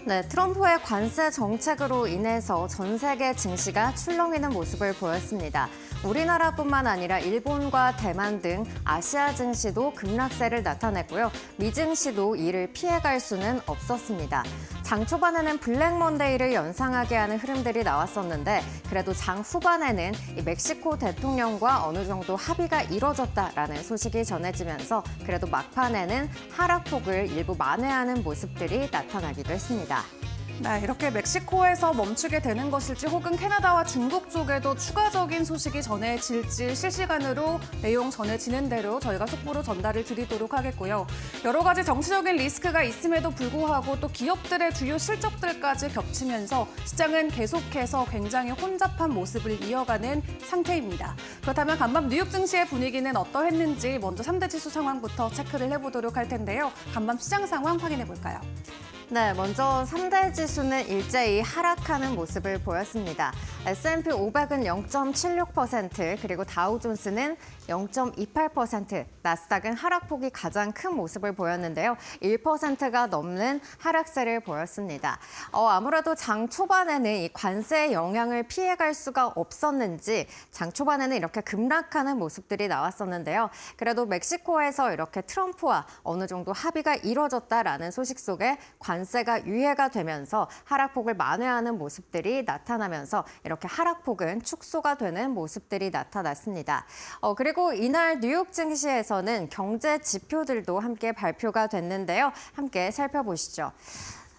네, 트럼프의 관세 정책으로 인해서 전 세계 증시가 출렁이는 모습을 보였습니다. 우리나라뿐만 아니라 일본과 대만 등 아시아 증시도 급락세를 나타냈고요. 미 증시도 이를 피해갈 수는 없었습니다. 장 초반에는 블랙 먼데이를 연상하게 하는 흐름들이 나왔었는데 그래도 장 후반에는 이 멕시코 대통령과 어느 정도 합의가 이뤄졌다라는 소식이 전해지면서 그래도 막판에는 하락폭을 일부 만회하는 모습들이 나타나기도 했습니다. 네, 이렇게 멕시코에서 멈추게 되는 것일지 혹은 캐나다와 중국 쪽에도 추가적인 소식이 전해질지 실시간으로 내용 전해지는 대로 저희가 속보로 전달을 드리도록 하겠고요. 여러 가지 정치적인 리스크가 있음에도 불구하고 또 기업들의 주요 실적들까지 겹치면서 시장은 계속해서 굉장히 혼잡한 모습을 이어가는 상태입니다. 그렇다면 간밤 뉴욕 증시의 분위기는 어떠했는지 먼저 3대 지수 상황부터 체크를 해보도록 할 텐데요. 간밤 시장 상황 확인해 볼까요? 네, 먼저 3대 지수는 일제히 하락하는 모습을 보였습니다. S&P 500은 0.76%, 그리고 다우존스는 0.28%, 나스닥은 하락폭이 가장 큰 모습을 보였는데요. 1%가 넘는 하락세를 보였습니다. 아무래도 장 초반에는 이 관세의 영향을 피해갈 수가 없었는지 장 초반에는 이렇게 급락하는 모습들이 나왔었는데요. 그래도 멕시코에서 이렇게 트럼프와 어느 정도 합의가 이뤄졌다라는 소식 속에 관세가 유예가 되면서 하락폭을 만회하는 모습들이 나타나면서 이렇게 하락폭은 축소가 되는 모습들이 나타났습니다. 그리고 이날 뉴욕 증시에서는 경제 지표들도 함께 발표가 됐는데요. 함께 살펴보시죠.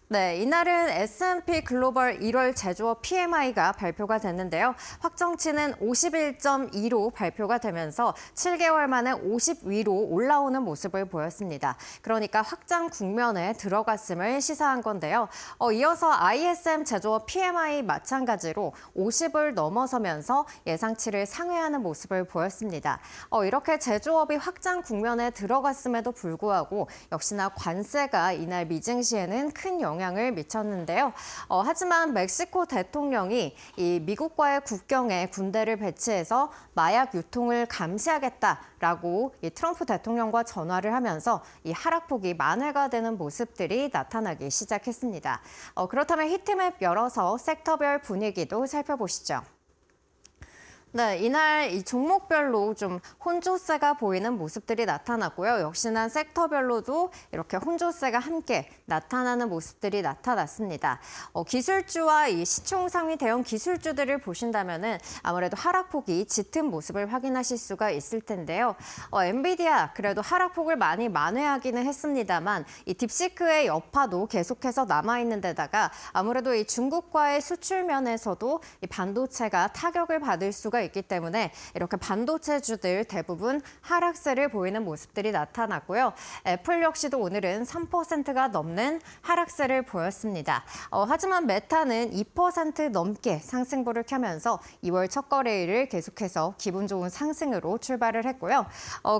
네, 이날은 S&P 글로벌 1월 제조업 PMI가 발표가 됐는데요. 확정치는 51.2로 발표가 되면서 7개월 만에 50위로 올라오는 모습을 보였습니다. 그러니까 확장 국면에 들어갔음을 시사한 건데요. 이어서 ISM 제조업 PMI 마찬가지로 50을 넘어서면서 예상치를 상회하는 모습을 보였습니다. 이렇게 제조업이 확장 국면에 들어갔음에도 불구하고 역시나 관세가 이날 미증시에는 큰 영향을 미쳤는데요. 하지만 멕시코 대통령이 이 미국과의 국경에 군대를 배치해서 마약 유통을 감시하겠다라고 이 트럼프 대통령과 전화를 하면서 이 하락폭이 만회가 되는 모습들이 나타나기 시작했습니다. 그렇다면 히트맵 열어서 섹터별 분위기도 살펴보시죠. 네, 이날 이 종목별로 좀 혼조세가 보이는 모습들이 나타났고요. 역시나 섹터별로도 이렇게 혼조세가 함께 나타나는 모습들이 나타났습니다. 기술주와 이 시총 상위 대형 기술주들을 보신다면은 아무래도 하락폭이 짙은 모습을 확인하실 수가 있을 텐데요. 엔비디아 그래도 하락폭을 많이 만회하기는 했습니다만 이 딥시크의 여파도 계속해서 남아있는 데다가 아무래도 이 중국과의 수출 면에서도 이 반도체가 타격을 받을 수가 있기 때문에 이렇게 반도체주들 대부분 하락세를 보이는 모습들이 나타났고요. 애플 역시도 오늘은 3%가 넘는 하락세를 보였습니다. 하지만 메타는 2% 넘게 상승부를 켜면서 2월 첫 거래일을 계속해서 기분 좋은 상승으로 출발을 했고요.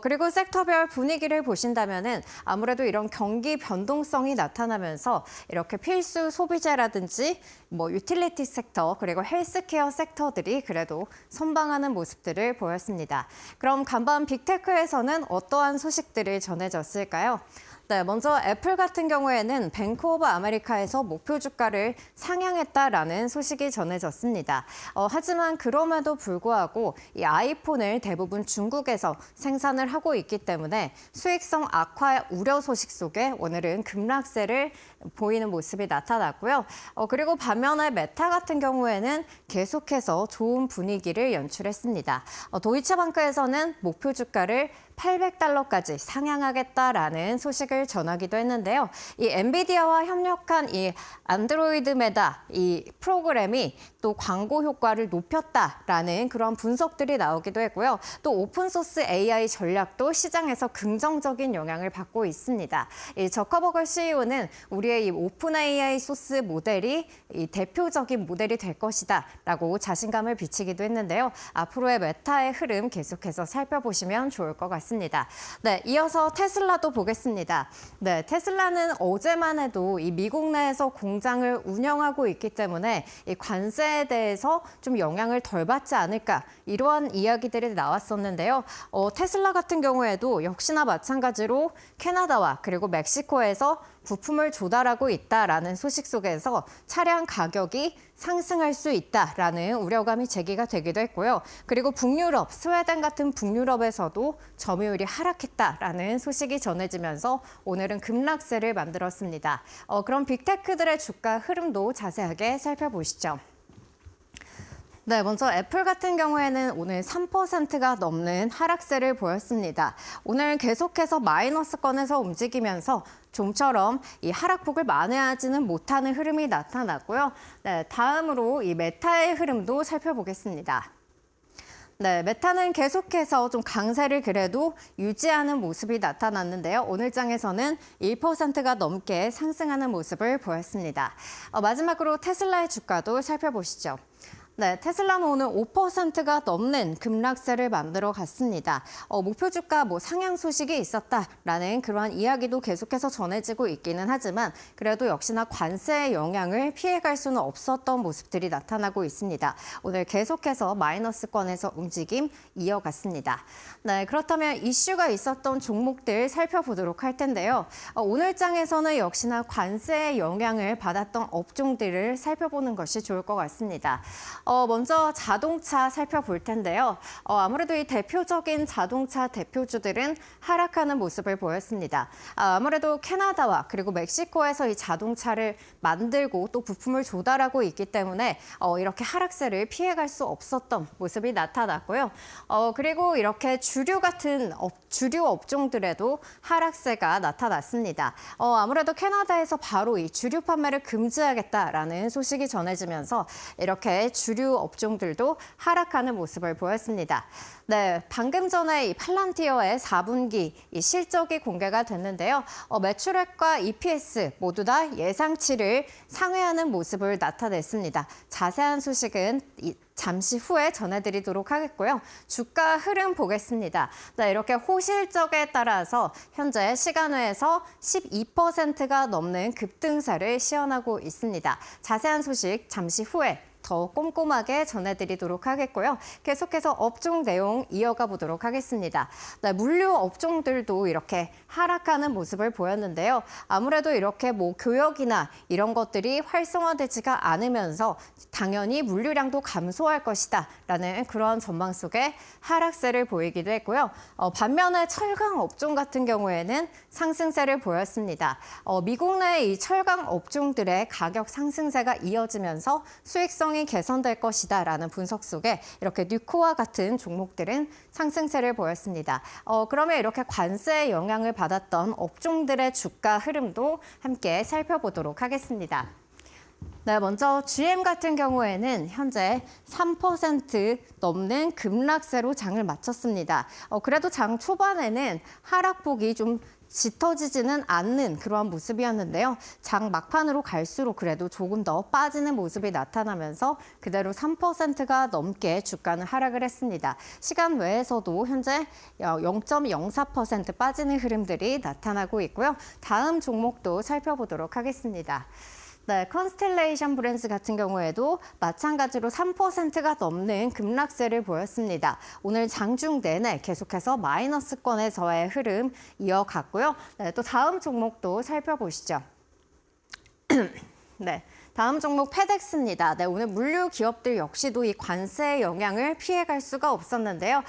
그리고 섹터별 분위기를 보신다면은 아무래도 이런 경기 변동성이 나타나면서 이렇게 필수 소비재라든지 유틸리티 섹터 그리고 헬스케어 섹터들이 그래도 선방하는 모습들을 보였습니다. 그럼 간밤 빅테크에서는 어떠한 소식들이 전해졌을까요? 네, 먼저 애플 같은 경우에는 뱅크 오브 아메리카에서 목표 주가를 상향했다라는 소식이 전해졌습니다. 하지만 그럼에도 불구하고 이 아이폰을 대부분 중국에서 생산을 하고 있기 때문에 수익성 악화 우려 소식 속에 오늘은 급락세를 보이는 모습이 나타났고요. 그리고 반면에 메타 같은 경우에는 계속해서 좋은 분위기를 연출했습니다. 도이체방크에서는 목표 주가를 $800까지 상향하겠다라는 소식을 전하기도 했는데요. 이 엔비디아와 협력한 이 안드로이드 메다 이 프로그램이 또 광고 효과를 높였다라는 그런 분석들이 나오기도 했고요. 또 오픈소스 AI 전략도 시장에서 긍정적인 영향을 받고 있습니다. 이 저커버거 CEO는 우리의 이 오픈 AI 소스 모델이 이 대표적인 모델이 될 것이다라고 자신감을 비치기도 했는데요. 앞으로의 메타의 흐름 계속해서 살펴보시면 좋을 것 같습니다. 네, 이어서 테슬라도 보겠습니다. 네, 테슬라는 어제만 해도 이 미국 내에서 공장을 운영하고 있기 때문에 이 관세에 대해서 좀 영향을 덜 받지 않을까 이러한 이야기들이 나왔었는데요. 테슬라 같은 경우에도 역시나 마찬가지로 캐나다와 그리고 멕시코에서 부품을 조달하고 있다라는 소식 속에서 차량 가격이 상승할 수 있다라는 우려감이 제기가 되기도 했고요. 그리고 북유럽, 스웨덴 같은 북유럽에서도 점유율이 하락했다라는 소식이 전해지면서 오늘은 급락세를 만들었습니다. 그럼 빅테크들의 주가 흐름도 자세하게 살펴보시죠. 네, 먼저 애플 같은 경우에는 오늘 3%가 넘는 하락세를 보였습니다. 오늘 계속해서 마이너스권에서 움직이면서 좀처럼 이 하락폭을 만회하지는 못하는 흐름이 나타났고요. 네, 다음으로 이 메타의 흐름도 살펴보겠습니다. 네, 메타는 계속해서 좀 강세를 그래도 유지하는 모습이 나타났는데요. 오늘 장에서는 1%가 넘게 상승하는 모습을 보였습니다. 마지막으로 테슬라의 주가도 살펴보시죠. 네, 테슬라는 오늘 5%가 넘는 급락세를 만들어 갔습니다. 목표 주가 상향 소식이 있었다라는 그러한 이야기도 계속해서 전해지고 있기는 하지만 그래도 역시나 관세의 영향을 피해갈 수는 없었던 모습들이 나타나고 있습니다. 오늘 계속해서 마이너스권에서 움직임 이어갔습니다. 네, 그렇다면 이슈가 있었던 종목들 살펴보도록 할 텐데요. 오늘 장에서는 역시나 관세의 영향을 받았던 업종들을 살펴보는 것이 좋을 것 같습니다. 먼저 자동차 살펴볼 텐데요. 아무래도 이 대표적인 자동차 대표주들은 하락하는 모습을 보였습니다. 아무래도 캐나다와 그리고 멕시코에서 이 자동차를 만들고 또 부품을 조달하고 있기 때문에 이렇게 하락세를 피해갈 수 없었던 모습이 나타났고요. 그리고 이렇게 주류 같은 주류 업종들에도 하락세가 나타났습니다. 아무래도 캐나다에서 바로 이 주류 판매를 금지하겠다라는 소식이 전해지면서 이렇게 주류 업종들도 하락하는 모습을 보였습니다. 네, 방금 전에 이 팔란티어의 4분기 이 실적이 공개가 됐는데요. 매출액과 EPS 모두 다 예상치를 상회하는 모습을 나타냈습니다. 자세한 소식은 잠시 후에 전해드리도록 하겠고요. 주가 흐름 보겠습니다. 네, 이렇게 호실적에 따라서 현재 시간외에서 12%가 넘는 급등세를 시현하고 있습니다. 자세한 소식 잠시 후에 더 꼼꼼하게 전해드리도록 하겠고요. 계속해서 업종 내용 이어가 보도록 하겠습니다. 네, 물류 업종들도 이렇게 하락하는 모습을 보였는데요. 아무래도 이렇게 교역이나 이런 것들이 활성화되지가 않으면서 당연히 물류량도 감소할 것이다 라는 그런 전망 속에 하락세를 보이기도 했고요. 반면에 철강 업종 같은 경우에는 상승세를 보였습니다. 미국 내 이 철강 업종들의 가격 상승세가 이어지면서 수익성이 개선될 것이다라는 분석 속에 이렇게 뉴코와 같은 종목들은 상승세를 보였습니다. 그러면 이렇게 관세의 영향을 받았던 업종들의 주가 흐름도 함께 살펴보도록 하겠습니다. 네, 먼저 GM 같은 경우에는 현재 3% 넘는 급락세로 장을 마쳤습니다. 그래도 장 초반에는 하락폭이 좀 짙어지지는 않는 그러한 모습이었는데요. 장 막판으로 갈수록 그래도 조금 더 빠지는 모습이 나타나면서 그대로 3%가 넘게 주가는 하락을 했습니다. 시간 외에서도 현재 0.04% 빠지는 흐름들이 나타나고 있고요. 다음 종목도 살펴보도록 하겠습니다. 네, 컨스텔레이션 브랜드 같은 경우에도 마찬가지로 3%가 넘는 급락세를 보였습니다. 오늘 장중 내내 계속해서 마이너스권에서의 흐름 이어갔고요. 네, 또 다음 종목도 살펴보시죠. 네. 다음 종목 페덱스입니다. 네, 오늘 물류 기업들 역시도 이 관세의 영향을 피해갈 수가 없었는데요.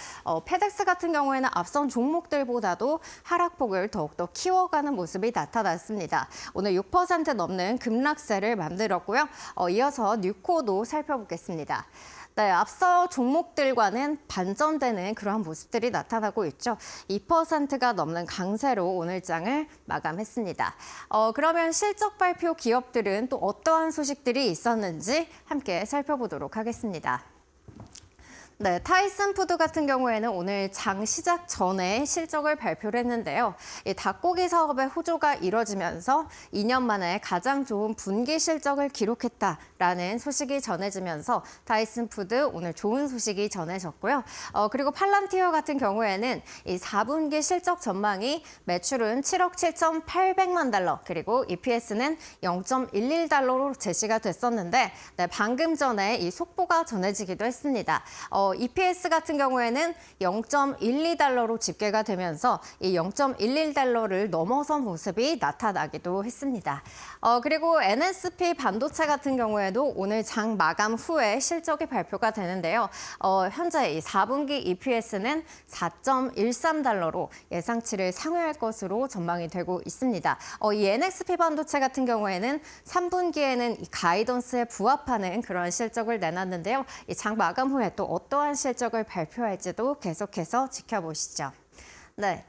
페덱스 같은 경우에는 앞선 종목들보다도 하락폭을 더욱더 키워가는 모습이 나타났습니다. 오늘 6% 넘는 급락세를 만들었고요. 이어서 뉴코도 살펴보겠습니다. 네, 앞서 종목들과는 반전되는 그러한 모습들이 나타나고 있죠. 2%가 넘는 강세로 오늘 장을 마감했습니다. 그러면 실적 발표 기업들은 또 어떠한 소식들이 있었는지 함께 살펴보도록 하겠습니다. 네, 타이슨 푸드 같은 경우에는 오늘 장 시작 전에 실적을 발표를 했는데요. 이 닭고기 사업의 호조가 이뤄지면서 2년 만에 가장 좋은 분기 실적을 기록했다라는 소식이 전해지면서 타이슨 푸드 오늘 좋은 소식이 전해졌고요. 그리고 팔란티어 같은 경우에는 이 4분기 실적 전망이 매출은 7억 7,800만 달러 그리고 EPS는 0.11달러로 제시가 됐었는데 네, 방금 전에 이 속보가 전해지기도 했습니다. EPS 같은 경우에는 0.12달러로 집계가 되면서 이 0.11달러를 넘어선 모습이 나타나기도 했습니다. 그리고 NSP 반도체 같은 경우에도 오늘 장 마감 후에 실적이 발표가 되는데요. 현재 이 4분기 EPS는 4.13달러로 예상치를 상회할 것으로 전망이 되고 있습니다. 이 NXP 반도체 같은 경우에는 3분기에는 이 가이던스에 부합하는 그런 실적을 내놨는데요. 이 장 마감 후에 또 어떠한 실적을 발표할지도 계속해서 지켜보시죠. 네,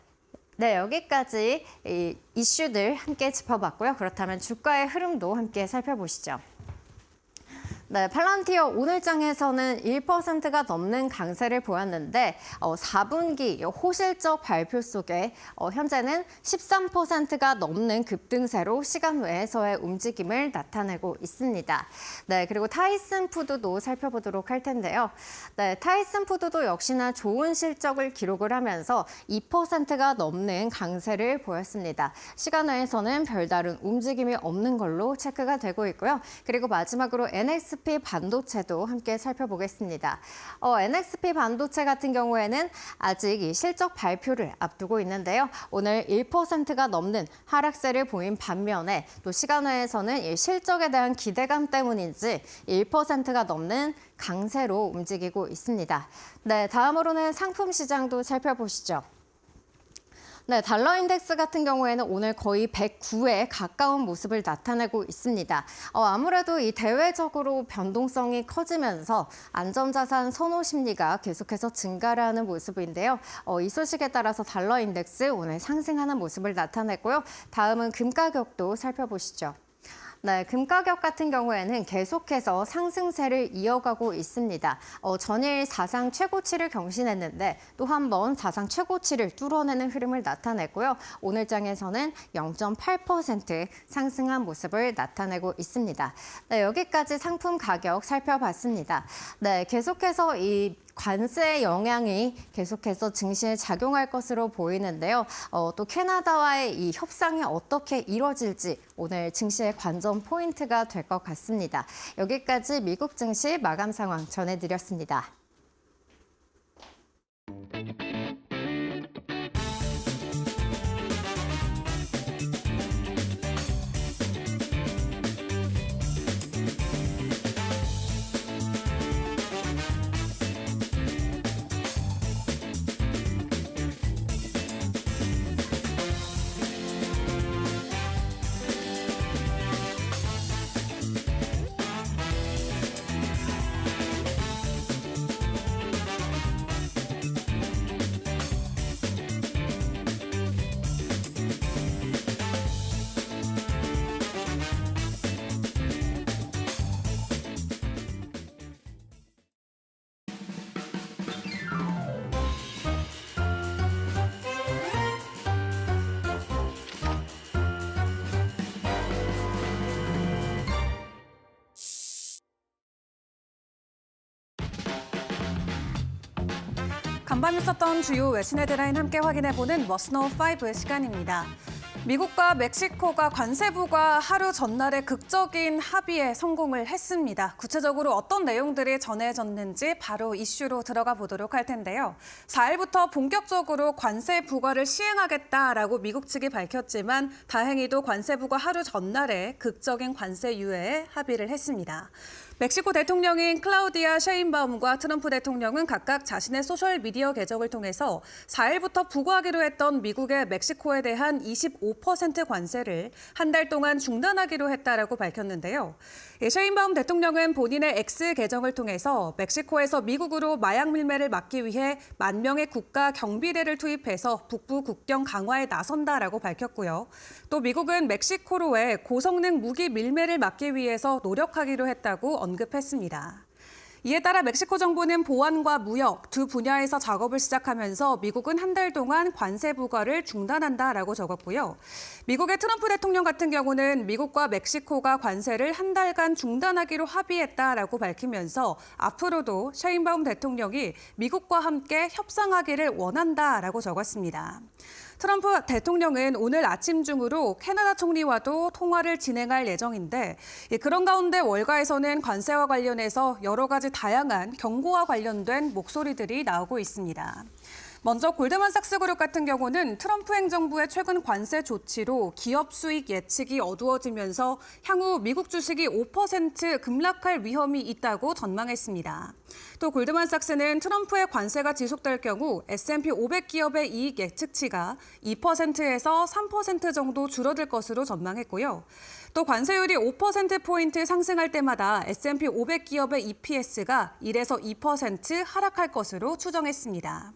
여기까지 이 이슈들 함께 짚어봤고요. 그렇다면 주가의 흐름도 함께 살펴보시죠. 네, 팔란티어 오늘장에서는 1%가 넘는 강세를 보였는데 4분기 호실적 발표 속에 현재는 13%가 넘는 급등세로 시간 외에서의 움직임을 나타내고 있습니다. 네, 그리고 타이슨 푸드도 살펴보도록 할 텐데요. 네, 타이슨 푸드도 역시나 좋은 실적을 기록을 하면서 2%가 넘는 강세를 보였습니다. 시간 외에서는 별다른 움직임이 없는 걸로 체크가 되고 있고요. 그리고 마지막으로 NXP 반도체도 함께 살펴보겠습니다. NXP 반도체 같은 경우에는 아직 이 실적 발표를 앞두고 있는데요. 오늘 1%가 넘는 하락세를 보인 반면에 또 시간 외에서는 이 실적에 대한 기대감 때문인지 1%가 넘는 강세로 움직이고 있습니다. 네, 다음으로는 상품 시장도 살펴보시죠. 네, 달러 인덱스 같은 경우에는 오늘 거의 109에 가까운 모습을 나타내고 있습니다. 아무래도 이 대외적으로 변동성이 커지면서 안전자산 선호 심리가 계속해서 증가를 하는 모습인데요. 이 소식에 따라서 달러 인덱스 오늘 상승하는 모습을 나타냈고요. 다음은 금 가격도 살펴보시죠. 네, 금 가격 같은 경우에는 계속해서 상승세를 이어가고 있습니다. 전일 사상 최고치를 경신했는데 또 한 번 사상 최고치를 뚫어내는 흐름을 나타냈고요. 오늘 장에서는 0.8% 상승한 모습을 나타내고 있습니다. 네, 여기까지 상품 가격 살펴봤습니다. 네, 계속해서 이 관세 영향이 계속해서 증시에 작용할 것으로 보이는데요. 또 캐나다와의 이 협상이 어떻게 이뤄질지 오늘 증시의 관전 포인트가 될 것 같습니다. 여기까지 미국 증시 마감 상황 전해드렸습니다. 간밤에 썼던 주요 외신 헤드라인 함께 확인해보는 머스노우 5의 시간입니다. 미국과 멕시코가 관세부가 하루 전날에 극적인 합의에 성공을 했습니다. 구체적으로 어떤 내용들이 전해졌는지 바로 이슈로 들어가 보도록 할 텐데요. 4일부터 본격적으로 관세 부과를 시행하겠다라고 미국 측이 밝혔지만 다행히도 관세부가 하루 전날에 극적인 관세 유예에 합의를 했습니다. 멕시코 대통령인 클라우디아 셰인바움과 트럼프 대통령은 각각 자신의 소셜미디어 계정을 통해서 4일부터 부과하기로 했던 미국의 멕시코에 대한 25% 관세를 한 달 동안 중단하기로 했다라고 밝혔는데요. 셰인바움 대통령은 본인의 X 계정을 통해서 멕시코에서 미국으로 마약 밀매를 막기 위해 10,000명의 국가 경비대를 투입해서 북부 국경 강화에 나선다라고 밝혔고요. 또 미국은 멕시코로의 고성능 무기 밀매를 막기 위해서 노력하기로 했다고 언급했습니다. 이에 따라 멕시코 정부는 보안과 무역 두 분야에서 작업을 시작하면서 미국은 한 달 동안 관세 부과를 중단한다라고 적었고요. 미국의 트럼프 대통령 같은 경우는 미국과 멕시코가 관세를 한 달간 중단하기로 합의했다라고 밝히면서 앞으로도 셰인바움 대통령이 미국과 함께 협상하기를 원한다라고 적었습니다. 트럼프 대통령은 오늘 아침 중으로 캐나다 총리와도 통화를 진행할 예정인데 그런 가운데 월가에서는 관세와 관련해서 여러 가지 다양한 경고와 관련된 목소리들이 나오고 있습니다. 먼저 골드만삭스 그룹 같은 경우는 트럼프 행정부의 최근 관세 조치로 기업 수익 예측이 어두워지면서 향후 미국 주식이 5% 급락할 위험이 있다고 전망했습니다. 또 골드만삭스는 트럼프의 관세가 지속될 경우 S&P 500 기업의 이익 예측치가 2%에서 3% 정도 줄어들 것으로 전망했고요. 또 관세율이 5%포인트 상승할 때마다 S&P 500 기업의 EPS가 1에서 2% 하락할 것으로 추정했습니다.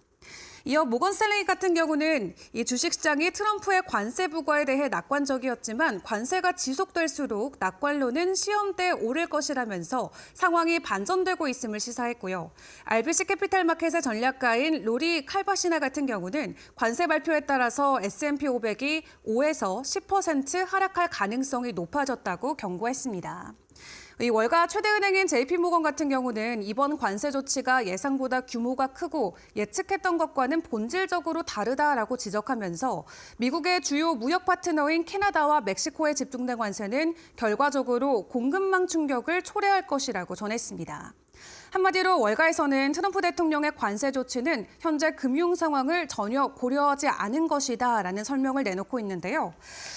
이어 모건 스탠레이 같은 경우는 이 주식시장이 트럼프의 관세 부과에 대해 낙관적이었지만 관세가 지속될수록 낙관론은 시험대에 오를 것이라면서 상황이 반전되고 있음을 시사했고요. RBC 캐피탈 마켓의 전략가인 로리 칼바시나 같은 경우는 관세 발표에 따라서 S&P 500이 5에서 10% 하락할 가능성이 높아졌다고 경고했습니다. 이 월가 최대 은행인 JP모건 같은 경우는 이번 관세 조치가 예상보다 규모가 크고 예측했던 것과는 본질적으로 다르다라고 지적하면서 미국의 주요 무역 파트너인 캐나다와 멕시코에 집중된 관세는 결과적으로 공급망 충격을 초래할 것이라고 전했습니다. 한마디로 월가에서는 트럼프 대통령의 관세 조치는 현재 금융 상황을 전혀 고려하지 않은 것이다라는 설명을 내놓고 있는데요.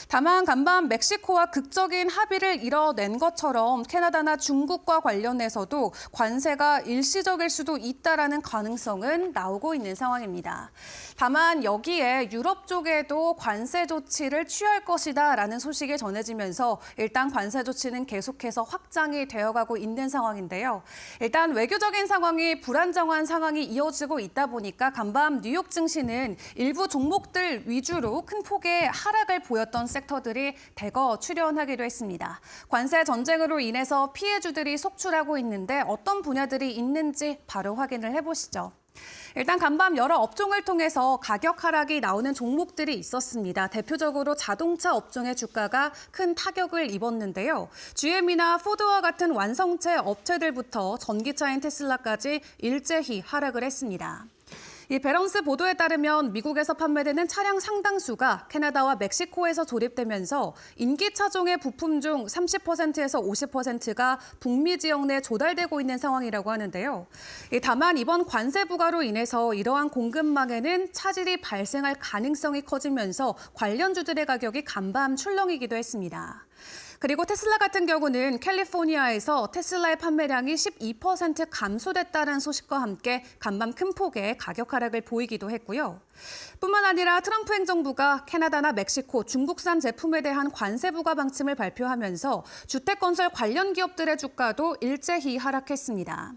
다만 간밤 멕시코와 극적인 합의를 이뤄낸 것처럼 캐나다나 중국과 관련해서도 관세가 일시적일 수도 있다라는 가능성은 나오고 있는 상황입니다. 다만 여기에 유럽 쪽에도 관세 조치를 취할 것이다라는 소식이 전해지면서 일단 관세 조치는 계속해서 확장이 되어가고 있는 상황인데요. 일단 외교적인 상황이 불안정한 상황이 이어지고 있다 보니까 간밤 뉴욕 증시는 일부 종목들 위주로 큰 폭의 하락을 보였던 섹터들이 대거 출현하기도 했습니다. 관세 전쟁으로 인해서 피해주들이 속출하고 있는데 어떤 분야들이 있는지 바로 확인을 해보시죠. 일단 간밤 여러 업종을 통해서 가격 하락이 나오는 종목들이 있었습니다. 대표적으로 자동차 업종의 주가가 큰 타격을 입었는데요. GM이나 포드와 같은 완성체 업체들부터 전기차인 테슬라까지 일제히 하락을 했습니다. 이 배런스 보도에 따르면 미국에서 판매되는 차량 상당수가 캐나다와 멕시코에서 조립되면서 인기 차종의 부품 중 30%에서 50%가 북미 지역 내 조달되고 있는 상황이라고 하는데요. 다만 이번 관세 부과로 인해서 이러한 공급망에는 차질이 발생할 가능성이 커지면서 관련주들의 가격이 간밤 출렁이기도 했습니다. 그리고 테슬라 같은 경우는 캘리포니아에서 테슬라의 판매량이 12% 감소됐다는 소식과 함께 간밤 큰 폭의 가격 하락을 보이기도 했고요. 뿐만 아니라 트럼프 행정부가 캐나다나 멕시코, 중국산 제품에 대한 관세 부과 방침을 발표하면서 주택건설 관련 기업들의 주가도 일제히 하락했습니다.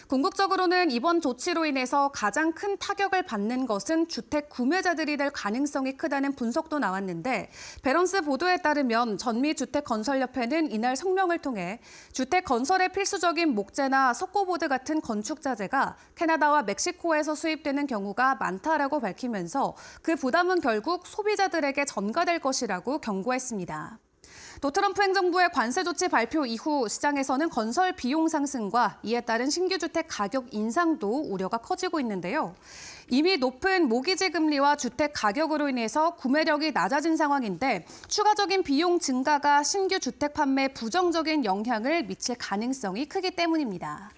궁극적으로는 이번 조치로 인해서 가장 큰 타격을 받는 것은 주택 구매자들이 될 가능성이 크다는 분석도 나왔는데 배런스 보도에 따르면 전미주택건설협회는 이날 성명을 통해 주택 건설에 필수적인 목재나 석고보드 같은 건축자재가 캐나다와 멕시코에서 수입되는 경우가 많다라고 밝히면서 그 부담은 결국 소비자들에게 전가될 것이라고 경고했습니다. 또 트럼프 행정부의 관세 조치 발표 이후 시장에서는 건설 비용 상승과 이에 따른 신규 주택 가격 인상도 우려가 커지고 있는데요. 이미 높은 모기지 금리와 주택 가격으로 인해서 구매력이 낮아진 상황인데 추가적인 비용 증가가 신규 주택 판매에 부정적인 영향을 미칠 가능성이 크기 때문입니다.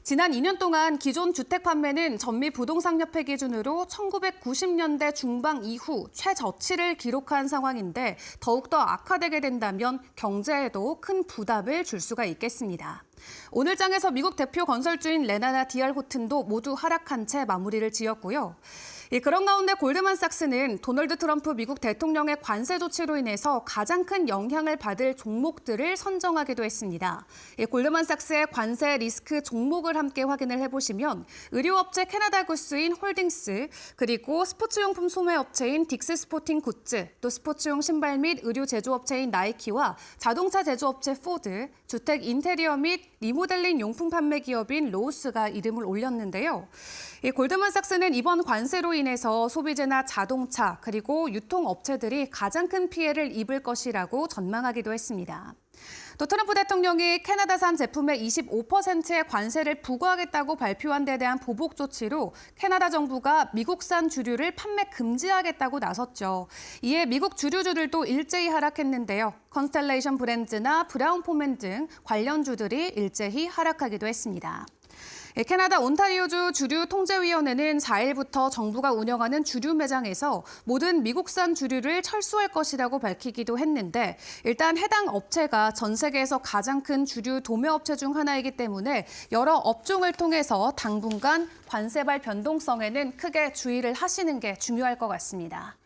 지난 2년 동안 기존 주택 판매는 전미부동산협회 기준으로 1990년대 중반 이후 최저치를 기록한 상황인데 더욱더 악화되게 된다면 경제에도 큰 부담을 줄 수가 있겠습니다. 오늘 장에서 미국 대표 건설주인 레나나 DR 호튼도 모두 하락한 채 마무리를 지었고요. 그런 가운데 골드만삭스는 도널드 트럼프 미국 대통령의 관세 조치로 인해서 가장 큰 영향을 받을 종목들을 선정하기도 했습니다. 골드만삭스의 관세 리스크 종목을 함께 확인을 해보시면 의료업체 캐나다구스인 홀딩스, 그리고 스포츠용품 소매업체인 딕스 스포팅 굿즈, 또 스포츠용 신발 및 의류 제조업체인 나이키와 자동차 제조업체 포드, 주택 인테리어 및 리모델링 용품 판매 기업인 로우스가 이름을 올렸는데요. 골드만삭스는 이번 관세로 인해서 소비재나 자동차 그리고 유통업체들이 가장 큰 피해를 입을 것이라고 전망하기도 했습니다. 또 트럼프 대통령이 캐나다산 제품에 25%의 관세를 부과하겠다고 발표한 데 대한 보복 조치로 캐나다 정부가 미국산 주류를 판매 금지하겠다고 나섰죠. 이에 미국 주류주들도 일제히 하락했는데요. 컨스텔레이션 브랜드나 브라운 포맨 등 관련주들이 일제히 하락하기도 했습니다. 캐나다 온타리오주 주류통제위원회는 4일부터 정부가 운영하는 주류 매장에서 모든 미국산 주류를 철수할 것이라고 밝히기도 했는데 일단 해당 업체가 전 세계에서 가장 큰 주류 도매업체 중 하나이기 때문에 여러 업종을 통해서 당분간 관세발 변동성에는 크게 주의를 하시는 게 중요할 것 같습니다.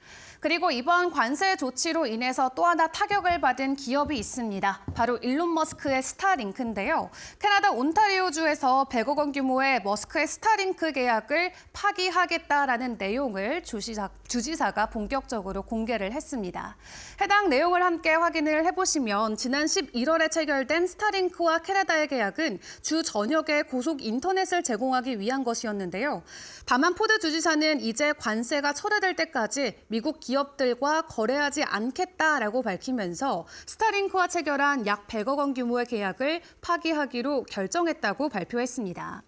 그리고 이번 관세 조치로 인해서 또 하나 타격을 받은 기업이 있습니다. 바로 일론 머스크의 스타링크인데요. 캐나다 온타리오주에서 100억 원 규모의 머스크의 스타링크 계약을 파기하겠다라는 내용을 주지사가 본격적으로 공개를 했습니다. 해당 내용을 함께 확인을 해보시면 지난 11월에 체결된 스타링크와 캐나다의 계약은 주 전역에 고속 인터넷을 제공하기 위한 것이었는데요. 다만 포드 주지사는 이제 관세가 철회될 때까지 미국 기업들과 거래하지 않겠다라고 밝히면서 스타링크와 체결한 약 100억 원 규모의 계약을 파기하기로 결정했다고 발표했습니다.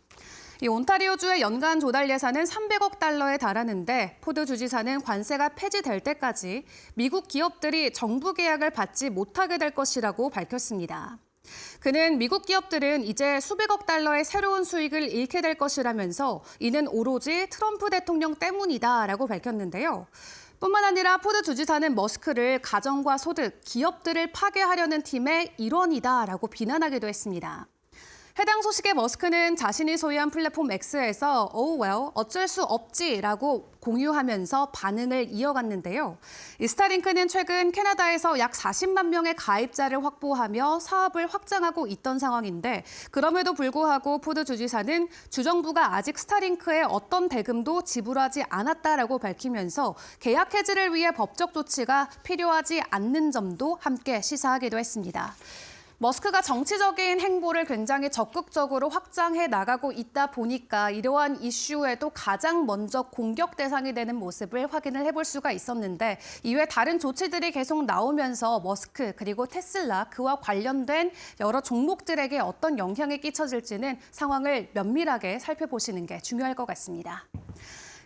이 온타리오주의 연간 조달 예산은 300억 달러에 달하는데 포드 주지사는 관세가 폐지될 때까지 미국 기업들이 정부 계약을 받지 못하게 될 것이라고 밝혔습니다. 그는 미국 기업들은 이제 수백억 달러의 새로운 수익을 잃게 될 것이라면서 이는 오로지 트럼프 대통령 때문이다라고 밝혔는데요. 뿐만 아니라 포드 주지사는 머스크를 가정과 소득, 기업들을 파괴하려는 팀의 일원이다라고 비난하기도 했습니다. 해당 소식에 머스크는 자신이 소유한 플랫폼 X에서 어쩔 수 없지라고 공유하면서 반응을 이어갔는데요. 이 스타링크는 최근 캐나다에서 약 40만 명의 가입자를 확보하며 사업을 확장하고 있던 상황인데 그럼에도 불구하고 포드 주지사는 주정부가 아직 스타링크에 어떤 대금도 지불하지 않았다라고 밝히면서 계약 해지를 위해 법적 조치가 필요하지 않는 점도 함께 시사하기도 했습니다. 머스크가 정치적인 행보를 굉장히 적극적으로 확장해 나가고 있다 보니까 이러한 이슈에도 가장 먼저 공격 대상이 되는 모습을 확인을 해볼 수가 있었는데 이외 다른 조치들이 계속 나오면서 머스크 그리고 테슬라 그와 관련된 여러 종목들에게 어떤 영향이 끼쳐질지는 상황을 면밀하게 살펴보시는 게 중요할 것 같습니다.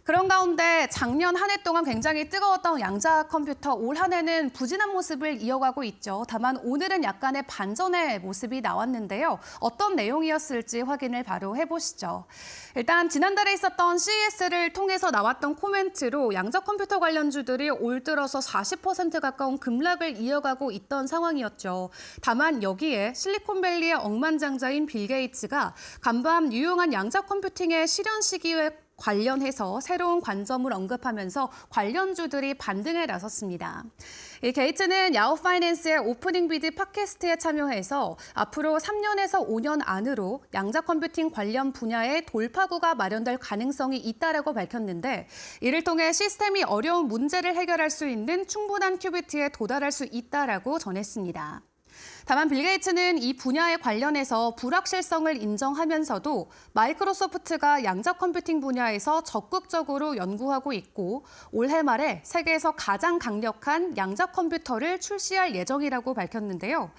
그런 가운데 작년 한 해 동안 굉장히 뜨거웠던 양자 컴퓨터 올 한 해는 부진한 모습을 이어가고 있죠. 다만 오늘은 약간의 반전의 모습이 나왔는데요. 어떤 내용이었을지 확인을 바로 해보시죠. 일단 지난달에 있었던 CES를 통해서 나왔던 코멘트로 양자 컴퓨터 관련주들이 올 들어서 40% 가까운 급락을 이어가고 있던 상황이었죠. 다만 여기에 실리콘밸리의 억만장자인 빌 게이츠가 간밤 유용한 양자 컴퓨팅의 실현 시기에 관련해서 새로운 관점을 언급하면서 관련주들이 반등에 나섰습니다. 이 게이츠는 야후 파이낸스의 오프닝 비드 팟캐스트에 참여해서 앞으로 3년에서 5년 안으로 양자 컴퓨팅 관련 분야의 돌파구가 마련될 가능성이 있다라고 밝혔는데 이를 통해 시스템이 어려운 문제를 해결할 수 있는 충분한 큐비트에 도달할 수 있다라고 전했습니다. 다만 빌 게이츠는 이 분야에 관련해서 불확실성을 인정하면서도 마이크로소프트가 양자 컴퓨팅 분야에서 적극적으로 연구하고 있고 올해 말에 세계에서 가장 강력한 양자 컴퓨터를 출시할 예정이라고 밝혔는데요.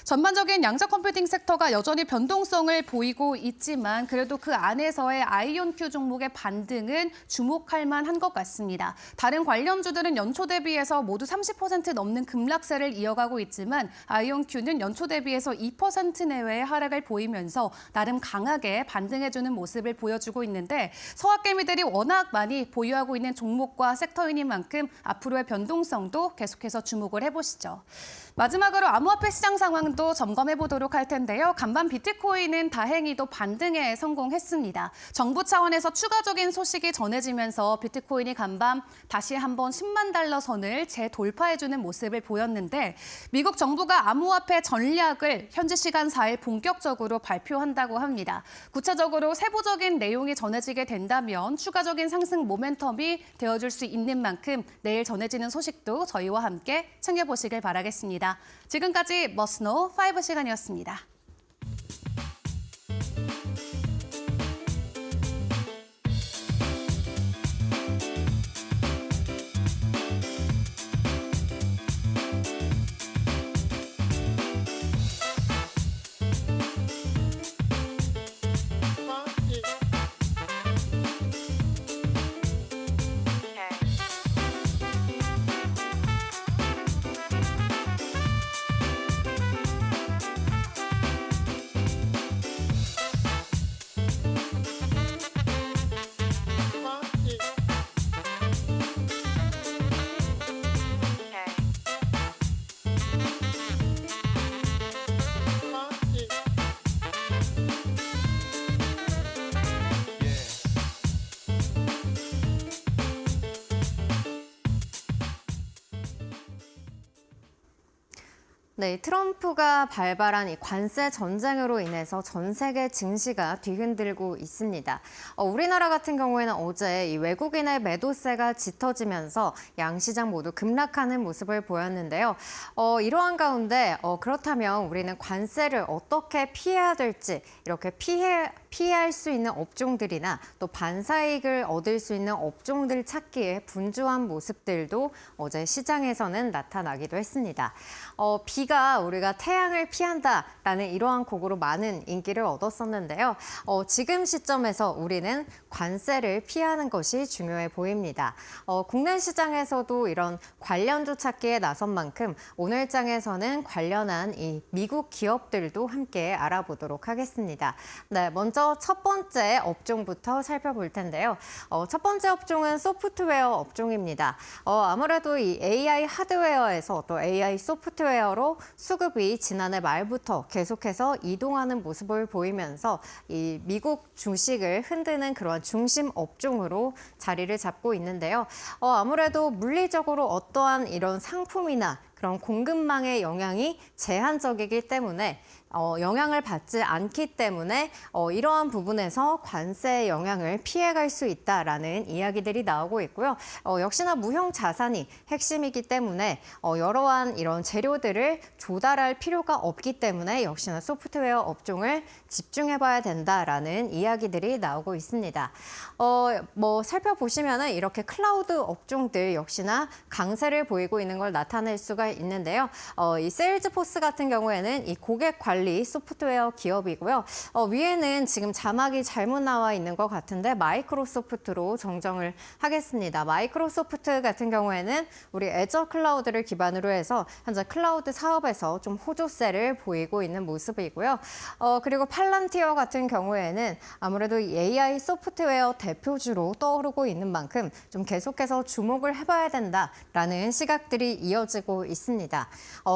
전반적인 양자 컴퓨팅 섹터가 여전히 변동성을 보이고 있지만 그래도 그 안에서의 아이온큐 종목의 반등은 주목할 만한 것 같습니다. 다른 관련주들은 연초 대비해서 모두 30% 넘는 급락세를 이어가고 있지만 아이온큐는 연초 대비해서 2% 내외의 하락을 보이면서 나름 강하게 반등해주는 모습을 보여주고 있는데 서학개미들이 워낙 많이 보유하고 있는 종목과 섹터이니만큼 앞으로의 변동성도 계속해서 주목을 해보시죠. 마지막으로 암호화폐 시장 상황도 점검해 보도록 할 텐데요. 간밤 비트코인은 다행히도 반등에 성공했습니다. 정부 차원에서 추가적인 소식이 전해지면서 비트코인이 간밤 다시 한번 10만 달러 선을 재돌파해주는 모습을 보였는데 미국 정부가 암호화폐 전략을 현지 시간 4일 본격적으로 발표한다고 합니다. 구체적으로 세부적인 내용이 전해지게 된다면 추가적인 상승 모멘텀이 되어줄 수 있는 만큼 내일 전해지는 소식도 저희와 함께 챙겨보시길 바라겠습니다. 지금까지 머스노 5 시간이었습니다. 네, 트럼프가 발발한 이 관세 전쟁으로 인해서 전 세계 증시가 뒤흔들고 있습니다. 우리나라 같은 경우에는 어제 이 외국인의 매도세가 짙어지면서 양시장 모두 급락하는 모습을 보였는데요. 이러한 가운데 그렇다면 우리는 관세를 어떻게 피해야 될지 이렇게 피할 수 있는 업종들이나 또 반사이익을 얻을 수 있는 업종들 찾기에 분주한 모습들도 어제 시장에서는 나타나기도 했습니다. 비가 우리가 태양을 피한다라는 이러한 곡으로 많은 인기를 얻었었는데요. 지금 시점에서 우리는 관세를 피하는 것이 중요해 보입니다. 국내 시장에서도 이런 관련주 찾기에 나선 만큼 오늘 장에서는 관련한 이 미국 기업들도 함께 알아보도록 하겠습니다. 네, 먼저 첫 번째 업종부터 살펴볼 텐데요. 첫 번째 업종은 소프트웨어 업종입니다. 아무래도 이 AI 하드웨어에서 또 AI 소프트웨어로 수급이 지난해 말부터 계속해서 이동하는 모습을 보이면서 이 미국 주식을 흔드는 그런 중심 업종으로 자리를 잡고 있는데요. 아무래도 물리적으로 어떠한 이런 상품이나 그런 공급망의 영향이 제한적이기 때문에 영향을 받지 않기 때문에 이러한 부분에서 관세의 영향을 피해갈 수 있다라는 이야기들이 나오고 있고요. 역시나 무형 자산이 핵심이기 때문에 여러한 이런 재료들을 조달할 필요가 없기 때문에 역시나 소프트웨어 업종을 집중해봐야 된다라는 이야기들이 나오고 있습니다. 살펴보시면은 이렇게 클라우드 업종들 역시나 강세를 보이고 있는 걸 나타낼 수가 있는데요. 이 세일즈포스 같은 경우에는 이 고객 관리 소프트웨어 기업이고요. 위에는 지금 자막이 잘못 나와 있는 것 같은데 마이크로소프트로 정정을 하겠습니다. 마이크로소프트 같은 경우에는 우리 애저 클라우드를 기반으로 해서 현재 클라우드 사업에서 좀 호조세를 보이고 있는 모습이고요. 그리고 팔란티어 같은 경우에는 아무래도 이 AI 소프트웨어 대표주로 떠오르고 있는 만큼 좀 계속해서 주목을 해봐야 된다라는 시각들이 이어지고 있습니다.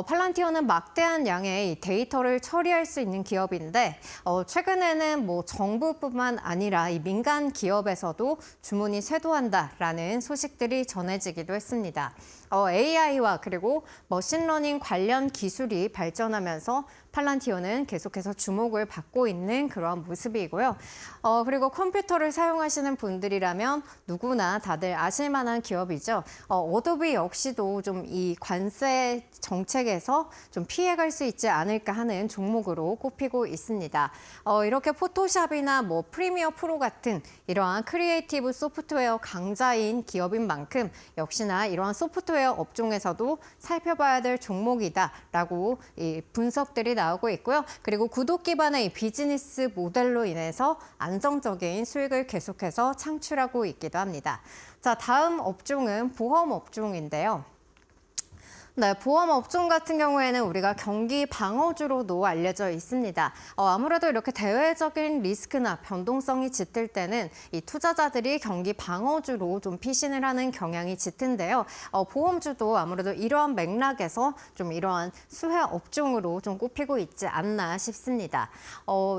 팔란티어는 막대한 양의 데이터를 처리할 수 있는 기업인데 최근에는 정부뿐만 아니라 이 민간 기업에서도 주문이 쇄도한다라는 소식들이 전해지기도 했습니다. AI와 그리고 머신러닝 관련 기술이 발전하면서 팔란티어는 계속해서 주목을 받고 있는 그런 모습이고요. 그리고 컴퓨터를 사용하시는 분들이라면 누구나 다들 아실 만한 기업이죠. 어도비 역시도 좀 이 관세 정책에서 좀 피해갈 수 있지 않을까 하는 종목으로 꼽히고 있습니다. 이렇게 포토샵이나 프리미어 프로 같은 이러한 크리에이티브 소프트웨어 강자인 기업인 만큼 역시나 이러한 소프트웨어 업종에서도 살펴봐야 될 종목이다라고 이 분석들이 나오고 있고요. 그리고 구독 기반의 이 비즈니스 모델로 인해서 안정적인 수익을 계속해서 창출하고 있기도 합니다. 자, 다음 업종은 보험 업종인데요. 네, 보험 업종 같은 경우에는 우리가 경기 방어주로도 알려져 있습니다. 아무래도 이렇게 대외적인 리스크나 변동성이 짙을 때는 이 투자자들이 경기 방어주로 좀 피신을 하는 경향이 짙은데요. 보험주도 아무래도 이러한 맥락에서 좀 이러한 수혜 업종으로 좀 꼽히고 있지 않나 싶습니다.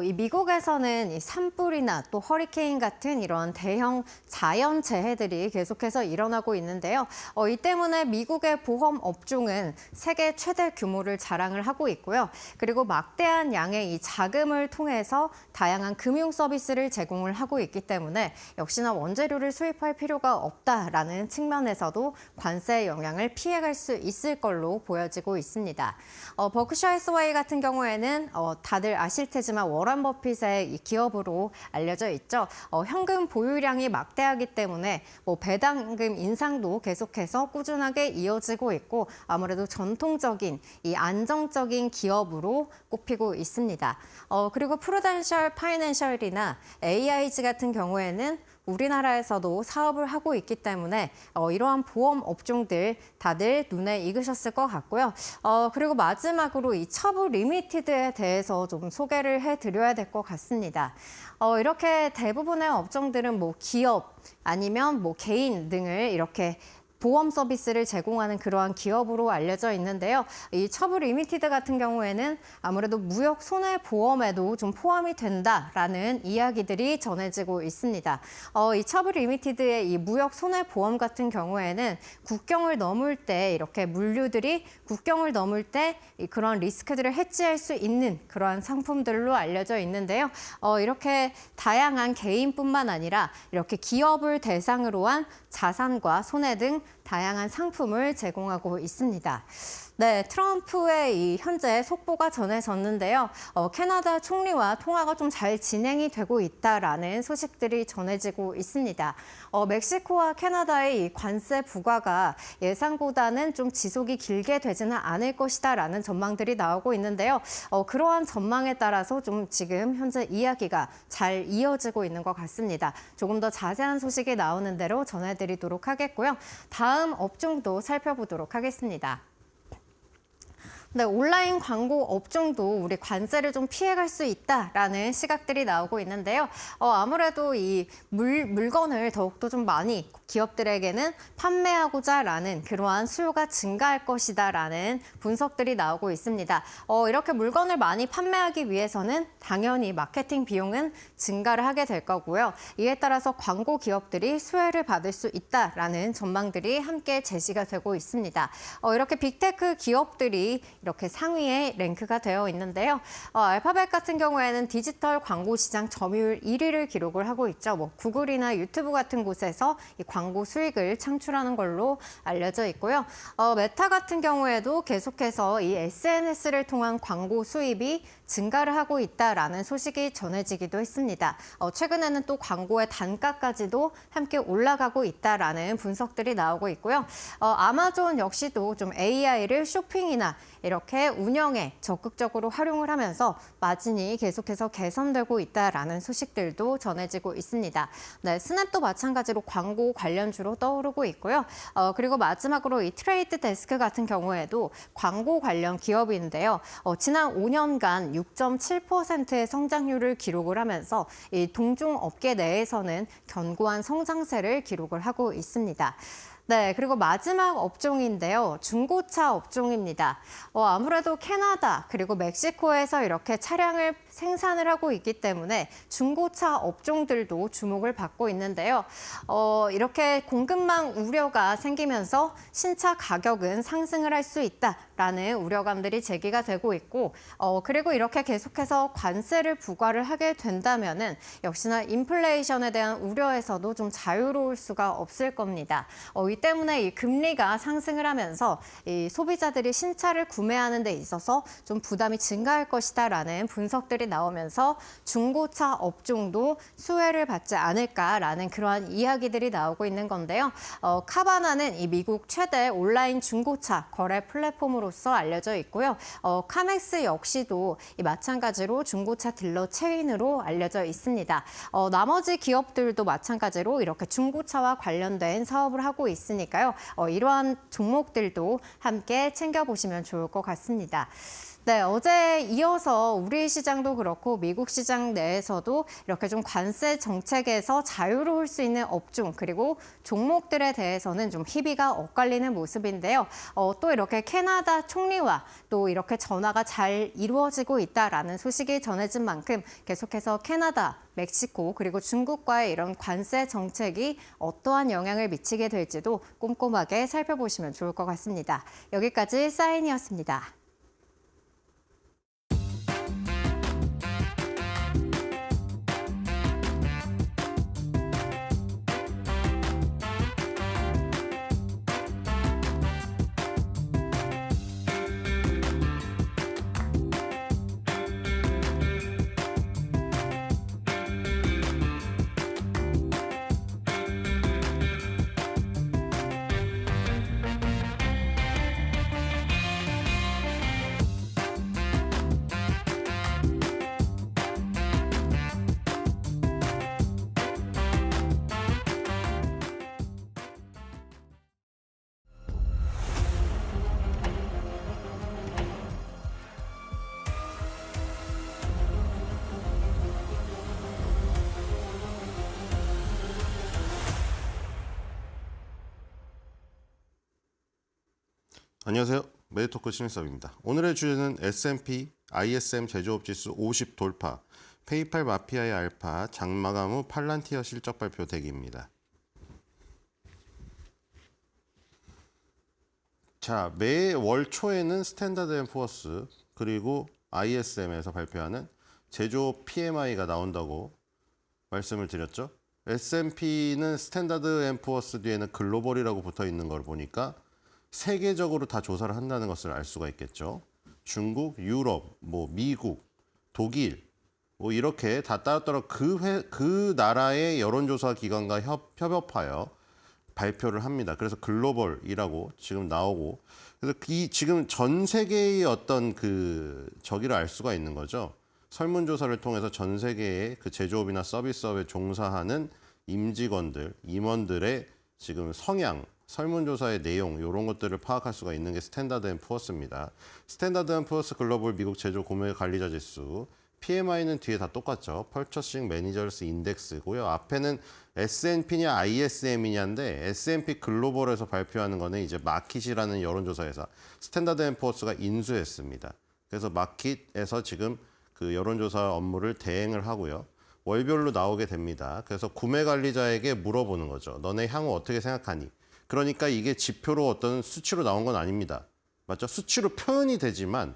이 미국에서는 이 산불이나 또 허리케인 같은 이런 대형 자연 재해들이 계속해서 일어나고 있는데요. 이 때문에 미국의 보험 업종 은 세계 최대 규모를 자랑을 하고 있고요. 그리고 막대한 양의 이 자금을 통해서 다양한 금융 서비스를 제공을 하고 있기 때문에 역시나 원재료를 수입할 필요가 없다라는 측면에서도 관세의 영향을 피해갈 수 있을 걸로 보여지고 있습니다. 버크셔 해서웨이 같은 경우에는 다들 아실 테지만 워런 버핏의 이 기업으로 알려져 있죠. 현금 보유량이 막대하기 때문에 배당금 인상도 계속해서 꾸준하게 이어지고 있고 아무래도 전통적인 이 안정적인 기업으로 꼽히고 있습니다. 그리고 프루덴셜 파이낸셜이나 AIG 같은 경우에는 우리나라에서도 사업을 하고 있기 때문에 이러한 보험 업종들 다들 눈에 익으셨을 것 같고요. 그리고 마지막으로 이 처브 리미티드에 대해서 좀 소개를 해드려야 될 것 같습니다. 이렇게 대부분의 업종들은 기업 아니면 개인 등을 이렇게 보험 서비스를 제공하는 그러한 기업으로 알려져 있는데요. 이 처브 리미티드 같은 경우에는 아무래도 무역 손해보험에도 좀 포함이 된다라는 이야기들이 전해지고 있습니다. 이 처브 리미티드의 이 무역 손해보험 같은 경우에는 국경을 넘을 때 이렇게 물류들이 국경을 넘을 때 그런 리스크들을 해지할 수 있는 그러한 상품들로 알려져 있는데요. 이렇게 다양한 개인뿐만 아니라 이렇게 기업을 대상으로 한 자산과 손해 등 다양한 상품을 제공하고 있습니다. 네, 트럼프의 이 현재 속보가 전해졌는데요. 캐나다 총리와 통화가 좀 잘 진행이 되고 있다라는 소식들이 전해지고 있습니다. 멕시코와 캐나다의 이 관세 부과가 예상보다는 좀 지속이 길게 되지는 않을 것이다라는 전망들이 나오고 있는데요. 그러한 전망에 따라서 좀 지금 현재 이야기가 잘 이어지고 있는 것 같습니다. 조금 더 자세한 소식이 나오는 대로 전해드리도록 하겠고요. 다음 업종도 살펴보도록 하겠습니다. 네, 온라인 광고 업종도 우리 관세를 좀 피해갈 수 있다라는 시각들이 나오고 있는데요. 아무래도 이 물건을 더욱더 좀 많이 기업들에게는 판매하고자라는 그러한 수요가 증가할 것이다라는 분석들이 나오고 있습니다. 이렇게 물건을 많이 판매하기 위해서는 당연히 마케팅 비용은 증가를 하게 될 거고요. 이에 따라서 광고 기업들이 수혜를 받을 수 있다라는 전망들이 함께 제시가 되고 있습니다. 이렇게 빅테크 기업들이 이렇게 상위에 랭크가 되어 있는데요. 알파벳 같은 경우에는 디지털 광고 시장 점유율 1위를 기록을 하고 있죠. 구글이나 유튜브 같은 곳에서 이 광고 수익을 창출하는 걸로 알려져 있고요. 메타 같은 경우에도 계속해서 이 SNS를 통한 광고 수입이 증가를 하고 있다라는 소식이 전해지기도 했습니다. 최근에는 또 광고의 단가까지도 함께 올라가고 있다라는 분석들이 나오고 있고요. 아마존 역시도 좀 AI를 쇼핑이나 이렇게 운영에 적극적으로 활용을 하면서 마진이 계속해서 개선되고 있다라는 소식들도 전해지고 있습니다. 네, 스냅도 마찬가지로 광고 관련주로 떠오르고 있고요. 그리고 마지막으로 이 트레이드 데스크 같은 경우에도 광고 관련 기업인데요. 지난 5년간 6.7%의 성장률을 기록을 하면서 이 동종 업계 내에서는 견고한 성장세를 기록을 하고 있습니다. 네, 그리고 마지막 업종인데요. 중고차 업종입니다. 아무래도 캐나다 그리고 멕시코에서 이렇게 차량을 생산을 하고 있기 때문에 중고차 업종들도 주목을 받고 있는데요. 이렇게 공급망 우려가 생기면서 신차 가격은 상승을 할 수 있다라는 우려감들이 제기가 되고 있고, 그리고 이렇게 계속해서 관세를 부과를 하게 된다면은 역시나 인플레이션에 대한 우려에서도 좀 자유로울 수가 없을 겁니다. 이 때문에 이 금리가 상승을 하면서 이 소비자들이 신차를 구매하는 데 있어서 좀 부담이 증가할 것이다라는 분석들이 나오면서 중고차 업종도 수혜를 받지 않을까라는 그러한 이야기들이 나오고 있는 건데요. 카바나는 이 미국 최대 온라인 중고차 거래 플랫폼으로서 알려져 있고요. 카맥스 역시도 마찬가지로 중고차 딜러 체인으로 알려져 있습니다. 나머지 기업들도 마찬가지로 이렇게 중고차와 관련된 사업을 하고 있으니까요. 이러한 종목들도 함께 챙겨보시면 좋을 것 같습니다. 네, 어제 이어서 우리 시장도 그렇고 미국 시장 내에서도 이렇게 좀 관세 정책에서 자유로울 수 있는 업종 그리고 종목들에 대해서는 좀 희비가 엇갈리는 모습인데요. 또 이렇게 캐나다 총리와 또 이렇게 전화가 잘 이루어지고 있다라는 소식이 전해진 만큼 계속해서 캐나다, 멕시코 그리고 중국과의 이런 관세 정책이 어떠한 영향을 미치게 될지도 꼼꼼하게 살펴보시면 좋을 것 같습니다. 여기까지 사인이었습니다. 안녕하세요. 메디토크 신일섭입니다. 오늘의 주제는 S&P ISM 제조업지수 50 돌파, 페이팔 마피아의 알파, 장마감 후 팔란티어 실적 발표 대기입니다. 자, 매월 초에는 스탠다드 앤 푸어스 그리고 ISM에서 발표하는 제조업 PMI가 나온다고 말씀을 드렸죠. S&P는 스탠다드 앤 푸어스 뒤에는 글로벌이라고 붙어 있는 걸 보니까 세계적으로 다 조사를 한다는 것을 알 수가 있겠죠. 중국, 유럽, 미국, 독일 이렇게 다 따로따로 그 나라의 여론조사 기관과 협업하여 발표를 합니다. 그래서 글로벌이라고 지금 나오고, 그래서 지금 전 세계의 어떤 저기를 알 수가 있는 거죠. 설문조사를 통해서 전 세계의 그 제조업이나 서비스업에 종사하는 임직원들, 임원들의 지금 성향, 설문조사의 내용 이런 것들을 파악할 수가 있는 게 스탠다드 앤 푸어스입니다. 스탠다드 앤 푸어스 글로벌 미국 제조 구매 관리자 지수, PMI는 뒤에 다 똑같죠. Purchasing Managers Index고요. 앞에는 S&P냐 ISM이냐인데 S&P 글로벌에서 발표하는 거는 이제 마킷이라는 여론조사회사 스탠다드 앤 푸어스가 인수했습니다. 그래서 마킷에서 지금 그 여론조사 업무를 대행을 하고요. 월별로 나오게 됩니다. 그래서 구매 관리자에게 물어보는 거죠. 너네 향후 어떻게 생각하니? 그러니까 이게 지표로 어떤 수치로 나온 건 아닙니다. 맞죠? 수치로 표현이 되지만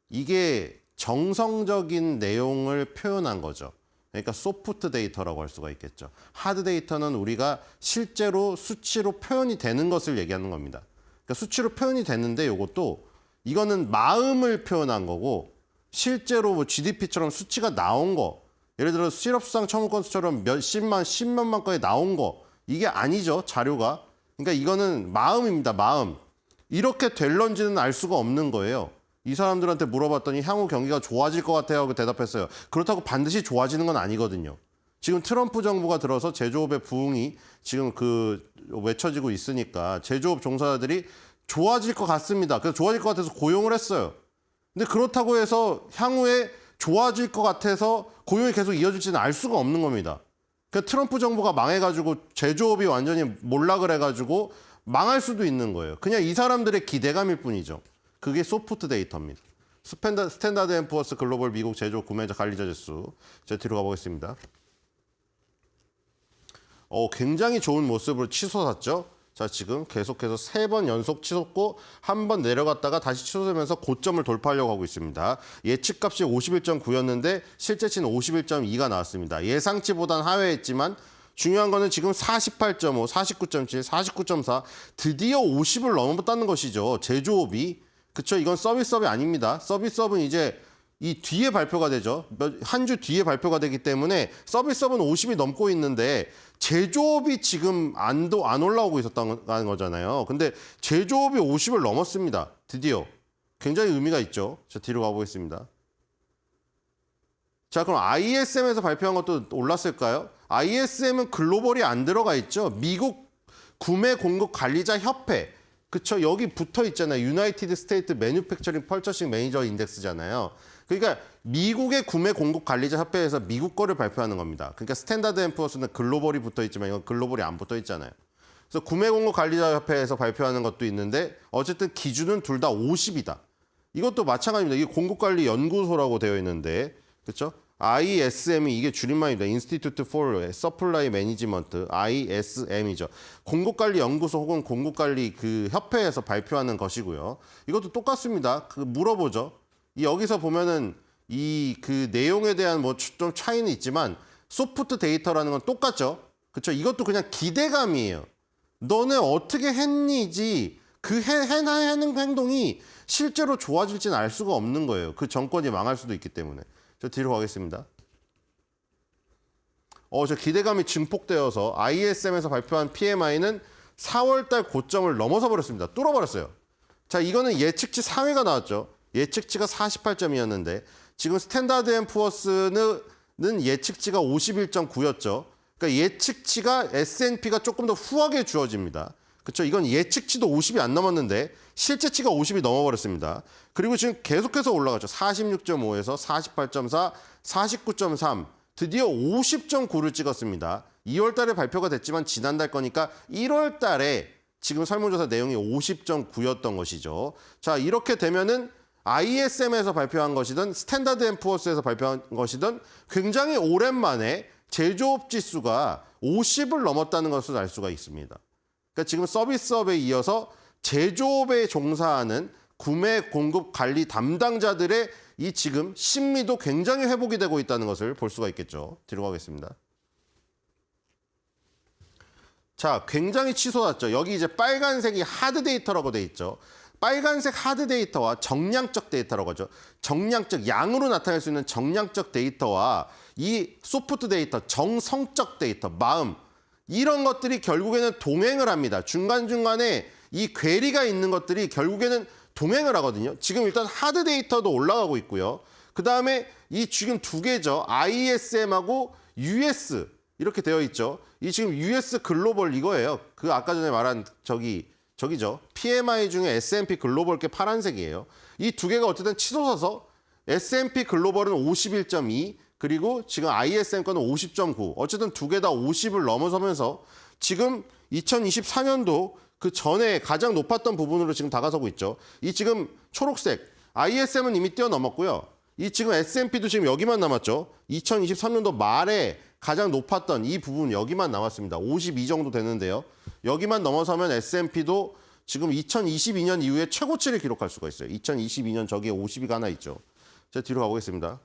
이게 정성적인 내용을 표현한 거죠. 그러니까 소프트 데이터라고 할 수가 있겠죠. 하드 데이터는 우리가 실제로 수치로 표현이 되는 것을 얘기하는 겁니다. 그러니까 수치로 표현이 되는데 이거는 마음을 표현한 거고 실제로 GDP처럼 수치가 나온 거, 예를 들어 실업수당 청구 건수처럼 십몇만 건에 나온 거, 이게 아니죠, 자료가. 그러니까 이거는 마음입니다, 마음. 이렇게 될런지는 알 수가 없는 거예요. 이 사람들한테 물어봤더니 향후 경기가 좋아질 것 같아요 하고 대답했어요. 그렇다고 반드시 좋아지는 건 아니거든요. 지금 트럼프 정부가 들어서 제조업의 부흥이 지금 외쳐지고 있으니까 제조업 종사자들이 좋아질 것 같습니다. 그래서 좋아질 것 같아서 고용을 했어요. 근데 그렇다고 해서 향후에 좋아질 것 같아서 고용이 계속 이어질지는 알 수가 없는 겁니다. 그러니까 트럼프 정부가 망해가지고 제조업이 완전히 몰락을 해가지고 망할 수도 있는 거예요. 그냥 이 사람들의 기대감일 뿐이죠. 그게 소프트 데이터입니다. 스탠다드 앤 푸어스 글로벌 미국 제조업 구매자 관리자 지수. 제가 뒤로 가보겠습니다. 굉장히 좋은 모습으로 치솟았죠. 자, 지금 계속해서 3번 연속 치솟고 한 번 내려갔다가 다시 치솟으면서 고점을 돌파하려고 하고 있습니다. 예측값이 51.9였는데 실제치는 51.2가 나왔습니다. 예상치보단 하회했지만 중요한 거는 지금 48.5, 49.7, 49.4 드디어 50을 넘었다는 것이죠. 제조업이. 그쵸? 이건 서비스업이 아닙니다. 서비스업은 이제 이 뒤에 발표가 되죠. 한 주 뒤에 발표가 되기 때문에 서비스업은 50이 넘고 있는데 제조업이 지금 안 올라오고 있었다는 거잖아요. 근데 제조업이 50을 넘었습니다. 드디어. 굉장히 의미가 있죠. 자, 뒤로 가보겠습니다. 자, 그럼 ISM에서 발표한 것도 올랐을까요? ISM은 글로벌이 안 들어가 있죠. 미국 구매 공급 관리자 협회. 그쵸? 여기 붙어 있잖아요. 유나이티드 스테이트 매뉴팩처링 펄처싱 매니저 인덱스잖아요. 그러니까 미국의 구매 공급 관리자 협회에서 미국 거를 발표하는 겁니다. 그러니까 스탠다드 앤 푸어스는 글로벌이 붙어 있지만 이건 글로벌이 안 붙어 있잖아요. 그래서 구매 공급 관리자 협회에서 발표하는 것도 있는데 어쨌든 기준은 둘 다 50이다. 이것도 마찬가지입니다. 이게 공급관리 연구소라고 되어 있는데, 그렇죠? ISM이 이게 줄임말입니다. Institute for Supply Management, ISM이죠. 공급관리 연구소 혹은 공급관리 협회에서 발표하는 것이고요. 이것도 똑같습니다. 물어보죠. 여기서 보면은 내용에 대한 좀 차이는 있지만 소프트 데이터라는 건 똑같죠. 그렇죠? 이것도 그냥 기대감이에요. 너네 어떻게 했니지 하는 행동이 실제로 좋아질지는 알 수가 없는 거예요. 그 정권이 망할 수도 있기 때문에. 저 뒤로 가겠습니다. 저 기대감이 증폭되어서 ISM에서 발표한 PMI는 4월달 고점을 넘어서 버렸습니다. 뚫어버렸어요. 자, 이거는 예측치 상회가 나왔죠. 예측치가 48점이었는데 지금 스탠다드 앤 푸어스는 예측치가 51.9였죠. 그러니까 예측치가 S&P가 조금 더 후하게 주어집니다. 그렇죠? 이건 예측치도 50이 안 넘었는데 실제치가 50이 넘어버렸습니다. 그리고 지금 계속해서 올라가죠. 46.5에서 48.4, 49.3 드디어 50.9를 찍었습니다. 2월 달에 발표가 됐지만 지난달 거니까 1월 달에 지금 설문조사 내용이 50.9였던 것이죠. 자, 이렇게 되면은 ISM에서 발표한 것이든 스탠다드 앤 푸어스에서 발표한 것이든 굉장히 오랜만에 제조업 지수가 50을 넘었다는 것을 알 수가 있습니다. 그러니까 지금 서비스업에 이어서 제조업에 종사하는 구매, 공급, 관리 담당자들의 이 지금 심리도 굉장히 회복이 되고 있다는 것을 볼 수가 있겠죠. 뒤로 가겠습니다. 자, 굉장히 치솟았죠. 여기 이제 빨간색이 하드 데이터라고 돼 있죠. 빨간색 하드 데이터와 정량적 데이터라고 하죠. 정량적, 양으로 나타낼 수 있는 정량적 데이터와 이 소프트 데이터, 정성적 데이터, 마음, 이런 것들이 결국에는 동행을 합니다. 중간중간에 이 괴리가 있는 것들이 결국에는 동행을 하거든요. 지금 일단 하드 데이터도 올라가고 있고요. 그다음에 이 지금 두 개죠. ISM하고 US 이렇게 되어 있죠. 이 지금 US 글로벌 이거예요. 그 아까 전에 말한 저기죠. PMI 중에 S&P 글로벌 게 파란색이에요. 이 두 개가 어쨌든 치솟아서 S&P 글로벌은 51.2 그리고 지금 ISM 거는 50.9. 어쨌든 두 개 다 50을 넘어서면서 지금 2024년도 그 전에 가장 높았던 부분으로 지금 다가서고 있죠. 이 지금 초록색 ISM은 이미 뛰어넘었고요. 이 지금 S&P도 지금 여기만 남았죠. 2023년도 말에 가장 높았던 이 부분 여기만 남았습니다. 52 정도 되는데요. 여기만 넘어서면 S&P도 지금 2022년 이후에 최고치를 기록할 수가 있어요. 2022년 저기에 52가 하나 있죠. 자, 뒤로 가보겠습니다.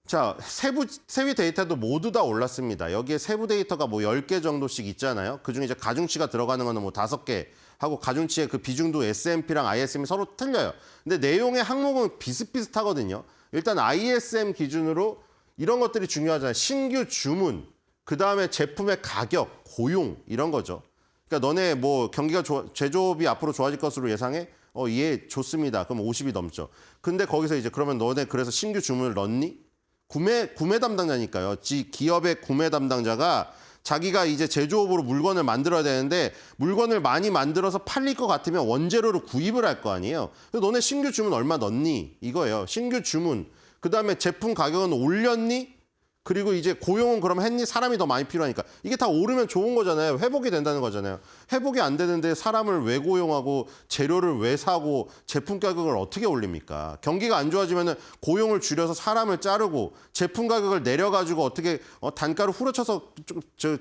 자, 세부 데이터도 모두 다 올랐습니다. 여기에 세부 데이터가 뭐 10개 정도씩 있잖아요. 그중에 이제 가중치가 들어가는 거는 뭐 5개 하고 가중치의 그 비중도 S&P랑 ISM이 서로 틀려요. 근데 내용의 항목은 비슷비슷하거든요. 일단 ISM 기준으로 이런 것들이 중요하잖아요. 신규 주문, 그다음에 제품의 가격, 고용 이런 거죠. 그러니까 너네 뭐 경기가 제조업이 앞으로 좋아질 것으로 예상해? 예, 좋습니다. 그럼 50이 넘죠. 근데 거기서 이제 그러면 너네 그래서 신규 주문을 넣니? 구매 담당자니까요. 기업의 구매 담당자가 자기가 이제 제조업으로 물건을 만들어야 되는데 물건을 많이 만들어서 팔릴 것 같으면 원재료로 구입을 할 거 아니에요. 그래서 너네 신규 주문 얼마 넣니? 이거예요. 신규 주문. 그다음에 제품 가격은 올렸니? 그리고 이제 고용은 그럼 했니? 사람이 더 많이 필요하니까. 이게 다 오르면 좋은 거잖아요. 회복이 된다는 거잖아요. 회복이 안 되는데 사람을 왜 고용하고 재료를 왜 사고 제품 가격을 어떻게 올립니까? 경기가 안 좋아지면 고용을 줄여서 사람을 자르고 제품 가격을 내려가지고 어떻게 단가를 후려쳐서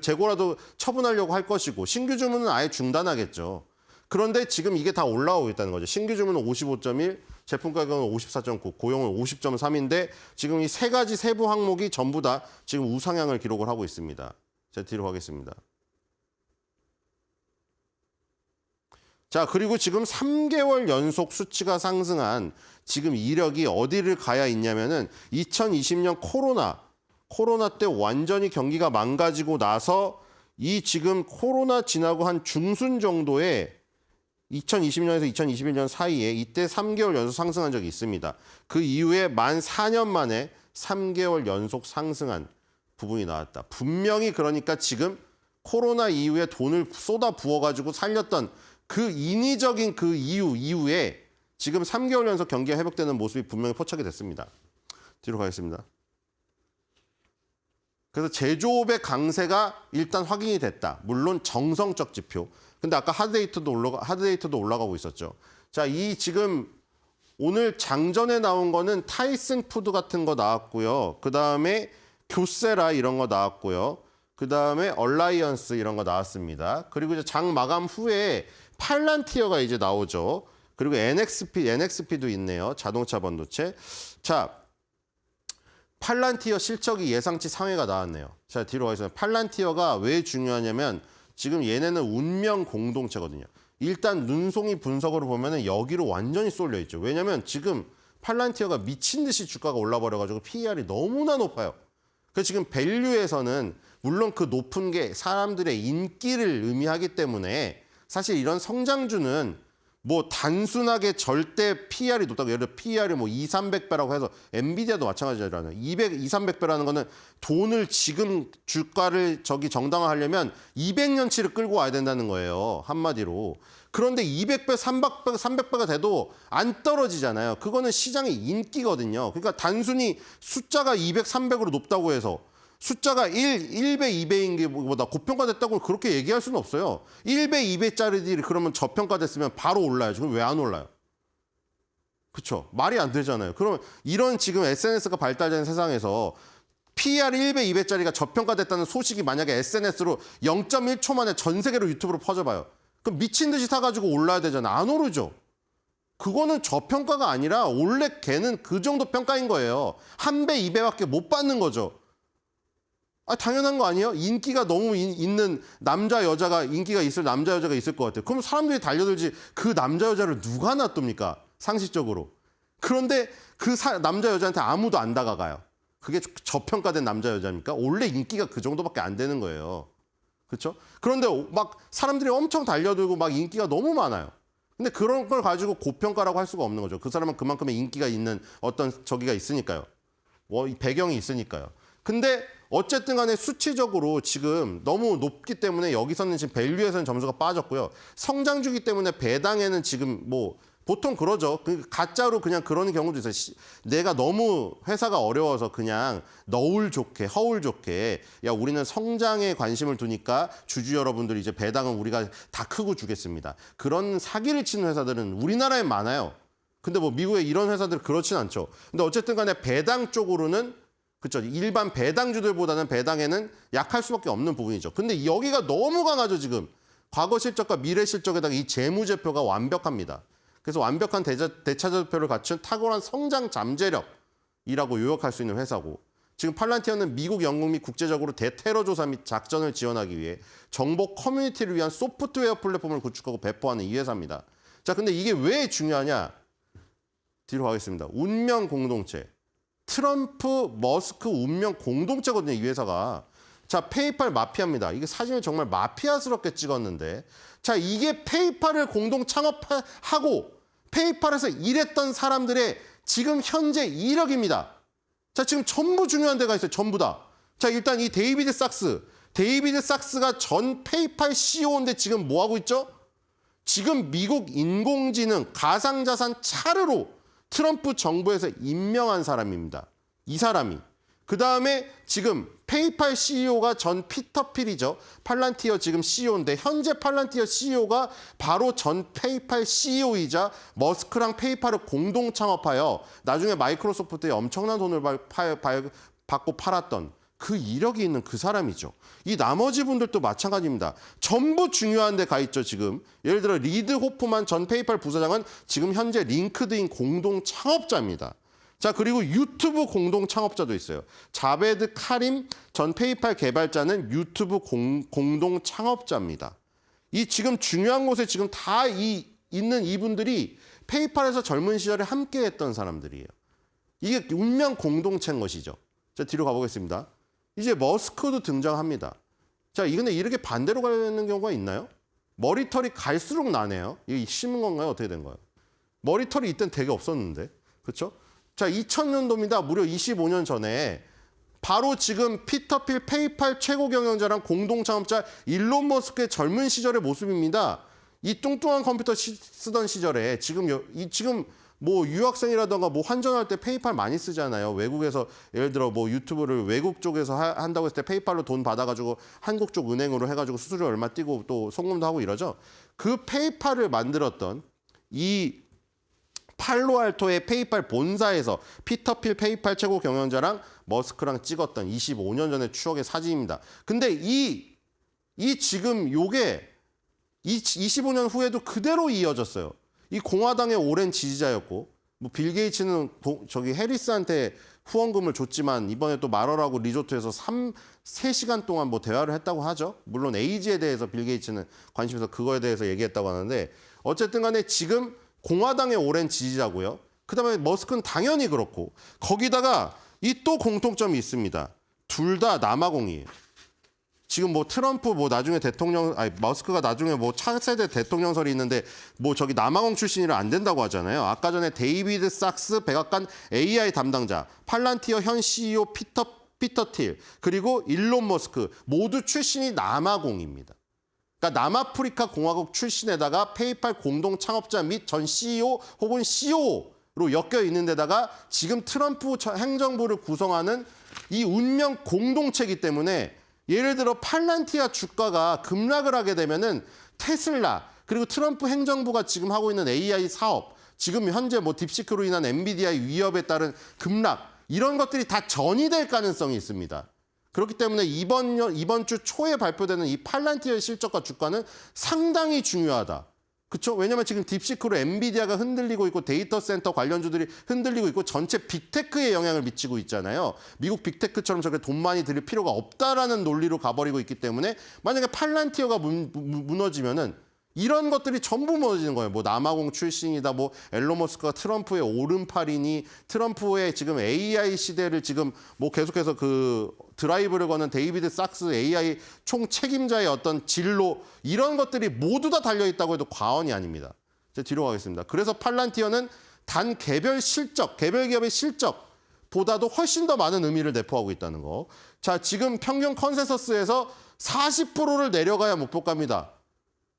재고라도 처분하려고 할 것이고 신규 주문은 아예 중단하겠죠. 그런데 지금 이게 다 올라오고 있다는 거죠. 신규 주문은 55.1, 제품 가격은 54.9, 고용은 50.3인데 지금 이 세 가지 세부 항목이 전부 다 지금 우상향을 기록을 하고 있습니다. 자, 뒤로 가겠습니다. 자, 그리고 지금 3개월 연속 수치가 상승한 지금 이력이 어디를 가야 있냐면은 2020년 코로나 때 완전히 경기가 망가지고 나서 이 지금 코로나 지나고 한 중순 정도에 2020년에서 2021년 사이에 이때 3개월 연속 상승한 적이 있습니다. 그 이후에 만 4년 만에 3개월 연속 상승한 부분이 나왔다. 분명히 그러니까 지금 코로나 이후에 돈을 쏟아 부어가지고 살렸던 그 인위적인 그 이후에 지금 3개월 연속 경기가 회복되는 모습이 분명히 포착이 됐습니다. 뒤로 가겠습니다. 그래서 제조업의 강세가 일단 확인이 됐다. 물론 정성적 지표. 근데 아까 하드 데이터도 올라가고 있었죠. 자, 이 지금 오늘 장전에 나온 거는 타이슨 푸드 같은 거 나왔고요. 그다음에 교세라 이런 거 나왔고요. 그다음에 얼라이언스 이런 거 나왔습니다. 그리고 이제 장 마감 후에 팔란티어가 이제 나오죠. 그리고 NXP도 있네요. 자동차 반도체. 자, 팔란티어 실적이 예상치 상회가 나왔네요. 자, 뒤로 가겠습니다. 팔란티어가 왜 중요하냐면 지금 얘네는 운명 공동체거든요. 일단 눈송이 분석으로 보면은 여기로 완전히 쏠려 있죠. 왜냐면 지금 팔란티어가 미친 듯이 주가가 올라버려가지고 PER이 너무나 높아요. 그래서 지금 밸류에서는 물론 그 높은 게 사람들의 인기를 의미하기 때문에 사실 이런 성장주는 뭐 단순하게 절대 PER이 높다고 예를 들어 PER이 뭐 200~300배라고 해서 엔비디아도 마찬가지라는 200~300배라는 거는 돈을 지금 주가를 정당화하려면 200년치를 끌고 와야 된다는 거예요. 한마디로. 그런데 200배, 300배가 돼도 안 떨어지잖아요. 그거는 시장의 인기거든요. 그러니까 단순히 숫자가 200, 300으로 높다고 해서 숫자가 1배, 2배인 게 보다 고평가됐다고 그렇게 얘기할 수는 없어요. 1배, 2배짜리들이 그러면 저평가됐으면 바로 올라야죠. 그럼 왜 안 올라요? 그렇죠. 말이 안 되잖아요. 그러면 이런 지금 SNS가 발달된 세상에서 PER 1배, 2배짜리가 저평가됐다는 소식이 만약에 SNS로 0.1초 만에 전 세계로 유튜브로 퍼져봐요. 그럼 미친 듯이 사가지고 올라야 되잖아요. 안 오르죠. 그거는 저평가가 아니라 원래 걔는 그 정도 평가인 거예요. 1배, 2배밖에 못 받는 거죠. 당연한 거 아니에요? 인기가 너무 있는 남자, 여자가 인기가 있을 남자, 여자가 있을 것 같아요. 그럼 사람들이 달려들지 그 남자, 여자를 누가 놔둡니까? 상식적으로. 그런데 그 남자, 여자한테 아무도 안 다가가요. 그게 저평가된 남자, 여자입니까? 원래 인기가 그 정도밖에 안 되는 거예요. 그렇죠? 그런데 막 사람들이 엄청 달려들고 막 인기가 너무 많아요. 근데 그런 걸 가지고 고평가라고 할 수가 없는 거죠. 그 사람은 그만큼의 인기가 있는 어떤 저기가 있으니까요. 배경이 있으니까요. 근데 어쨌든 간에 수치적으로 지금 너무 높기 때문에 여기서는 지금 밸류에서는 점수가 빠졌고요. 성장주기 때문에 배당에는 지금 뭐 보통 그러죠. 가짜로 그냥 그런 경우도 있어요. 내가 너무 회사가 어려워서 그냥 너울 좋게, 허울 좋게 야 우리는 성장에 관심을 두니까 주주 여러분들 이제 배당은 우리가 다 크고 주겠습니다. 그런 사기를 치는 회사들은 우리나라에 많아요. 근데 뭐 미국에 이런 회사들은 그렇진 않죠. 근데 어쨌든 간에 배당 쪽으로는 그렇죠. 일반 배당주들보다는 배당에는 약할 수밖에 없는 부분이죠. 근데 여기가 너무 강하죠, 지금. 과거 실적과 미래 실적에다가 이 재무제표가 완벽합니다. 그래서 완벽한 대차제표를 갖춘 탁월한 성장 잠재력이라고 요약할 수 있는 회사고 지금 팔란티어는 미국, 영국 및 국제적으로 대테러 조사 및 작전을 지원하기 위해 정보 커뮤니티를 위한 소프트웨어 플랫폼을 구축하고 배포하는 이 회사입니다. 자, 근데 이게 왜 중요하냐? 뒤로 가겠습니다. 운명 공동체. 트럼프, 머스크 운명 공동체거든요, 이 회사가. 자, 페이팔 마피아입니다. 이게 사진을 정말 마피아스럽게 찍었는데 자, 이게 페이팔을 공동 창업하고 페이팔에서 일했던 사람들의 지금 현재 이력입니다. 자, 지금 전부 중요한 데가 있어요. 전부 다. 자, 일단 이 데이비드 삭스가 전 페이팔 CEO인데 지금 뭐 하고 있죠? 지금 미국 인공지능 가상자산 차르로 트럼프 정부에서 임명한 사람입니다. 이 사람이. 그다음에 지금 페이팔 CEO가 전 피터 필이죠. 팔란티어 지금 CEO인데 현재 팔란티어 CEO가 바로 전 페이팔 CEO이자 머스크랑 페이팔을 공동 창업하여 나중에 마이크로소프트에 엄청난 돈을 받고 팔았던 그 이력이 있는 그 사람이죠. 이 나머지 분들도 마찬가지입니다. 전부 중요한 데 가 있죠, 지금. 예를 들어 리드 호프만 전 페이팔 부사장은 지금 현재 링크드인 공동 창업자입니다. 자, 그리고 유튜브 공동 창업자도 있어요. 자베드 카림 전 페이팔 개발자는 유튜브 공동 창업자입니다. 이 지금 중요한 곳에 지금 다 있는 이분들이 페이팔에서 젊은 시절에 함께 했던 사람들이에요. 이게 운명 공동체인 것이죠. 자, 뒤로 가보겠습니다. 이제 머스크도 등장합니다. 자, 근데 이렇게 반대로 가는 경우가 있나요? 머리털이 갈수록 나네요. 이게 심은 건가요? 어떻게 된 거예요? 머리털이 이땐 되게 없었는데. 그렇죠? 자, 2000년도입니다. 무려 25년 전에 바로 지금 피터 필 페이팔 최고 경영자랑 공동 창업자 일론 머스크의 젊은 시절의 모습입니다. 이 뚱뚱한 컴퓨터 쓰던 시절에 지금 뭐 유학생이라던가 뭐 환전할 때 페이팔 많이 쓰잖아요. 외국에서 예를 들어 뭐 유튜브를 외국 쪽에서 한다고 했을 때 페이팔로 돈 받아가지고 한국 쪽 은행으로 해가지고 수수료 얼마 띄고 또 송금도 하고 이러죠. 그 페이팔을 만들었던 이 팔로알토의 페이팔 본사에서 피터 필 페이팔 최고 경영자랑 머스크랑 찍었던 25년 전의 추억의 사진입니다. 근데 이 지금 요게 25년 후에도 그대로 이어졌어요. 이 공화당의 오랜 지지자였고 뭐 빌 게이츠는 저기 해리스한테 후원금을 줬지만 이번에 또 마러라고 리조트에서 3시간 동안 뭐 대화를 했다고 하죠. 물론 에이즈에 대해서 빌 게이츠는 관심에서 그거에 대해서 얘기했다고 하는데 어쨌든 간에 지금 공화당의 오랜 지지자고요. 그다음에 머스크는 당연히 그렇고 거기다가 이 또 공통점이 있습니다. 둘 다 남아공이에요. 지금 뭐 트럼프 뭐 나중에 머스크가 나중에 뭐 차세대 대통령설이 있는데 뭐 저기 남아공 출신이라 안 된다고 하잖아요. 아까 전에 데이비드 삭스 백악관 AI 담당자, 팔란티어 현 CEO 피터 틸, 그리고 일론 머스크 모두 출신이 남아공입니다. 그러니까 남아프리카 공화국 출신에다가 페이팔 공동 창업자 및 전 CEO 혹은 COO 엮여 있는 데다가 지금 트럼프 행정부를 구성하는 이 운명 공동체이기 때문에 예를 들어 팔란티아 주가가 급락을 하게 되면은 테슬라 그리고 트럼프 행정부가 지금 하고 있는 AI 사업, 지금 현재 뭐 딥시크로 인한 엔비디아의 위협에 따른 급락 이런 것들이 다 전이될 가능성이 있습니다. 그렇기 때문에 이번 주 초에 발표되는 이 팔란티아의 실적과 주가는 상당히 중요하다. 그렇죠? 왜냐하면 지금 딥시크로 엔비디아가 흔들리고 있고 데이터 센터 관련주들이 흔들리고 있고 전체 빅테크에 영향을 미치고 있잖아요. 미국 빅테크처럼 저렇게 돈 많이 들일 필요가 없다라는 논리로 가버리고 있기 때문에 만약에 팔란티어가 무너지면은 이런 것들이 전부 무너지는 거예요. 뭐 남아공 출신이다, 뭐 앨런 머스크가 트럼프의 오른팔이니, 트럼프의 지금 AI 시대를 지금 뭐 계속해서 그 드라이브를 거는 데이비드 sak스 AI 총 책임자의 어떤 진로 이런 것들이 모두 다 달려 있다고 해도 과언이 아닙니다. 이제 뒤로 가겠습니다. 그래서 팔란티어는 단 개별 실적, 개별 기업의 실적보다도 훨씬 더 많은 의미를 내포하고 있다는 거. 자, 지금 평균 컨센서스에서 40%를 내려가야 목표가입니다.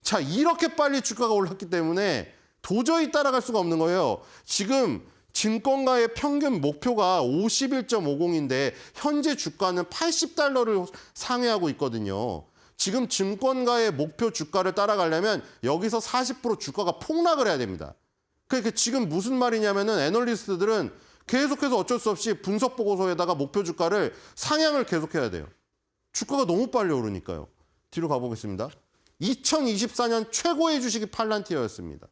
자, 이렇게 빨리 주가가 올랐기 때문에 도저히 따라갈 수가 없는 거예요. 지금 증권가의 평균 목표가 51.50인데 현재 주가는 80달러를 상회하고 있거든요. 지금 증권가의 목표 주가를 따라가려면 여기서 40% 주가가 폭락을 해야 됩니다. 그러니까 지금 무슨 말이냐면은 애널리스트들은 계속해서 어쩔 수 없이 분석 보고서에다가 목표 주가를 상향을 계속해야 돼요. 주가가 너무 빨리 오르니까요. 뒤로 가보겠습니다. 2024년 최고의 주식이 팔란티어였습니다.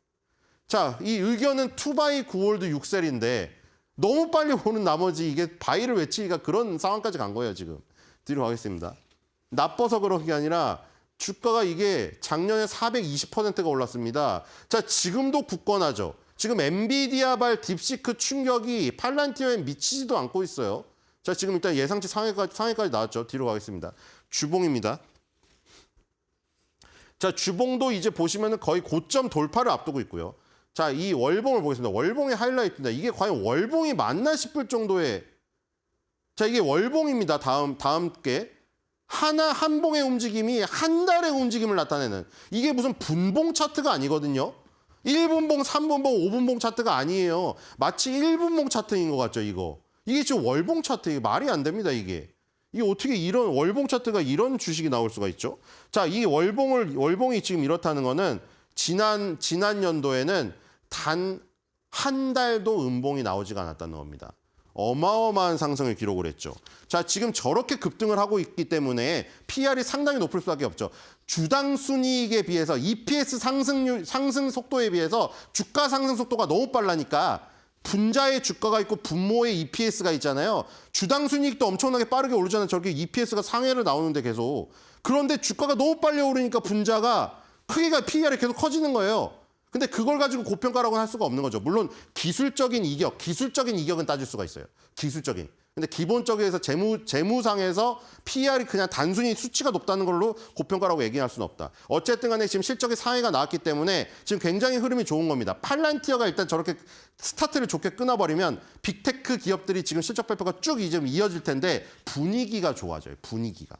자, 이 의견은 투바이 9월드 6셀인데 너무 빨리 오는 나머지 이게 바이를 외치기가 그런 상황까지 간 거예요, 지금. 뒤로 가겠습니다. 나빠서 그런 게 아니라 주가가 이게 작년에 420%가 올랐습니다. 자, 지금도 굳건하죠. 지금 엔비디아발 딥시크 충격이 팔란티어에 미치지도 않고 있어요. 자, 지금 일단 예상치 상해까지 나왔죠. 뒤로 가겠습니다. 주봉입니다. 자, 주봉도 이제 보시면은 거의 고점 돌파를 앞두고 있고요. 자, 이 월봉을 보겠습니다. 월봉의 하이라이트입니다. 이게 과연 월봉이 맞나 싶을 정도의, 자, 이게 월봉입니다. 다음 게 한 봉의 움직임이 한 달의 움직임을 나타내는, 이게 무슨 분봉 차트가 아니거든요. 1분봉, 3분봉, 5분봉 차트가 아니에요. 마치 1분봉 차트인 것 같죠, 이거. 이게 지금 월봉 차트, 이게 말이 안 됩니다, 이게. 이게 어떻게 이런 월봉 차트가 이런 주식이 나올 수가 있죠? 자, 이 월봉이 지금 이렇다는 거는 지난 연도에는 단 한 달도 음봉이 나오지가 않았다는 겁니다. 어마어마한 상승을 기록을 했죠. 자, 지금 저렇게 급등을 하고 있기 때문에 PR이 상당히 높을 수밖에 없죠. 주당 순이익에 비해서 EPS 상승 속도에 비해서 주가 상승 속도가 너무 빠르니까 분자의 주가가 있고 분모의 EPS가 있잖아요. 주당 순이익도 엄청나게 빠르게 오르잖아요. 저렇게 EPS가 상회를 나오는데 계속. 그런데 주가가 너무 빨리 오르니까 분자가 크기가 PER이 계속 커지는 거예요. 근데 그걸 가지고 고평가라고는 할 수가 없는 거죠. 물론 기술적인 이격은 따질 수가 있어요. 기술적인. 근데 기본적에서 재무상에서 PER이 그냥 단순히 수치가 높다는 걸로 고평가라고 얘기할 수는 없다. 어쨌든 간에 지금 실적의 상회가 나왔기 때문에 지금 굉장히 흐름이 좋은 겁니다. 팔란티어가 일단 저렇게 스타트를 좋게 끊어버리면 빅테크 기업들이 지금 실적 발표가 쭉 이제 이어질 텐데 분위기가 좋아져요. 분위기가.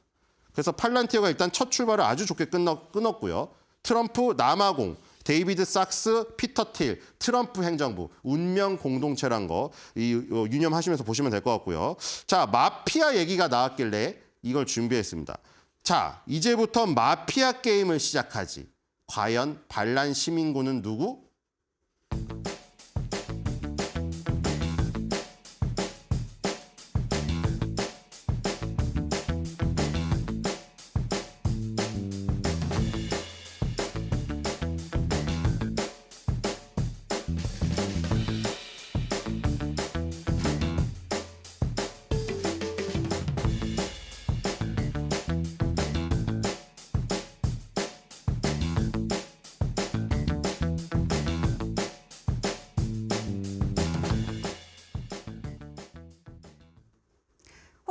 그래서 팔란티어가 일단 첫 출발을 아주 좋게 끊었고요. 트럼프, 남아공, 데이비드 sak스, 피터 틸, 트럼프 행정부, 운명 공동체란 거 유념하시면서 보시면 될 것 같고요. 자, 마피아 얘기가 나왔길래 이걸 준비했습니다. 자, 이제부터 마피아 게임을 시작하지. 과연 반란 시민군은 누구?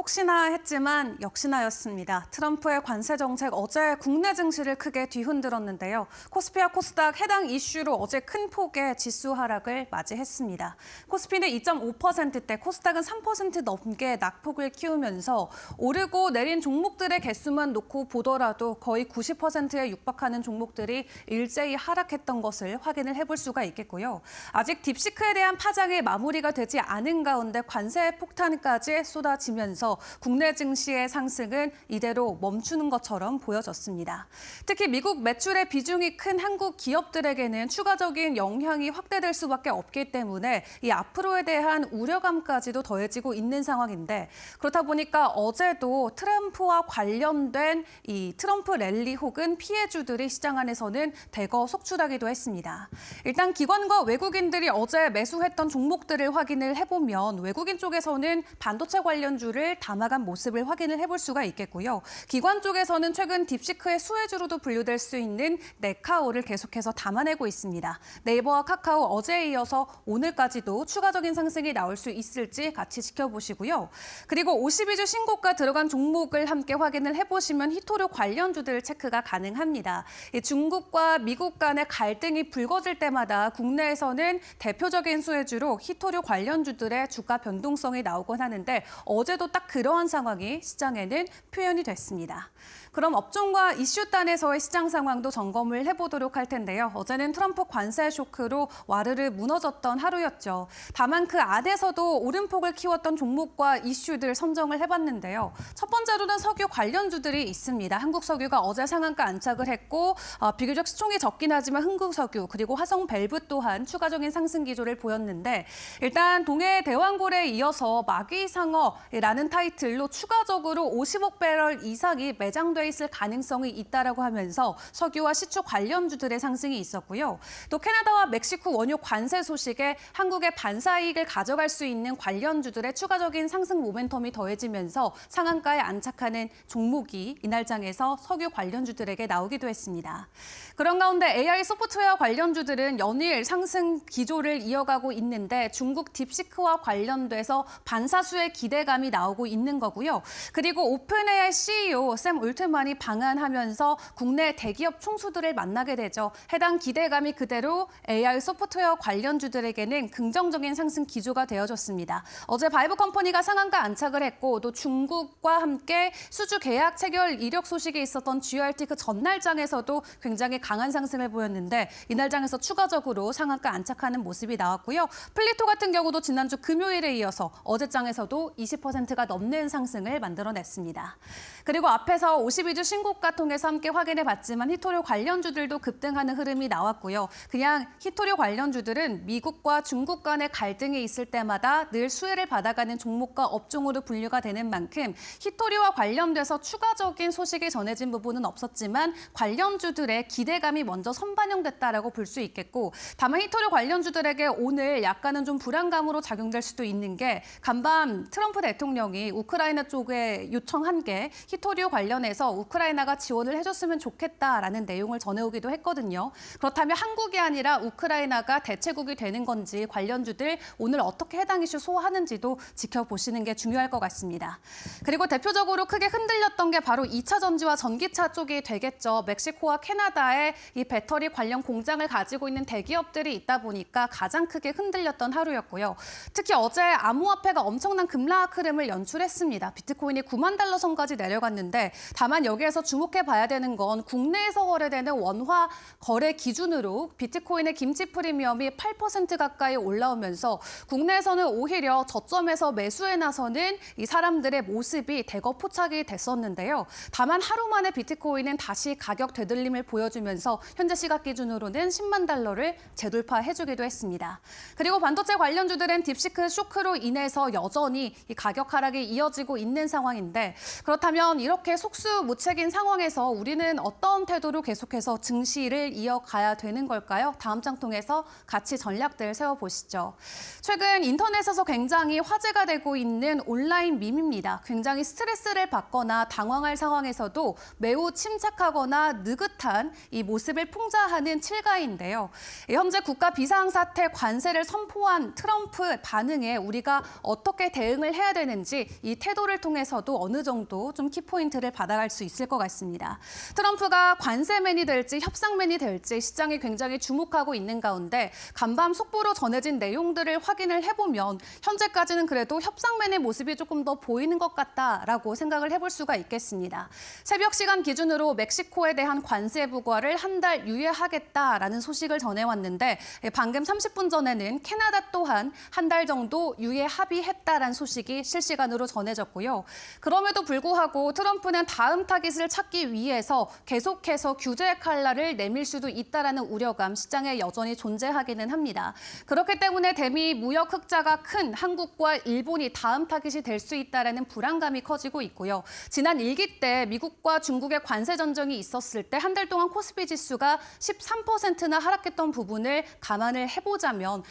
혹시나 했지만 역시나였습니다. 트럼프의 관세 정책 어제 국내 증시를 크게 뒤흔들었는데요. 코스피와 코스닥 해당 이슈로 어제 큰 폭의 지수 하락을 맞이했습니다. 코스피는 2.5%대, 코스닥은 3% 넘게 낙폭을 키우면서 오르고 내린 종목들의 개수만 놓고 보더라도 거의 90%에 육박하는 종목들이 일제히 하락했던 것을 확인을 해볼 수가 있겠고요. 아직 딥시크에 대한 파장이 마무리가 되지 않은 가운데 관세 폭탄까지 쏟아지면서 국내 증시의 상승은 이대로 멈추는 것처럼 보여졌습니다. 특히 미국 매출의 비중이 큰 한국 기업들에게는 추가적인 영향이 확대될 수밖에 없기 때문에 이 앞으로에 대한 우려감까지도 더해지고 있는 상황인데, 그렇다 보니까 어제도 트럼프와 관련된 이 트럼프 랠리 혹은 피해주들이 시장 안에서는 대거 속출하기도 했습니다. 일단 기관과 외국인들이 어제 매수했던 종목들을 확인을 해보면 외국인 쪽에서는 반도체 관련주를 담아간 모습을 확인을 해볼 수가 있겠고요. 기관 쪽에서는 최근 딥시크의 수혜주로도 분류될 수 있는 네카오를 계속해서 담아내고 있습니다. 네이버와 카카오 어제에 이어서 오늘까지도 추가적인 상승이 나올 수 있을지 같이 지켜보시고요. 그리고 52주 신고가 들어간 종목을 함께 확인을 해보시면 히토류 관련주들 체크가 가능합니다. 중국과 미국 간의 갈등이 불거질 때마다 국내에서는 대표적인 수혜주로 히토류 관련주들의 주가 변동성이 나오곤 하는데 어제도 딱 그러한 상황이 시장에는 표현이 됐습니다. 그럼 업종과 이슈단에서의 시장 상황도 점검을 해보도록 할 텐데요. 어제는 트럼프 관세 쇼크로 와르르 무너졌던 하루였죠. 다만 그 안에서도 오름폭을 키웠던 종목과 이슈들 선정을 해봤는데요. 첫 번째로는 석유 관련주들이 있습니다. 한국석유가 어제 상한가 안착을 했고 비교적 시총이 적긴 하지만 흥국석유 그리고 화성밸브 또한 추가적인 상승 기조를 보였는데, 일단 동해 대왕골에 이어서 마귀상어라는 타이틀로 추가적으로 50억 배럴 이상이 매장돼 있을 가능성이 있다라고 하면서 석유와 시추 관련주들의 상승이 있었고요. 또 캐나다와 멕시코 원유 관세 소식에 한국의 반사 이익을 가져갈 수 있는 관련주들의 추가적인 상승 모멘텀이 더해지면서 상한가에 안착하는 종목이 이날 장에서 석유 관련주들에게 나오기도 했습니다. 그런 가운데 AI 소프트웨어 관련주들은 연일 상승 기조를 이어가고 있는데 중국 딥시크와 관련돼서 반사수의 기대감이 나오고 있는 거고요. 그리고 오픈AI CEO 샘 올트만이 방한하면서 국내 대기업 총수들을 만나게 되죠. 해당 기대감이 그대로 AI 소프트웨어 관련주들에게는 긍정적인 상승 기조가 되어줬습니다. 어제 바이브 컴퍼니가 상한가 안착을 했고 또 중국과 함께 수주 계약 체결 이력 소식이 있었던 GRT 그 전날장에서도 굉장히 강한 상승을 보였는데 이날 장에서 추가적으로 상한가 안착하는 모습이 나왔고요. 플리토 같은 경우도 지난주 금요일에 이어서 어제장에서도 20%가 넘는 상승을 만들어냈습니다. 그리고 앞에서 52주 신고가 통해서 함께 확인해봤지만 히토류 관련주들도 급등하는 흐름이 나왔고요. 그냥 히토류 관련주들은 미국과 중국 간의 갈등이 있을 때마다 늘 수혜를 받아가는 종목과 업종으로 분류가 되는 만큼 히토류와 관련돼서 추가적인 소식이 전해진 부분은 없었지만 관련주들의 기대감이 먼저 선반영됐다라고 볼 수 있겠고, 다만 히토류 관련주들에게 오늘 약간은 좀 불안감으로 작용될 수도 있는 게 간밤 트럼프 대통령이 우크라이나 쪽에 요청한 게 히토류 관련해서 우크라이나가 지원을 해줬으면 좋겠다라는 내용을 전해오기도 했거든요. 그렇다면 한국이 아니라 우크라이나가 대체국이 되는 건지 관련주들 오늘 어떻게 해당 이슈 소화하는지도 지켜보시는 게 중요할 것 같습니다. 그리고 대표적으로 크게 흔들렸던 게 바로 2차 전지와 전기차 쪽이 되겠죠. 멕시코와 캐나다에 이 배터리 관련 공장을 가지고 있는 대기업들이 있다 보니까 가장 크게 흔들렸던 하루였고요. 특히 어제 암호화폐가 엄청난 급락 흐름을 연출했습니다. 비트코인이 9만 달러 선까지 내려갔는데 다만 여기에서 주목해봐야 되는 건 국내에서 거래되는 원화 거래 기준으로 비트코인의 김치 프리미엄이 8% 가까이 올라오면서 국내에서는 오히려 저점에서 매수에 나서는 이 사람들의 모습이 대거 포착이 됐었는데요. 다만 하루 만에 비트코인은 다시 가격 되돌림을 보여주면서 현재 시각 기준으로는 10만 달러를 재돌파해주기도 했습니다. 그리고 반도체 관련주들은 딥시크 쇼크로 인해서 여전히 이 가격 하락이 이어지고 있는 상황인데, 그렇다면 이렇게 속수무책인 상황에서 우리는 어떤 태도로 계속해서 증시를 이어가야 되는 걸까요? 다음 장 통해서 같이 전략들 세워보시죠. 최근 인터넷에서 굉장히 화제가 되고 있는 온라인 밈입니다. 굉장히 스트레스를 받거나 당황할 상황에서도 매우 침착하거나 느긋한 이 모습을 풍자하는 칠가인데요. 현재 국가 비상사태 관세를 선포한 트럼프 반응에 우리가 어떻게 대응을 해야 되는지 이 태도를 통해서도 어느 정도 좀 키포인트를 받아갈 수 있을 것 같습니다. 트럼프가 관세맨이 될지 협상맨이 될지 시장이 굉장히 주목하고 있는 가운데 간밤 속보로 전해진 내용들을 확인을 해보면 현재까지는 그래도 협상맨의 모습이 조금 더 보이는 것 같다라고 생각을 해볼 수가 있겠습니다. 새벽 시간 기준으로 멕시코에 대한 관세 부과를 한 달 유예하겠다라는 소식을 전해왔는데 방금 30분 전에는 캐나다 또한 한 달 정도 유예 합의했다라는 소식이 실시간으로 전해졌고요. 그럼에도 불구하고 트럼프는 다음 타깃을 찾기 위해서 계속해서 규제 칼날을 내밀 수도 있다라는 우려감 시장에 여전히 존재하기는 합니다. 그렇기 때문에 대미 무역 흑자가 큰 한국과 일본이 다음 타깃이 될 수 있다라는 불안감이 커지고 있고요. 지난 1기 때 미국과 중국의 관세 전쟁이 있었을 때 한 달 동안 코스피 지수가 13%나 하락했던 부분을 감안을 해보자면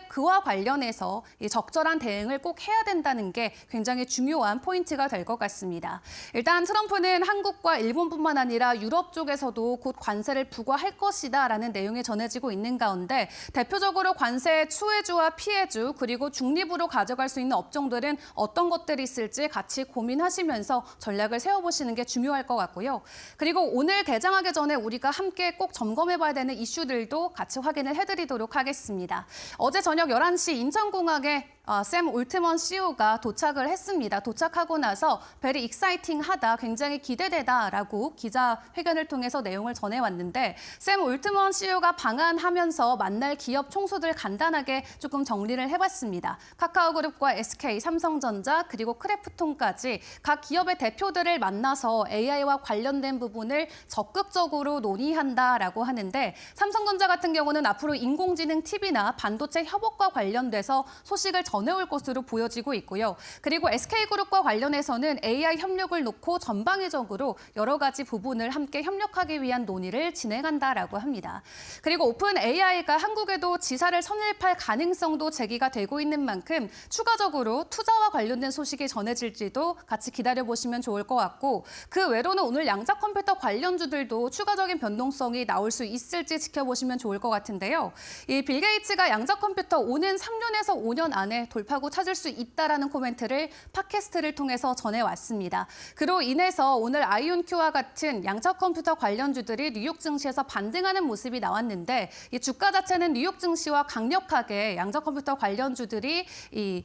그와 관련해서 이 적절한 대응을 꼭 해야 된다는 게 굉장히 중요한 포인트가 될 것 같습니다. 일단 트럼프는 한국과 일본뿐만 아니라 유럽 쪽에서도 곧 관세를 부과할 것이다라는 내용이 전해지고 있는 가운데 대표적으로 관세 추해주와 피해주 그리고 중립으로 가져갈 수 있는 업종들은 어떤 것들이 있을지 같이 고민하시면서 전략을 세워보시는 게 중요할 것 같고요. 그리고 오늘 개장하기 전에 우리가 함께 꼭 점검해봐야 되는 이슈들도 같이 확인을 해드리도록 하겠습니다. 어제 저녁 11시 인천공항에 샘 올트먼 CEO가 도착을 했습니다. 도착하고 나서 very exciting하다, 굉장히 기대되다라고 기자회견을 통해서 내용을 전해왔는데 샘 올트먼 CEO가 방한하면서 만날 기업 총수들 간단하게 조금 정리를 해봤습니다. 카카오그룹과 SK, 삼성전자 그리고 크래프톤까지 각 기업의 대표들을 만나서 AI와 관련된 부분을 적극적으로 논의한다라고 하는데 삼성전자 같은 경우는 앞으로 인공지능 팁이나 반도체 협업과 관련돼서 소식을 전해올 것으로 보여지고 있고요. 그리고 SK그룹과 관련해서는 AI 협력을 놓고 전방위적으로 여러 가지 부분을 함께 협력하기 위한 논의를 진행한다라고 합니다. 그리고 오픈 AI가 한국에도 지사를 선입할 가능성도 제기가 되고 있는 만큼 추가적으로 투자와 관련된 소식이 전해질지도 같이 기다려보시면 좋을 것 같고 그 외로는 오늘 양자 컴퓨터 관련주들도 추가적인 변동성이 나올 수 있을지 지켜보시면 좋을 것 같은데요. 이 빌 게이츠가 양자 컴퓨터 오는 3년에서 5년 안에 돌파구 찾을 수 있다라는 코멘트를 팟캐스트를 통해서 전해왔습니다. 그로 인해서 오늘 아이온큐와 같은 양자 컴퓨터 관련주들이 뉴욕 증시에서 반등하는 모습이 나왔는데 이 주가 자체는 뉴욕 증시와 강력하게 양자 컴퓨터 관련주들이 이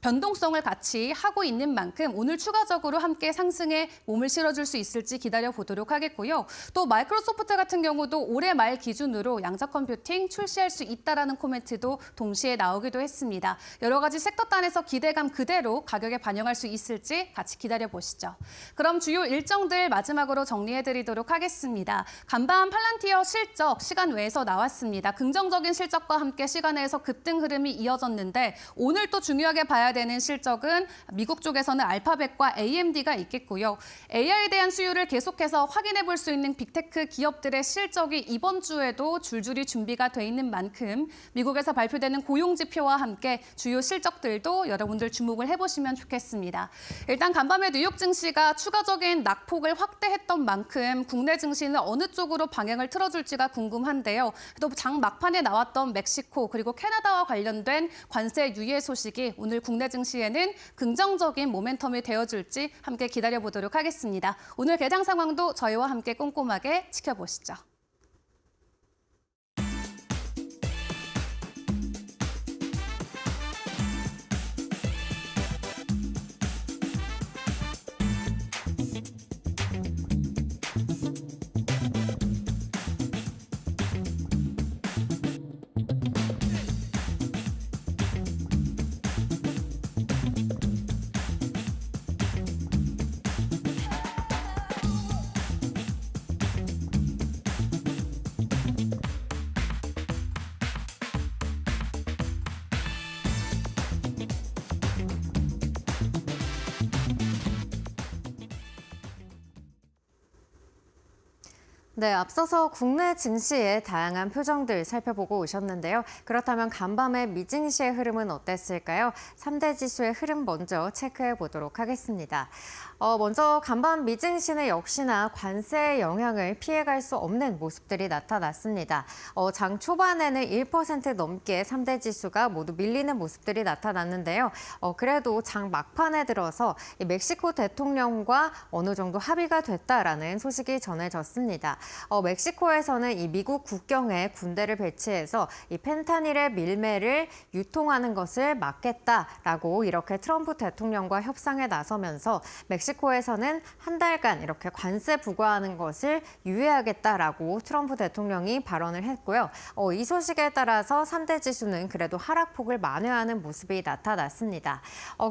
변동성을 같이 하고 있는 만큼 오늘 추가적으로 함께 상승에 몸을 실어줄 수 있을지 기다려보도록 하겠고요. 또 마이크로소프트 같은 경우도 올해 말 기준으로 양자 컴퓨팅 출시할 수 있다라는 코멘트도 동시에 나오기도 했습니다. 여러 가지 섹터 단에서 기대감 그대로 가격에 반영할 수 있을지 같이 기다려보시죠. 그럼 주요 일정들 마지막으로 정리해드리도록 하겠습니다. 간밤 팔란티어 실적 시간 외에서 나왔습니다. 긍정적인 실적과 함께 시간 외에서 급등 흐름이 이어졌는데 오늘 또 중요하게 봐야 되는 실적은 미국 쪽에서는 알파벳과 AMD가 있겠고요. AI에 대한 수요를 계속해서 확인해 볼 수 있는 빅테크 기업들의 실적이 이번 주에도 줄줄이 준비가 돼 있는 만큼 미국에서 발표되는 고용 지표와 함께 주요 실적들도 여러분들 주목을 해보시면 좋겠습니다. 일단 간밤에 뉴욕 증시가 추가적인 낙폭을 확대했던 만큼 국내 증시는 어느 쪽으로 방향을 틀어줄지가 궁금한데요. 또 장 막판에 나왔던 멕시코 그리고 캐나다와 관련된 관세 유예 소식이 오늘 국내 증시에는 긍정적인 모멘텀이 되어줄지 함께 기다려보도록 하겠습니다. 오늘 개장 상황도 저희와 함께 꼼꼼하게 지켜보시죠. 네, 앞서서 국내 증시의 다양한 표정들 살펴보고 오셨는데요. 그렇다면 간밤의 미증시의 흐름은 어땠을까요? 3대 지수의 흐름 먼저 체크해 보도록 하겠습니다. 먼저 간밤 미증시는 역시나 관세의 영향을 피해갈 수 없는 모습들이 나타났습니다. 장 초반에는 1% 넘게 3대 지수가 모두 밀리는 모습들이 나타났는데요. 그래도 장 막판에 들어서 이 멕시코 대통령과 어느 정도 합의가 됐다라는 소식이 전해졌습니다. 멕시코에서는 이 미국 국경에 군대를 배치해서 이 펜타닐의 밀매를 유통하는 것을 막겠다라고 이렇게 트럼프 대통령과 협상에 나서면서 멕시코에서는 한 달간 이렇게 관세 부과하는 것을 유예하겠다라고 트럼프 대통령이 발언을 했고요. 이 소식에 따라서 3대 지수는 그래도 하락폭을 만회하는 모습이 나타났습니다.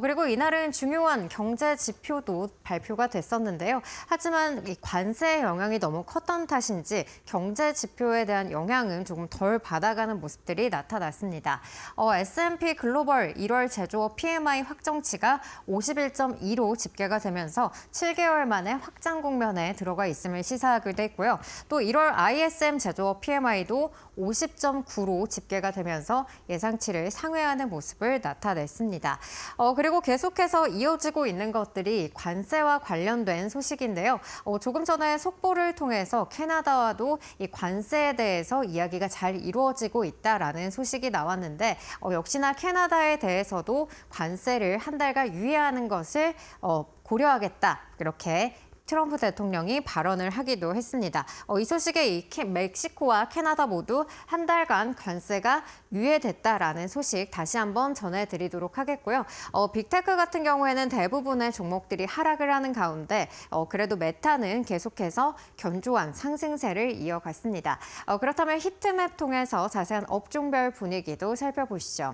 그리고 이날은 중요한 경제 지표도 발표가 됐었는데요. 하지만 이 관세의 영향이 너무 컸던 탓인지 경제 지표에 대한 영향은 조금 덜 받아가는 모습들이 나타났습니다. S&P 글로벌 1월 제조업 PMI 확정치가 51.2로 집계가 되면서 7개월 만에 확장 국면에 들어가 있음을 시사하기도 했고요. 또 1월 ISM 제조업 PMI도 50.9로 집계가 되면서 예상치를 상회하는 모습을 나타냈습니다. 그리고 계속해서 이어지고 있는 것들이 관세와 관련된 소식인데요. 조금 전에 속보를 통해서 캐나다와도 이 관세에 대해서 이야기가 잘 이루어지고 있다라는 소식이 나왔는데 역시나 캐나다에 대해서도 관세를 한 달간 유예하는 것을 고려하겠다 이렇게 트럼프 대통령이 발언을 하기도 했습니다. 이 소식에 멕시코와 캐나다 모두 한 달간 관세가 유예됐다라는 소식 다시 한번 전해드리도록 하겠고요. 빅테크 같은 경우에는 대부분의 종목들이 하락을 하는 가운데 그래도 메타는 계속해서 견조한 상승세를 이어갔습니다. 그렇다면 히트맵 통해서 자세한 업종별 분위기도 살펴보시죠.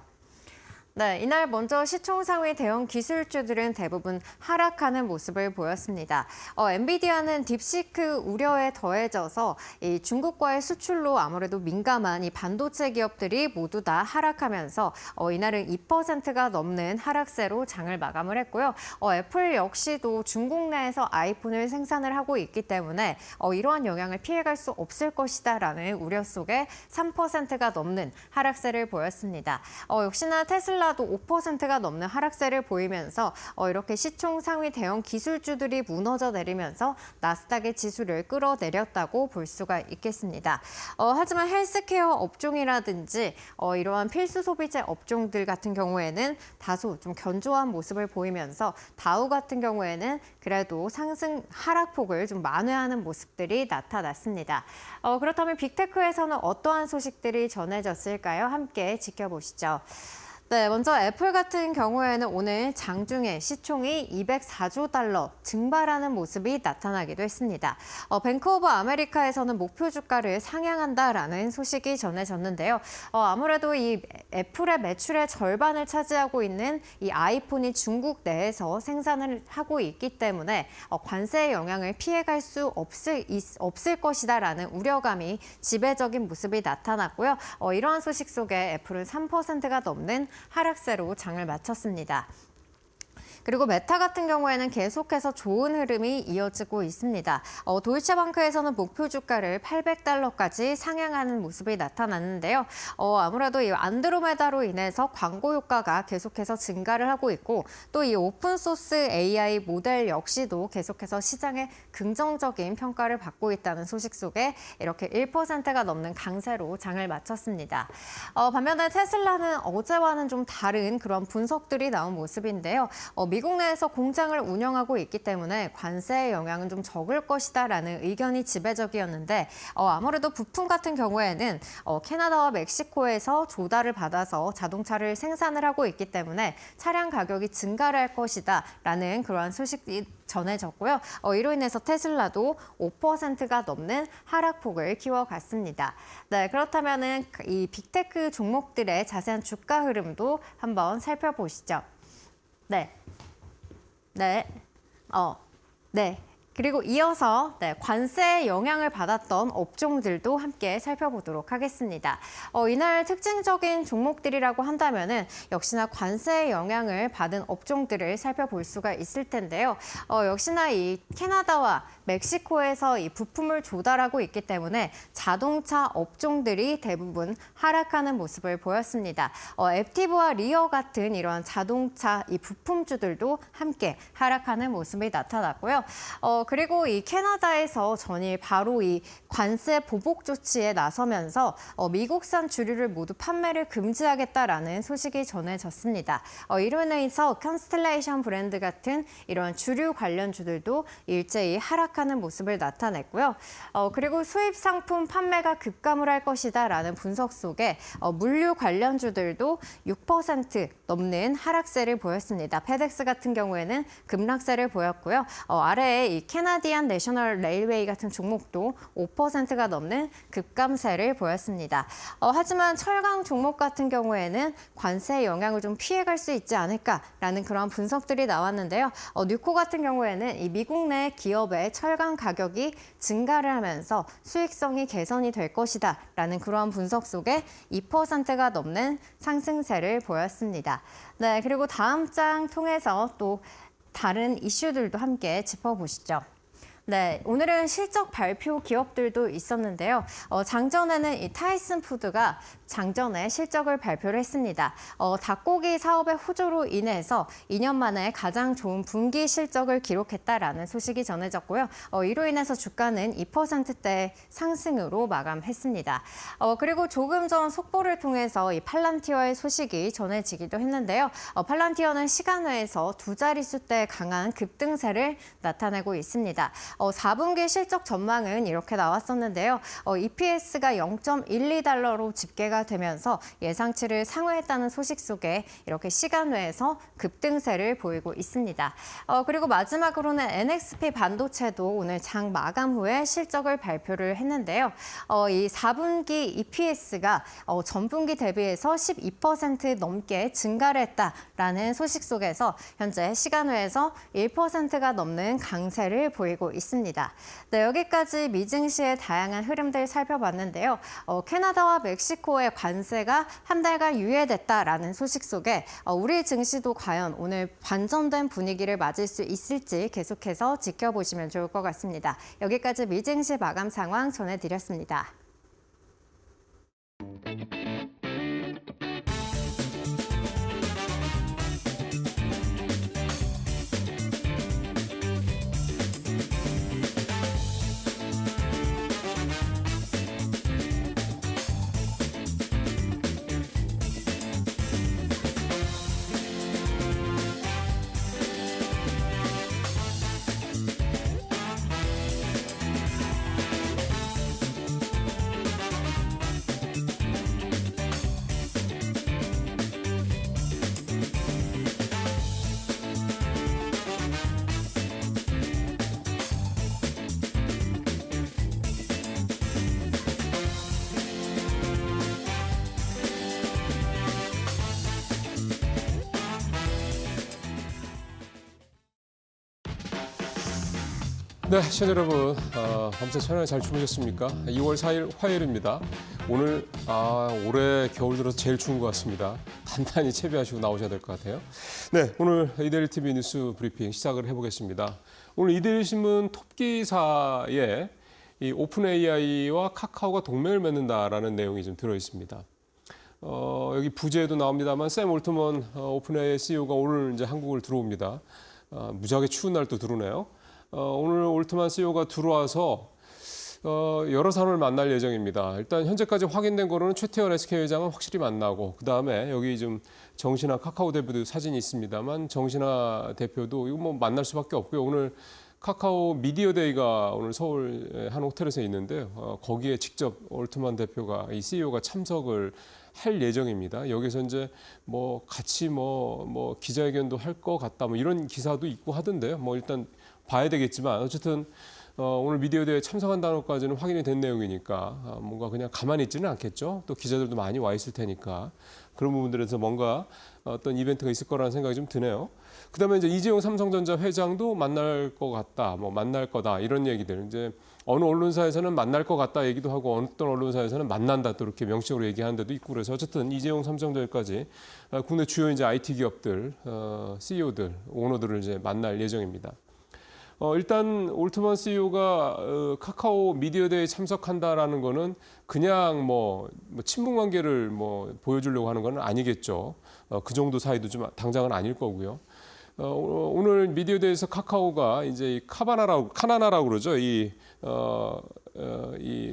네, 이날 먼저 시총 상위 대형 기술주들은 대부분 하락하는 모습을 보였습니다. 엔비디아는 딥시크 우려에 더해져서 이 중국과의 수출로 아무래도 민감한 이 반도체 기업들이 모두 다 하락하면서 이날은 2%가 넘는 하락세로 장을 마감을 했고요. 애플 역시도 중국 내에서 아이폰을 생산을 하고 있기 때문에 이러한 영향을 피해갈 수 없을 것이다라는 우려 속에 3%가 넘는 하락세를 보였습니다. 역시나 테슬라도 5%가 넘는 하락세를 보이면서 이렇게 시총 상위 대형 기술주들이 무너져 내리면서 나스닥의 지수를 끌어내렸다고 볼 수가 있겠습니다. 하지만 헬스케어 업종이라든지 이러한 필수 소비재 업종들 같은 경우에는 다소 좀 견조한 모습을 보이면서 다우 같은 경우에는 그래도 상승 하락폭을 좀 만회하는 모습들이 나타났습니다. 그렇다면 빅테크에서는 어떠한 소식들이 전해졌을까요? 함께 지켜보시죠. 네, 먼저 애플 같은 경우에는 오늘 장중에 시총이 204조 달러 증발하는 모습이 나타나기도 했습니다. 뱅크 오브 아메리카에서는 목표 주가를 상향한다라는 소식이 전해졌는데요. 아무래도 이 애플의 매출의 절반을 차지하고 있는 이 아이폰이 중국 내에서 생산을 하고 있기 때문에 관세의 영향을 피해갈 수 없을 것이다라는 우려감이 지배적인 모습이 나타났고요. 이러한 소식 속에 애플은 3%가 넘는 하락세로 장을 마쳤습니다. 그리고 메타 같은 경우에는 계속해서 좋은 흐름이 이어지고 있습니다. 도이체방크에서는 목표 주가를 800달러까지 상향하는 모습이 나타났는데요. 아무래도 이 안드로메다로 인해서 광고 효과가 계속해서 증가를 하고 있고 또 이 오픈소스 AI 모델 역시도 계속해서 시장에 긍정적인 평가를 받고 있다는 소식 속에 이렇게 1%가 넘는 강세로 장을 마쳤습니다. 반면에 테슬라는 어제와는 좀 다른 그런 분석들이 나온 모습인데요. 미국 내에서 공장을 운영하고 있기 때문에 관세의 영향은 좀 적을 것이다라는 의견이 지배적이었는데 아무래도 부품 같은 경우에는 캐나다와 멕시코에서 조달을 받아서 자동차를 생산을 하고 있기 때문에 차량 가격이 증가를 할 것이다라는 그러한 소식이 전해졌고요. 이로 인해서 테슬라도 5%가 넘는 하락폭을 키워갔습니다. 네, 그렇다면은 이 빅테크 종목들의 자세한 주가 흐름도 한번 살펴보시죠. 네. 그리고 이어서 관세의 영향을 받았던 업종들도 함께 살펴보도록 하겠습니다. 이날 특징적인 종목들이라고 한다면은 역시나 관세의 영향을 받은 업종들을 살펴볼 수가 있을 텐데요. 역시나 이 캐나다와 멕시코에서 이 부품을 조달하고 있기 때문에 자동차 업종들이 대부분 하락하는 모습을 보였습니다. 앱티브와 리어 같은 이러한 자동차 이 부품주들도 함께 하락하는 모습이 나타났고요. 그리고 이 캐나다에서 전일 바로 이 관세 보복 조치에 나서면서 미국산 주류를 모두 판매를 금지하겠다라는 소식이 전해졌습니다. 이로 인해서 컨스텔레이션 브랜드 같은 이런 주류 관련주들도 일제히 하락하는 모습을 나타냈고요. 그리고 수입 상품 판매가 급감을 할 것이다라는 분석 속에 물류 관련주들도 6% 넘는 하락세를 보였습니다. 페덱스 같은 경우에는 급락세를 보였고요. 아래에 이 캐나디안 내셔널 레일웨이 같은 종목도 5%가 넘는 급감세를 보였습니다. 하지만 철강 종목 같은 경우에는 관세의 영향을 좀 피해갈 수 있지 않을까라는 그런 분석들이 나왔는데요. 뉴코 같은 경우에는 이 미국 내 기업의 철강 가격이 증가를 하면서 수익성이 개선이 될 것이다라는 그러한 분석 속에 2%가 넘는 상승세를 보였습니다. 네, 그리고 다음 장 통해서 또 다른 이슈들도 함께 짚어보시죠. 네, 오늘은 실적 발표 기업들도 있었는데요. 장전에는 이 타이슨 푸드가 장전에 실적을 발표를 했습니다. 닭고기 사업의 호조로 인해서 2년 만에 가장 좋은 분기 실적을 기록했다라는 소식이 전해졌고요. 이로 인해서 주가는 2%대 상승으로 마감했습니다. 그리고 조금 전 속보를 통해서 이 팔란티어의 소식이 전해지기도 했는데요. 팔란티어는 시간외에서 두 자릿수대 강한 급등세를 나타내고 있습니다. 4분기 실적 전망은 이렇게 나왔었는데요. EPS가 0.12달러로 집계가 되면서 예상치를 상회했다는 소식 속에 이렇게 시간 외에서 급등세를 보이고 있습니다. 그리고 마지막으로는 NXP 반도체도 오늘 장 마감 후에 실적을 발표를 했는데요. 이 4분기 EPS가 전분기 대비해서 12% 넘게 증가를 했다라는 소식 속에서 현재 시간 외에서 1%가 넘는 강세를 보이고 있습니다. 네, 여기까지 미증시의 다양한 흐름들 살펴봤는데요. 캐나다와 멕시코의 관세가 한 달간 유예됐다라는 소식 속에 우리 증시도 과연 오늘 반전된 분위기를 맞을 수 있을지 계속해서 지켜보시면 좋을 것 같습니다. 여기까지 미증시 마감 상황 전해드렸습니다. 네, 시청자 여러분, 밤새 저녁에 잘 주무셨습니까? 2월 4일 화요일입니다. 오늘 올해 겨울 들어서 제일 추운 것 같습니다. 단단히 채비하시고 나오셔야 될 것 같아요. 네, 오늘 이데일리 TV 뉴스 브리핑 시작을 해보겠습니다. 오늘 이데일리 신문 톱 기사에 이 오픈 AI와 카카오가 동맹을 맺는다라는 내용이 좀 들어 있습니다. 여기 부제에도 나옵니다만 샘 올트먼 오픈 AI CEO가 오늘 이제 한국을 들어옵니다. 무지하게 추운 날 또 들어오네요. 오늘 올트만 CEO가 들어와서 여러 사람을 만날 예정입니다. 일단 현재까지 확인된 거로는 최태원 SK회장은 확실히 만나고 그다음에 여기 좀 정신아 카카오 대표도 사진이 있습니다만 정신아 대표도 이거 뭐 만날 수밖에 없고요. 오늘 카카오 미디어 데이가 오늘 서울 한 호텔에서 있는데요. 거기에 직접 올트만 대표가 이 CEO가 참석을 할 예정입니다. 여기서 이제 뭐 같이 뭐 기자회견도 할 것 같다 뭐 이런 기사도 있고 하던데요. 뭐 일단 봐야 되겠지만 어쨌든 오늘 미디어 대회에 참석한다는 것까지는 확인이 된 내용이니까 뭔가 그냥 가만히 있지는 않겠죠. 또 기자들도 많이 와 있을 테니까 그런 부분들에서 뭔가 어떤 이벤트가 있을 거라는 생각이 좀 드네요. 그다음에 이제 이재용 삼성전자 회장도 만날 것 같다, 뭐 만날 거다 이런 얘기들. 이제 어느 언론사에서는 만날 것 같다 얘기도 하고 어떤 언론사에서는 만난다 또 이렇게 명식으로 얘기하는 데도 있고 그래서 어쨌든 이재용 삼성전자까지 국내 주요 이제 IT 기업들, CEO들, 오너들을 이제 만날 예정입니다. 일단 올트만 CEO가 카카오 미디어 대회에 참석한다라는 거는 그냥 뭐 친분 관계를 뭐 보여주려고 하는 건 아니겠죠. 그 정도 사이도 좀 당장은 아닐 거고요. 오늘 미디어 대회에서 카카오가 이제 이 카나나라고 그러죠. 이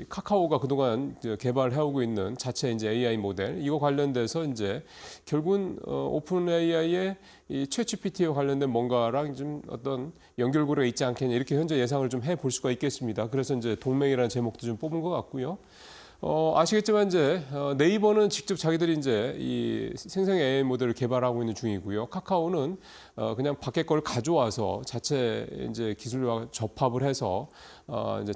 카카오가 그동안 개발해오고 있는 자체 이제 AI 모델 이거 관련돼서 이제 결국은 오픈 AI의 이 챗GPT와 관련된 뭔가랑 좀 어떤 연결고리가 있지 않겠냐 이렇게 현재 예상을 좀 해볼 수가 있겠습니다. 그래서 이제 동맹이라는 제목도 좀 뽑은 것 같고요. 아시겠지만 이제 네이버는 직접 자기들이 이제 이 생성 AI 모델을 개발하고 있는 중이고요. 카카오는 그냥 밖에 걸 가져와서 자체 이제 기술과 접합을 해서 이제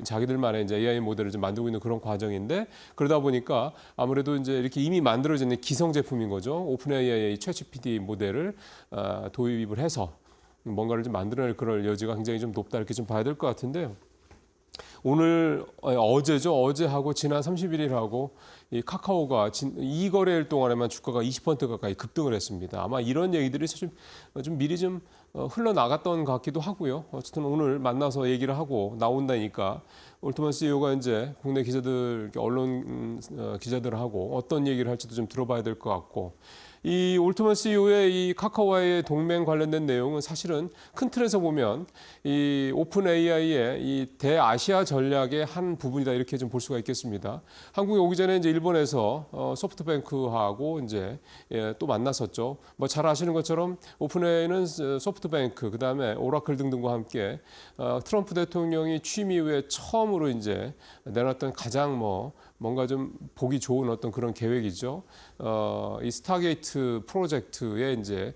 자기들만의 이제 AI 모델을 좀 만들고 있는 그런 과정인데 그러다 보니까 아무래도 이제 이렇게 이미 만들어져 있는 기성 제품인 거죠. 오픈 AI의 챗GPT 모델을 도입을 해서 뭔가를 좀 만들어낼 그럴 여지가 굉장히 좀 높다 이렇게 좀 봐야 될 것 같은데요. 오늘 어제죠. 어제하고 지난 31일하고 이 카카오가 이 거래일 동안에만 주가가 20% 가까이 급등을 했습니다. 아마 이런 얘기들이 좀 미리 좀 흘러나갔던 것 같기도 하고요. 어쨌든 오늘 만나서 얘기를 하고 나온다니까 올트만 CEO가 이제 국내 기자들, 언론 기자들하고 어떤 얘기를 할지도 좀 들어봐야 될 것 같고 이 올트만 CEO의 이 카카오와의 동맹 관련된 내용은 사실은 큰 틀에서 보면 이 오픈 AI의 이 대아시아 전략의 한 부분이다 이렇게 좀 볼 수가 있겠습니다. 한국에 오기 전에 이제 일본에서 소프트뱅크하고 이제 또 만났었죠. 뭐 잘 아시는 것처럼 오픈 AI는 소프트뱅크 그다음에 오라클 등등과 함께 트럼프 대통령이 취임 이후에 처음으로 이제 내놨던 가장 뭔가 좀 보기 좋은 어떤 그런 계획이죠. 이 스타게이트 프로젝트에 이제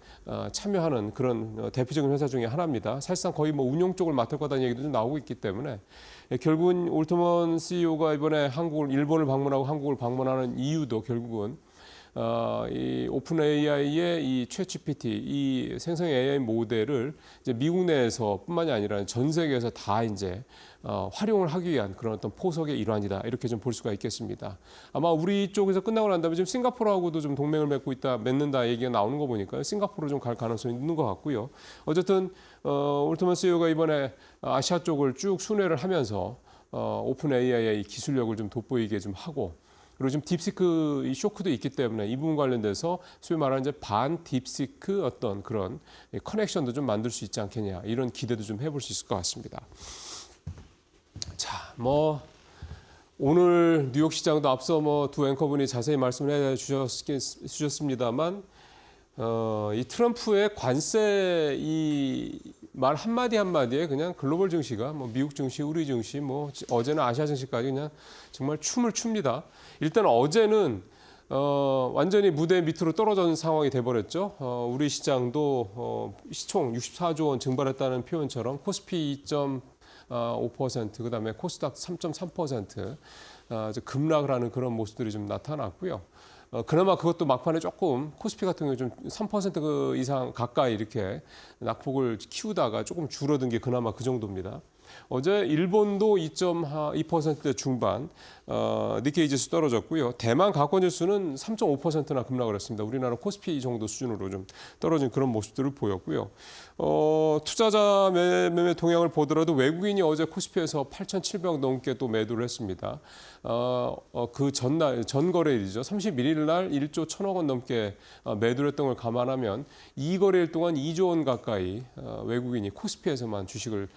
참여하는 그런 대표적인 회사 중에 하나입니다. 사실상 거의 뭐 운용 쪽을 맡을 거다는 얘기도 좀 나오고 있기 때문에 결국은 올트먼 CEO가 이번에 일본을 방문하고 한국을 방문하는 이유도 결국은 이 오픈 AI의 이 챗GPT 이 생성 AI 모델을 이제 미국 내에서뿐만이 아니라 전 세계에서 다 이제 활용을 하기 위한 그런 어떤 포석의 일환이다 이렇게 좀 볼 수가 있겠습니다. 아마 우리 쪽에서 끝나고 난 다음에 지금 싱가포르하고도 좀 동맹을 맺는다 얘기가 나오는 거 보니까 싱가포르 좀 갈 가능성이 있는 것 같고요. 어쨌든 올트만 CEO가 이번에 아시아 쪽을 쭉 순회를 하면서 오픈 AI의 기술력을 좀 돋보이게 좀 하고. 그리고 지금 딥시크 이 쇼크도 있기 때문에 이 부분 관련돼서 소위 말하는 이제 반 딥시크 어떤 그런 커넥션도 좀 만들 수 있지 않겠냐 이런 기대도 좀 해볼 수 있을 것 같습니다. 자, 오늘 뉴욕 시장도 앞서 두 앵커분이 자세히 말씀을 해주셨습니다만 이 트럼프의 관세 이 말 한마디 한마디에 그냥 글로벌 증시가 미국 증시, 우리 증시, 어제는 아시아 증시까지 그냥 정말 춤을 춥니다. 일단 어제는 완전히 무대 밑으로 떨어진 상황이 돼버렸죠. 우리 시장도 시총 64조 원 증발했다는 표현처럼 코스피 2.5%, 그다음에 코스닥 3.3% 급락을 하는 그런 모습들이 좀 나타났고요. 그나마 그것도 막판에 조금 코스피 같은 경우 좀 3% 이상 가까이 이렇게 낙폭을 키우다가 조금 줄어든 게 그나마 그 정도입니다. 어제 일본도 2.2% 중반 니케이 지수 떨어졌고요. 대만 가권 지수는 3.5%나 급락을 했습니다. 우리나라 코스피 정도 수준으로 좀 떨어진 그런 모습들을 보였고요. 투자자 매매 동향을 보더라도 외국인이 어제 코스피에서 8,700억 넘게 또 매도를 했습니다. 그 전날 전 거래일이죠. 31일 날 1조 1,000억 원 넘게 매도를 했던 걸 감안하면 이 거래일 동안 2조 원 가까이 외국인이 코스피에서만 주식을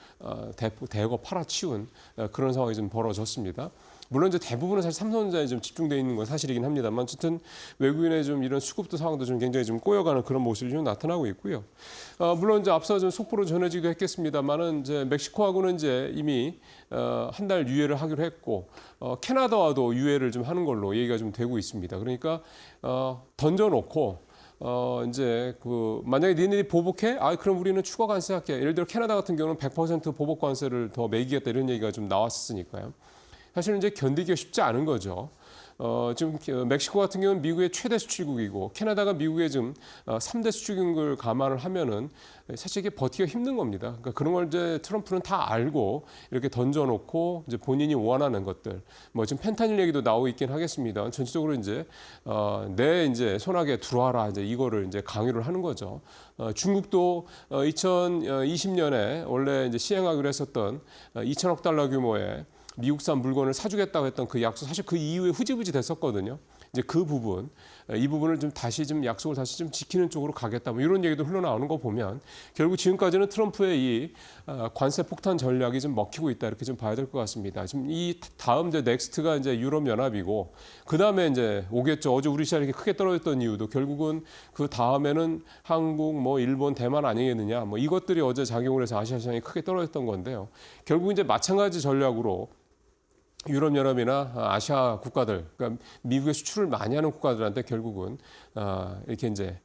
대거 팔아치운 그런 상황이 좀 벌어졌습니다. 물론 이제 대부분은 사실 삼성전자에 좀 집중되어 있는 건 사실이긴 합니다만 어쨌든 외국인의 좀 이런 수급도 상황도 좀 굉장히 좀 꼬여가는 그런 모습이 좀 나타나고 있고요. 물론 이제 앞서 좀 속보로 전해지기도 했겠습니다만은 이제 멕시코하고는 이제 이미 한 달 유예를 하기로 했고 캐나다와도 유예를 좀 하는 걸로 얘기가 좀 되고 있습니다. 그러니까 던져놓고 이제 만약에 니네들이 보복해, 그럼 우리는 추가 관세할게. 예를 들어 캐나다 같은 경우는 100% 보복 관세를 더 매기겠다 이런 얘기가 좀 나왔으니까요. 사실은 이제 견디기가 쉽지 않은 거죠. 지금 멕시코 같은 경우는 미국의 최대 수출국이고 캐나다가 미국의 지금 3대 수출국인 걸 감안을 하면은 사실 이게 버티기가 힘든 겁니다. 그러니까 그런 걸 이제 트럼프는 다 알고 이렇게 던져놓고 이제 본인이 원하는 것들, 뭐 지금 펜타닐 얘기도 나오고 있긴 하겠습니다. 전체적으로 이제 내 이제 손아귀에 들어와라 이제 이거를 이제 강요를 하는 거죠. 중국도 2020년에 원래 이제 시행하기로 했었던 2천억 달러 규모의 미국산 물건을 사주겠다고 했던 그 약속 사실 그 이후에 흐지부지 됐었거든요. 이제 그 부분, 이 부분을 좀 다시 좀 약속을 다시 좀 지키는 쪽으로 가겠다. 뭐 이런 얘기도 흘러나오는 거 보면 결국 지금까지는 트럼프의 이 관세 폭탄 전략이 좀 먹히고 있다 이렇게 좀 봐야 될 것 같습니다. 지금 이 다음 이제 넥스트가 이제 유럽 연합이고 그 다음에 이제 오겠죠. 어제 우리 시장이 이렇게 크게 떨어졌던 이유도 결국은 그 다음에는 한국, 뭐 일본, 대만 아니겠느냐. 뭐 이것들이 어제 작용을 해서 아시아 시장이 크게 떨어졌던 건데요. 결국 이제 마찬가지 전략으로. 유럽연합이나 아시아 국가들, 그러니까 미국에 수출을 많이 하는 국가들한테 결국은 이렇게 이제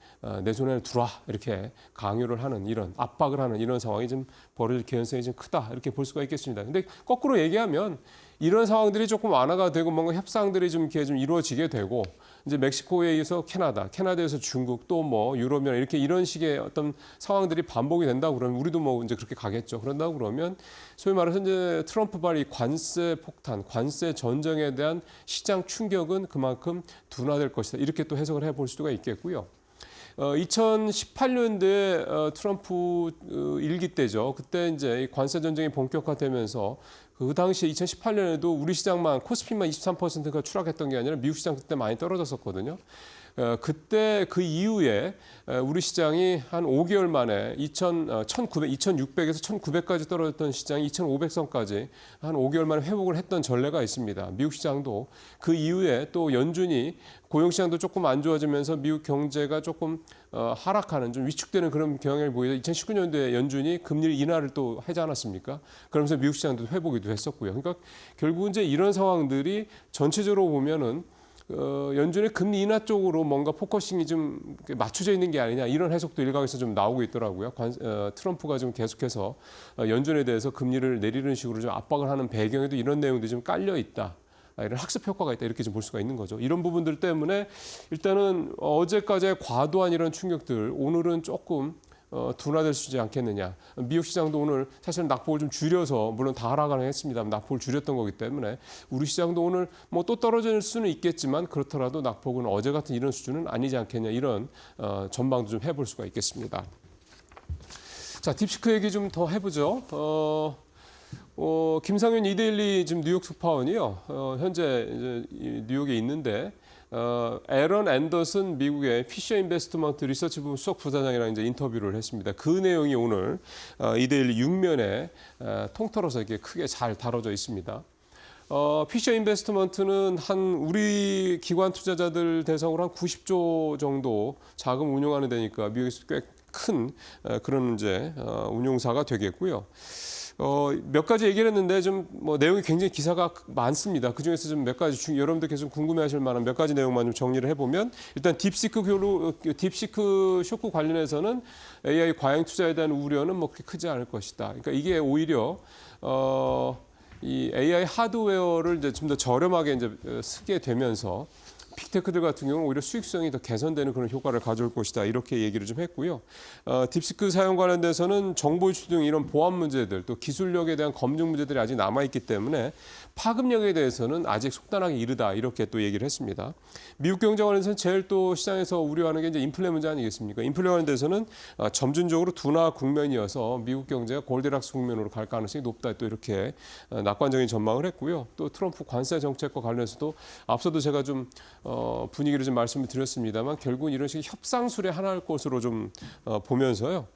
내 손에 들어와 이렇게 강요를 하는 이런 압박을 하는 이런 상황이 좀 벌어질 개연성이 좀 크다 이렇게 볼 수가 있겠습니다. 근데 거꾸로 얘기하면 이런 상황들이 조금 완화가 되고 뭔가 협상들이 좀 이렇게 좀 이루어지게 되고 이제 멕시코에 의해서 캐나다에서 중국 또 뭐 유럽연 이렇게 이런 식의 어떤 상황들이 반복이 된다고 그러면 우리도 뭐 이제 그렇게 가겠죠. 그런다고 그러면 소위 말해서 이제 트럼프 이 관세 폭탄, 관세 전쟁에 대한 시장 충격은 그만큼 둔화될 것이다. 이렇게 또 해석을 해볼 수가 있겠고요. 2018년도에 트럼프 일기 때죠. 그때 이제 관세 전쟁이 본격화되면서 그 당시에 2018년에도 우리 시장만 코스피만 23%가 추락했던 게 아니라 미국 시장 그때 많이 떨어졌었거든요. 그때 그 이후에 우리 시장이 한 5개월 만에 2,600에서 1,900까지 떨어졌던 시장이 2,500선까지 한 5개월 만에 회복을 했던 전례가 있습니다. 미국 시장도 그 이후에 또 연준이 고용 시장도 조금 안 좋아지면서 미국 경제가 조금 하락하는 좀 위축되는 그런 경향을 보이다 2019년도에 연준이 금리를 인하를 또 하지 않았습니까? 그러면서 미국 시장도 회복이 했었고요. 그러니까 결국은 이제 이런 상황들이 전체적으로 보면은 연준의 금리 인하 쪽으로 뭔가 포커싱이 좀 맞춰져 있는 게 아니냐 이런 해석도 일각에서 좀 나오고 있더라고요. 트럼프가 좀 계속해서 연준에 대해서 금리를 내리는 식으로 좀 압박을 하는 배경에도 이런 내용들이 좀 깔려 있다. 이런 학습 효과가 있다 이렇게 좀 볼 수가 있는 거죠. 이런 부분들 때문에 일단은 어제까지의 과도한 이런 충격들 오늘은 조금 둔화될 수 있지 않겠느냐. 미국 시장도 오늘 사실 낙폭을 좀 줄여서 물론 다 하락을 했습니다만 낙폭을 줄였던 거기 때문에 우리 시장도 오늘 뭐 또 떨어질 수는 있겠지만 그렇더라도 낙폭은 어제 같은 이런 수준은 아니지 않겠냐 이런 전망도 좀 해볼 수가 있겠습니다. 자, 딥시크 얘기 좀 더 해보죠. 김상현 이데일리 지금 뉴욕 특파원이요. 현재 이제 뉴욕에 있는데 에런 앤더슨 미국의 피셔 인베스트먼트 리서치 부문 수석 부사장이랑 이제 인터뷰를 했습니다. 그 내용이 오늘 이데일리 6면에 통틀어서 이렇게 크게 잘 다뤄져 있습니다. 피셔 인베스트먼트는 한 우리 기관 투자자들 대상으로 한 90조 정도 자금 운용하는 데니까 미국에서 꽤 큰 그런 이제 운용사가 되겠고요. 몇 가지 얘기를 했는데 좀 뭐 내용이 굉장히 기사가 많습니다. 그 중에서 좀 몇 가지 여러분들 계속 궁금해하실 만한 몇 가지 내용만 좀 정리를 해보면 일단 딥시크 쇼크 관련해서는 AI 과잉 투자에 대한 우려는 뭐 그렇게 크지 않을 것이다. 그러니까 이게 오히려 이 AI 하드웨어를 이제 좀 더 저렴하게 이제 쓰게 되면서 빅테크들 같은 경우는 오히려 수익성이 더 개선되는 그런 효과를 가져올 것이다. 이렇게 얘기를 좀 했고요. 딥시크 사용 관련돼서는 정보 유출 등 이런 보안 문제들 또 기술력에 대한 검증 문제들이 아직 남아있기 때문에 파급력에 대해서는 아직 속단하기 이르다. 이렇게 또 얘기를 했습니다. 미국 경제 관련해서는 제일 또 시장에서 우려하는 게 이제 인플레 문제 아니겠습니까? 인플레 관련돼서는 점진적으로 둔화 국면이어서 미국 경제가 골디락스 국면으로 갈 가능성이 높다. 또 이렇게 낙관적인 전망을 했고요. 또 트럼프 관세 정책과 관련해서도 앞서도 제가 좀 분위기를 좀 말씀을 드렸습니다만 결국은 이런 식의 협상술의 하나일 것으로 좀 보면서요.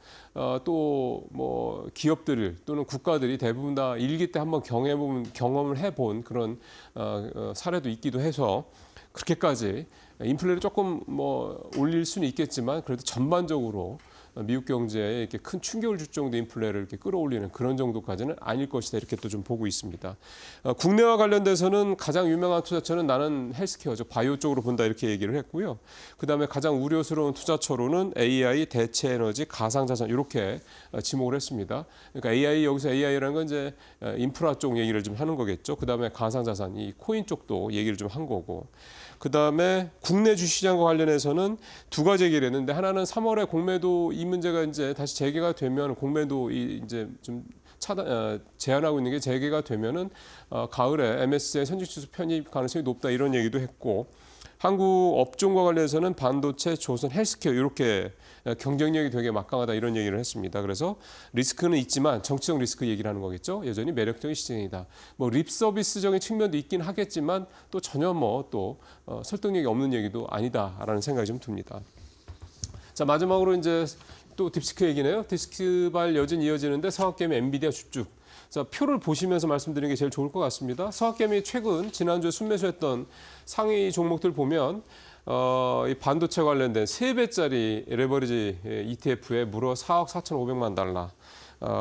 또 뭐 기업들 또는 국가들이 대부분 다 일기 때 한번 경험을 해본 그런 사례도 있기도 해서 그렇게까지 인플레를 조금 뭐 올릴 수는 있겠지만 그래도 전반적으로 미국 경제에 이렇게 큰 충격을 줄 정도 인플레를 이렇게 끌어올리는 그런 정도까지는 아닐 것이다 이렇게 또 좀 보고 있습니다. 국내와 관련돼서는 가장 유명한 투자처는 나는 헬스케어죠. 바이오 쪽으로 본다 이렇게 얘기를 했고요. 그다음에 가장 우려스러운 투자처로는 AI, 대체 에너지, 가상자산 이렇게 지목을 했습니다. 그러니까 AI 여기서 AI라는 건 이제 인프라 쪽 얘기를 좀 하는 거겠죠. 그다음에 가상자산, 이 코인 쪽도 얘기를 좀 한 거고. 그다음에 국내 주시장과 관련해서는 두 가지 얘기를 했는데 하나는 3월에 공매도 이 문제가 이제 다시 재개가 되면 공매도 이제 좀 제한하고 있는 게 재개가 되면은 가을에 MSCI 선진지수 편입 가능성이 높다 이런 얘기도 했고 한국 업종과 관련해서는 반도체, 조선, 헬스케어 이렇게 경쟁력이 되게 막강하다 이런 얘기를 했습니다. 그래서 리스크는 있지만 정치적 리스크 얘기를 하는 거겠죠. 여전히 매력적인 시장이다. 뭐 립 서비스적인 측면도 있긴 하겠지만 또 전혀 또 설득력이 없는 얘기도 아니다라는 생각이 좀 듭니다. 자 마지막으로 이제 또 딥시크 얘기네요. 딥시크발 여전히 이어지는데 성학개미 엔비디아 주축. 자, 표를 보시면서 말씀드리는 게 제일 좋을 것 같습니다. 성학개미 최근 지난주에 순매수했던 상위 종목들 보면 이 반도체 관련된 3배짜리 레버리지 ETF에 무려 4억 4,500만 달러.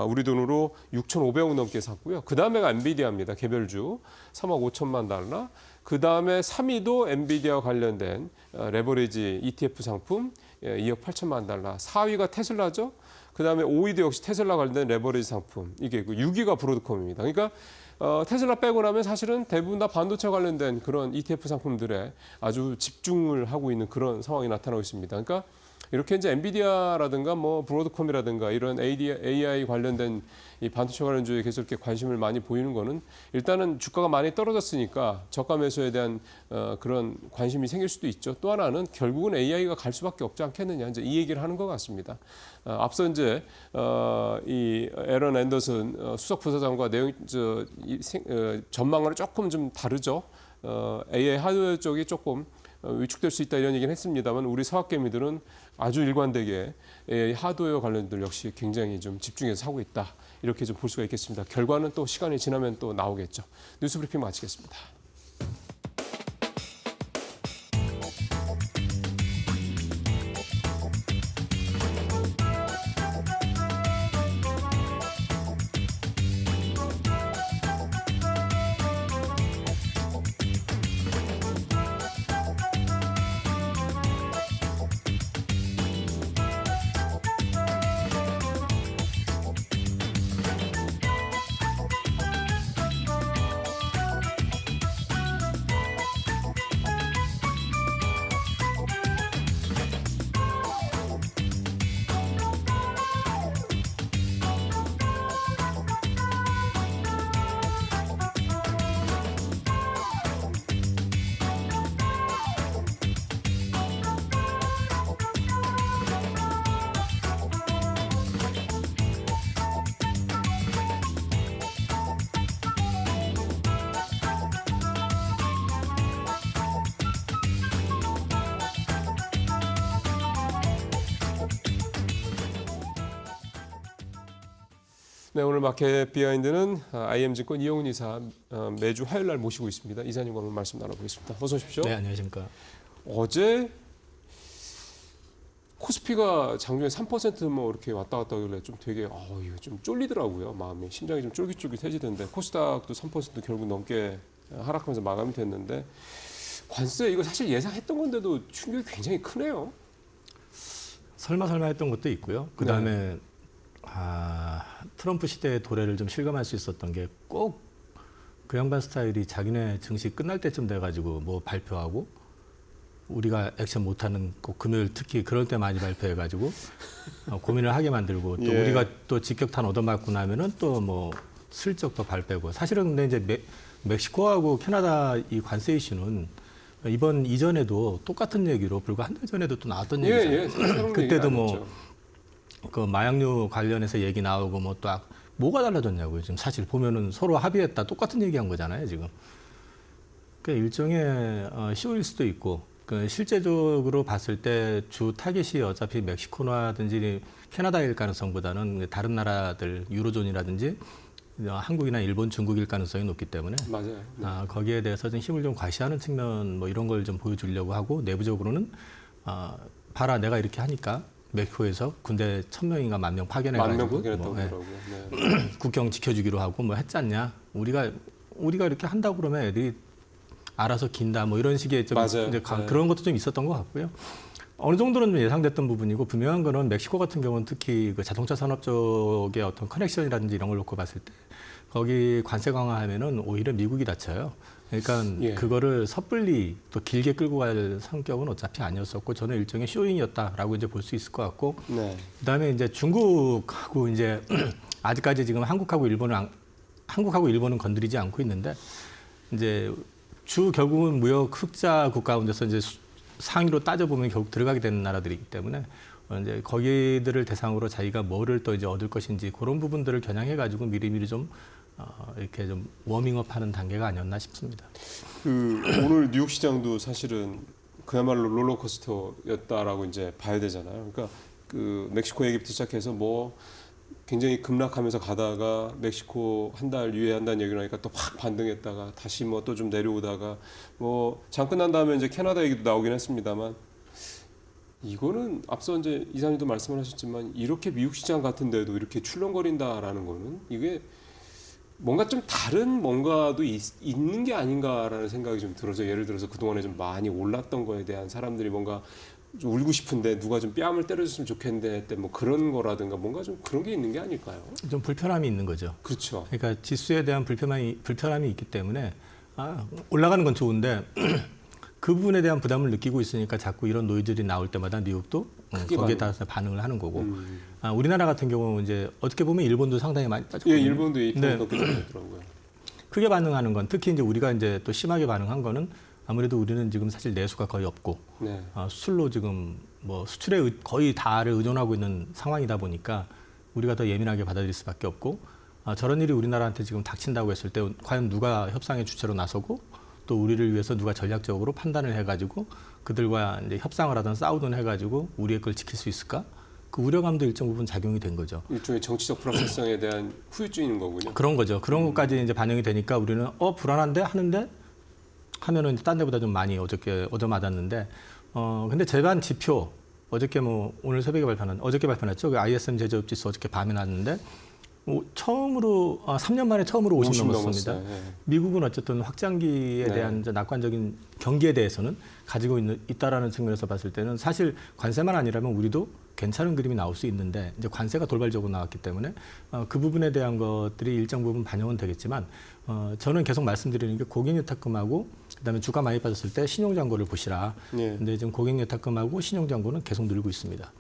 우리 돈으로 6,500억 넘게 샀고요. 그 다음에가 엔비디아입니다. 개별주 3억 5천만 달러. 그 다음에 3위도 엔비디아와 관련된 레버리지 ETF 상품 2억 8천만 달러. 4위가 테슬라죠. 그 다음에 5위도 역시 테슬라 관련된 레버리지 상품. 이게 6위가 브로드컴입니다. 그러니까 테슬라 빼고 나면 사실은 대부분 다 반도체 관련된 그런 ETF 상품들에 아주 집중을 하고 있는 그런 상황이 나타나고 있습니다. 그러니까 이렇게 이제 엔비디아라든가 뭐 브로드컴이라든가 이런 AI 관련된 이 반도체 관련주에 계속 이렇게 관심을 많이 보이는 거는 일단은 주가가 많이 떨어졌으니까 저가 매수에 대한 그런 관심이 생길 수도 있죠. 또 하나는 결국은 AI가 갈 수밖에 없지 않겠느냐 이제 이 얘기를 하는 것 같습니다. 앞서 이제 이 에런 앤더슨 수석 부사장과 전망을 조금 좀 다르죠. AI 하드웨어 쪽이 조금 위축될 수 있다 이런 얘기는 했습니다만 우리 서학개미들은 아주 일관되게 AI 하드웨어 관련들 역시 굉장히 좀 집중해서 사고 있다 이렇게 좀 볼 수가 있겠습니다. 결과는 또 시간이 지나면 또 나오겠죠. 뉴스 브리핑 마치겠습니다. 네, 오늘 마켓 비하인드는 IM증권 이영훈 이사 매주 화요일 날 모시고 있습니다. 이사님과 오늘 말씀 나눠보겠습니다. 어서 오십시오. 네, 안녕하십니까. 어제 코스피가 장중에 3% 이렇게 왔다 갔다 하길래 좀 되게 이거 좀 쫄리더라고요. 마음이 심장이 좀 쫄깃쫄깃해지던데 코스닥도 3% 결국 넘게 하락하면서 마감이 됐는데 관세 이거 사실 예상했던 건데도 충격이 굉장히 크네요. 설마 했던 것도 있고요. 그다음에 트럼프 시대의 도래를 좀 실감할 수 있었던 게 꼭 그 양반 스타일이 자기네 증시 끝날 때쯤 돼가지고 뭐 발표하고 우리가 액션 못하는 꼭 금요일 특히 그럴 때 많이 발표해가지고 고민을 하게 만들고 또 예. 우리가 또 직격탄 얻어맞고 나면은 또 뭐 슬쩍 또 발 빼고 사실은 근데 이제 멕시코하고 캐나다 이 관세 이슈는 이번 이전에도 똑같은 얘기로 불과 한 달 전에도 또 나왔던 얘기잖아요. 그때도 뭐 그 마약류 관련해서 얘기 나오고 뭐 또 뭐가 달라졌냐고요. 지금 사실 보면은 서로 합의했다 똑같은 얘기한 거잖아요. 지금 그 일종의 쇼일 수도 있고 그 실제적으로 봤을 때 주 타겟이 어차피 멕시코라든지 캐나다일 가능성보다는 다른 나라들 유로존이라든지 한국이나 일본, 중국일 가능성이 높기 때문에 맞아요. 네. 거기에 대해서 좀 힘을 좀 과시하는 측면 뭐 이런 걸 좀 보여주려고 하고 내부적으로는 봐라 내가 이렇게 하니까 멕시코에서 군대 1,000명인가 10,000명 10,000명 파견해가지고 파견했다고 뭐, 예, 하더라고요. 네. 국경 지켜주기로 하고 뭐 했잖냐. 우리가 이렇게 한다고 그러면 애들이 알아서 긴다 뭐 이런 식의 좀 맞아요. 이제 네. 그런 것도 좀 있었던 것 같고요. 어느 정도는 좀 예상됐던 부분이고 분명한 거는 멕시코 같은 경우는 특히 그 자동차 산업 쪽의 어떤 커넥션이라든지 이런 걸 놓고 봤을 때 거기 관세 강화하면은 오히려 미국이 다쳐요. 그러니까 예. 그거를 섣불리 또 길게 끌고 갈 성격은 어차피 아니었었고 저는 일종의 쇼잉이었다라고 이제 볼 수 있을 것 같고 네. 그다음에 이제 중국하고 이제 아직까지 지금 한국하고 일본은 건드리지 않고 있는데 이제 결국은 무역 흑자 국가 가운데서 이제 상위로 따져보면 결국 들어가게 되는 나라들이기 때문에 이제 거기들을 대상으로 자기가 뭐를 또 이제 얻을 것인지 그런 부분들을 겨냥해가지고 미리미리 좀 이렇게 좀 워밍업하는 단계가 아니었나 싶습니다. 오늘 뉴욕 시장도 사실은 그야말로 롤러코스터였다라고 이제 봐야 되잖아요. 그러니까 그 멕시코 얘기부터 시작해서 뭐 굉장히 급락하면서 가다가 멕시코 한 달 유예한다는 얘기를 하니까 또 확 반등했다가 다시 뭐 또 좀 내려오다가 뭐 장 끝난 다음에 이제 캐나다 얘기도 나오긴 했습니다만 이거는 앞서 이제 이사님도 말씀을 하셨지만 이렇게 미국 시장 같은데도 이렇게 출렁거린다라는 거는 이게 뭔가 좀 다른 뭔가도 있는 게 아닌가라는 생각이 좀 들어서 예를 들어서 그동안에 좀 많이 올랐던 거에 대한 사람들이 뭔가 좀 울고 싶은데 누가 좀 뺨을 때려줬으면 좋겠는데 뭐 그런 거라든가 뭔가 좀 그런 게 있는 게 아닐까요? 좀 불편함이 있는 거죠. 그렇죠. 그러니까 지수에 대한 불편함이 있기 때문에 올라가는 건 좋은데 그 부분에 대한 부담을 느끼고 있으니까 자꾸 이런 노이즈들이 나올 때마다 뉴욕도 거기에 따라서 반응을 하는 거고 우리나라 같은 경우는 이제 어떻게 보면 일본도 상당히 많이 빠졌거든요. 예, 일본도 2% 네. 넘게 떨어졌더라고요. 크게 반응하는 건 특히 이제 우리가 이제 또 심하게 반응한 거는 아무래도 우리는 지금 사실 내수가 거의 없고 네. 수출로 지금 뭐 수출에 거의 다를 의존하고 있는 상황이다 보니까 우리가 더 예민하게 받아들일 수밖에 없고 저런 일이 우리나라한테 지금 닥친다고 했을 때 과연 누가 협상의 주체로 나서고 또 우리를 위해서 누가 전략적으로 판단을 해가지고 그들과 이제 협상을 하든 싸우든 해가지고 우리의 걸 지킬 수 있을까? 그 우려감도 일정 부분 작용이 된 거죠. 일종의 정치적 불확실성에 대한 후유증인 거군요. 그런 거죠. 그런 것까지 이제 반영이 되니까 우리는 불안한데 하면은 딴 데보다 좀 많이 얻어맞았는데 근데 제반 지표 어저께 뭐 오늘 새벽에 어저께 발표났죠. 그 ISM 제조업 지수 어저께 밤에 났는데 처음으로 3년 만에 처음으로 50 넘었습니다. 넘었어요. 예. 미국은 어쨌든 확장기에 네. 대한 이제 낙관적인 경기에 대해서는 가지고 있다라는 측면에서 봤을 때는 사실 관세만 아니라면 우리도 괜찮은 그림이 나올 수 있는데 이제 관세가 돌발적으로 나왔기 때문에 그 부분에 대한 것들이 일정 부분 반영은 되겠지만 저는 계속 말씀드리는 게 고객예탁금하고 그다음에 주가 많이 빠졌을 때 신용잔고를 보시라. 예. 근데 지금 고객예탁금하고 신용잔고는 계속 늘고 있습니다.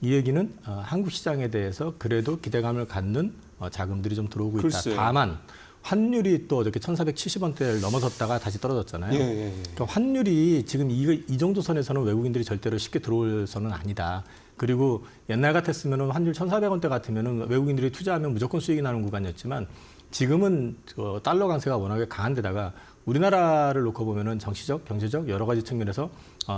이 얘기는 한국 시장에 대해서 그래도 기대감을 갖는 자금들이 좀 들어오고 있다. 글쎄요. 다만 환율이 또 어저께 1,470원대를 넘어섰다가 다시 떨어졌잖아요. 예. 그러니까 환율이 지금 이 정도 선에서는 외국인들이 절대로 쉽게 들어올 선은 아니다. 그리고 옛날 같았으면 환율 1,400원대 같으면 외국인들이 투자하면 무조건 수익이 나는 구간이었지만 지금은 달러 강세가 워낙에 강한 데다가 우리나라를 놓고 보면은 정치적, 경제적 여러 가지 측면에서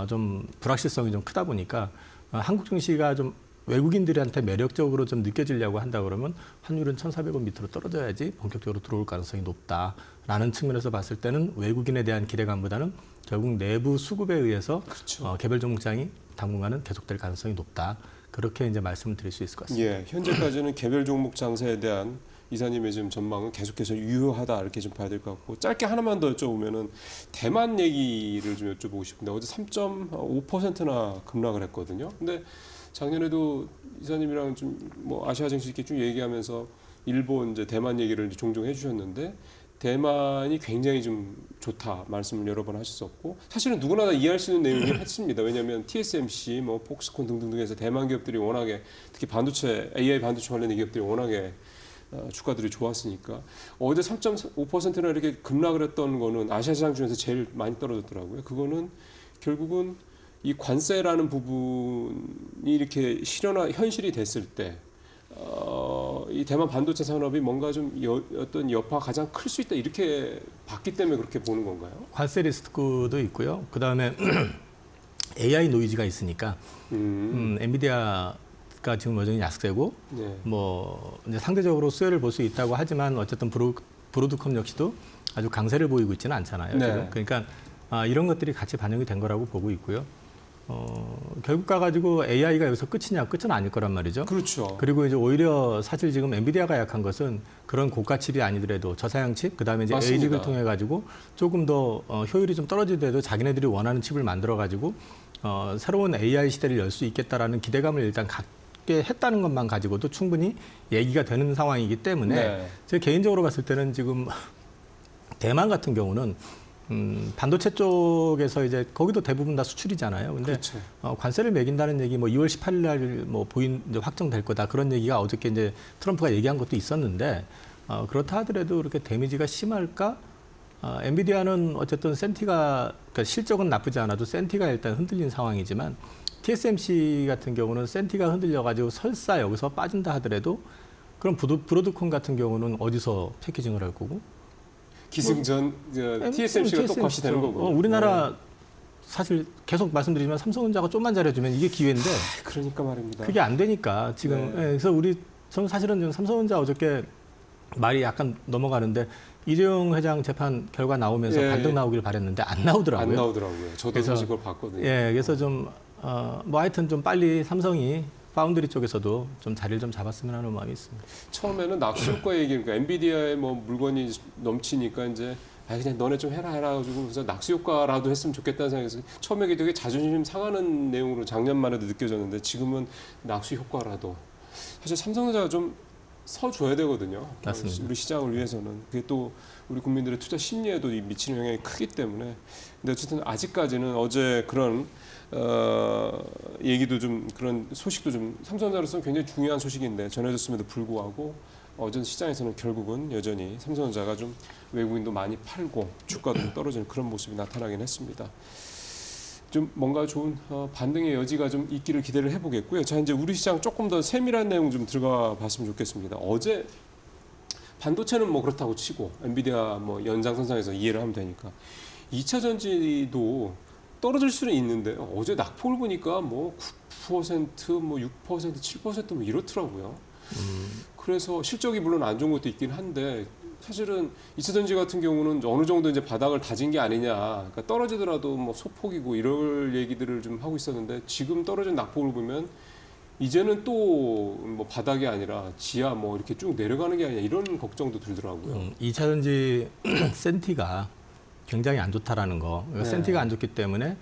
좀 불확실성이 좀 크다 보니까 한국 증시가 좀 외국인들한테 매력적으로 좀 느껴지려고 한다 그러면 환율은 1,400원 밑으로 떨어져야지 본격적으로 들어올 가능성이 높다라는 측면에서 봤을 때는 외국인에 대한 기대감보다는 결국 내부 수급에 의해서 그렇죠. 개별 종목장이 당분간은 계속될 가능성이 높다. 그렇게 이제 말씀을 드릴 수 있을 것 같습니다. 예, 현재까지는 개별 종목 장세에 대한 이사님의 지금 전망은 계속해서 유효하다 이렇게 좀 봐야 될 것 같고 짧게 하나만 더 여쭤보면은 대만 얘기를 좀 여쭤보고 싶은데 어제 3.5%나 급락을 했거든요. 근데 작년에도 이사님이랑 좀 뭐 아시아 증시 이렇게 쭉 얘기하면서 일본 이제 대만 얘기를 이제 종종 해주셨는데 대만이 굉장히 좀 좋다 말씀을 여러 번 하셨었고 사실은 누구나 다 이해할 수 있는 내용이긴 했습니다. 왜냐하면 TSMC, 뭐 폭스콘 등등등에서 대만 기업들이 워낙에 특히 반도체, AI 반도체 관련된 기업들이 워낙에 주가들이 좋았으니까 어제 3.5%나 이렇게 급락을 했던 거는 아시아 시장 중에서 제일 많이 떨어졌더라고요. 그거는 결국은 이 관세라는 부분이 이렇게 현실이 됐을 때 이 대만 반도체 산업이 뭔가 좀 어떤 여파가 가장 클 수 있다 이렇게 봤기 때문에 그렇게 보는 건가요? 관세 리스크도 있고요. 그 다음에 AI 노이즈가 있으니까 엔비디아가 지금 여전히 약세고 네. 뭐 이제 상대적으로 수혜를 볼 수 있다고 하지만 어쨌든 브로드컴 역시도 아주 강세를 보이고 있지는 않잖아요. 네. 지금. 그러니까 이런 것들이 같이 반영이 된 거라고 보고 있고요. 결국 가가지고 AI가 여기서 끝이냐? 끝은 아닐 거란 말이죠. 그렇죠. 그리고 이제 오히려 사실 지금 엔비디아가 약한 것은 그런 고가 칩이 아니더라도 저사양 칩, 그다음에 이제 맞습니다. ASIC을 통해 가지고 조금 더 효율이 좀 떨어지더라도 자기네들이 원하는 칩을 만들어 가지고 새로운 AI 시대를 열 수 있겠다라는 기대감을 일단 갖게 했다는 것만 가지고도 충분히 얘기가 되는 상황이기 때문에 네. 제가 개인적으로 봤을 때는 지금 대만 같은 경우는 반도체 쪽에서 이제 거기도 대부분 다 수출이잖아요. 근데 그렇죠. 관세를 매긴다는 얘기 뭐 2월 18일 날 이제 확정될 거다 그런 얘기가 어저께 이제 트럼프가 얘기한 것도 있었는데 그렇다 하더라도 그렇게 데미지가 심할까? 엔비디아는 어쨌든 센티가 그러니까 실적은 나쁘지 않아도 센티가 일단 흔들린 상황이지만 TSMC 같은 경우는 센티가 흔들려 가지고 설사 여기서 빠진다 하더라도 그럼 브로드콘 같은 경우는 어디서 패키징을 할 거고? 기승전 TSMC가 또 컷이 되는 거고. 우리나라 사실 계속 말씀드리지만 삼성전자가 좀만 잘해주면 이게 기회인데 그러니까 말입니다. 그게 안 되니까 지금 네. 그래서 저는 사실은 지금 삼성전자 어저께 말이 약간 넘어가는데 이재용 회장 재판 결과 나오면서 예. 반등 나오길 바랬는데 안 나오더라고요. 안 나오더라고요. 저도 그래서- 사실 그걸 봤거든요. 예, 그래서 좀 뭐 하여튼 좀 빨리 삼성이 파운드리 쪽에서도 좀 자리를 좀 잡았으면 하는 마음이 있습니다. 처음에는 낙수 효과 얘기니까 엔비디아에 뭐 물건이 넘치니까 이제 그냥 너네 좀 해라 가지고 그래서 낙수 효과라도 했으면 좋겠다는 생각에서 처음에 되게 자존심 상하는 내용으로 작년만 해도 느껴졌는데 지금은 낙수 효과라도 사실 삼성전자가 좀 서줘야 되거든요. 맞습니다. 우리 시장을 위해서는 그게 또 우리 국민들의 투자 심리에도 미치는 영향이 크기 때문에 근데 어쨌든 아직까지는 어제 그런 얘기도 좀 그런 소식도 좀 삼성전자로서는 굉장히 중요한 소식인데 전해졌음에도 불구하고 어제 시장에서는 결국은 여전히 삼성전자가 좀 외국인도 많이 팔고 주가도 좀 떨어지는 그런 모습이 나타나긴 했습니다. 좀 뭔가 좋은 반등의 여지가 좀 있기를 기대를 해보겠고요. 자 이제 우리 시장 조금 더 세밀한 내용 좀 들어가 봤으면 좋겠습니다. 어제 반도체는 뭐 그렇다고 치고 엔비디아 뭐 연장선상에서 이해를 하면 되니까 2차 전지도 떨어질 수는 있는데 어제 낙폭을 보니까 뭐 9%, 뭐 6%, 7%뭐 이렇더라고요. 그래서 실적이 물론 안 좋은 것도 있긴 한데 사실은 2차 전지 같은 경우는 어느 정도 이제 바닥을 다진 게 아니냐. 그러니까 떨어지더라도 뭐 소폭이고 이럴 얘기들을 좀 하고 있었는데 지금 떨어진 낙폭을 보면 이제는 또 뭐 바닥이 아니라 지하 뭐 이렇게 쭉 내려가는 게 아니냐 이런 걱정도 들더라고요. 2차 전지 센티가 굉장히 안 좋다라는 거. 그러니까 네. 센티가 안 좋기 때문에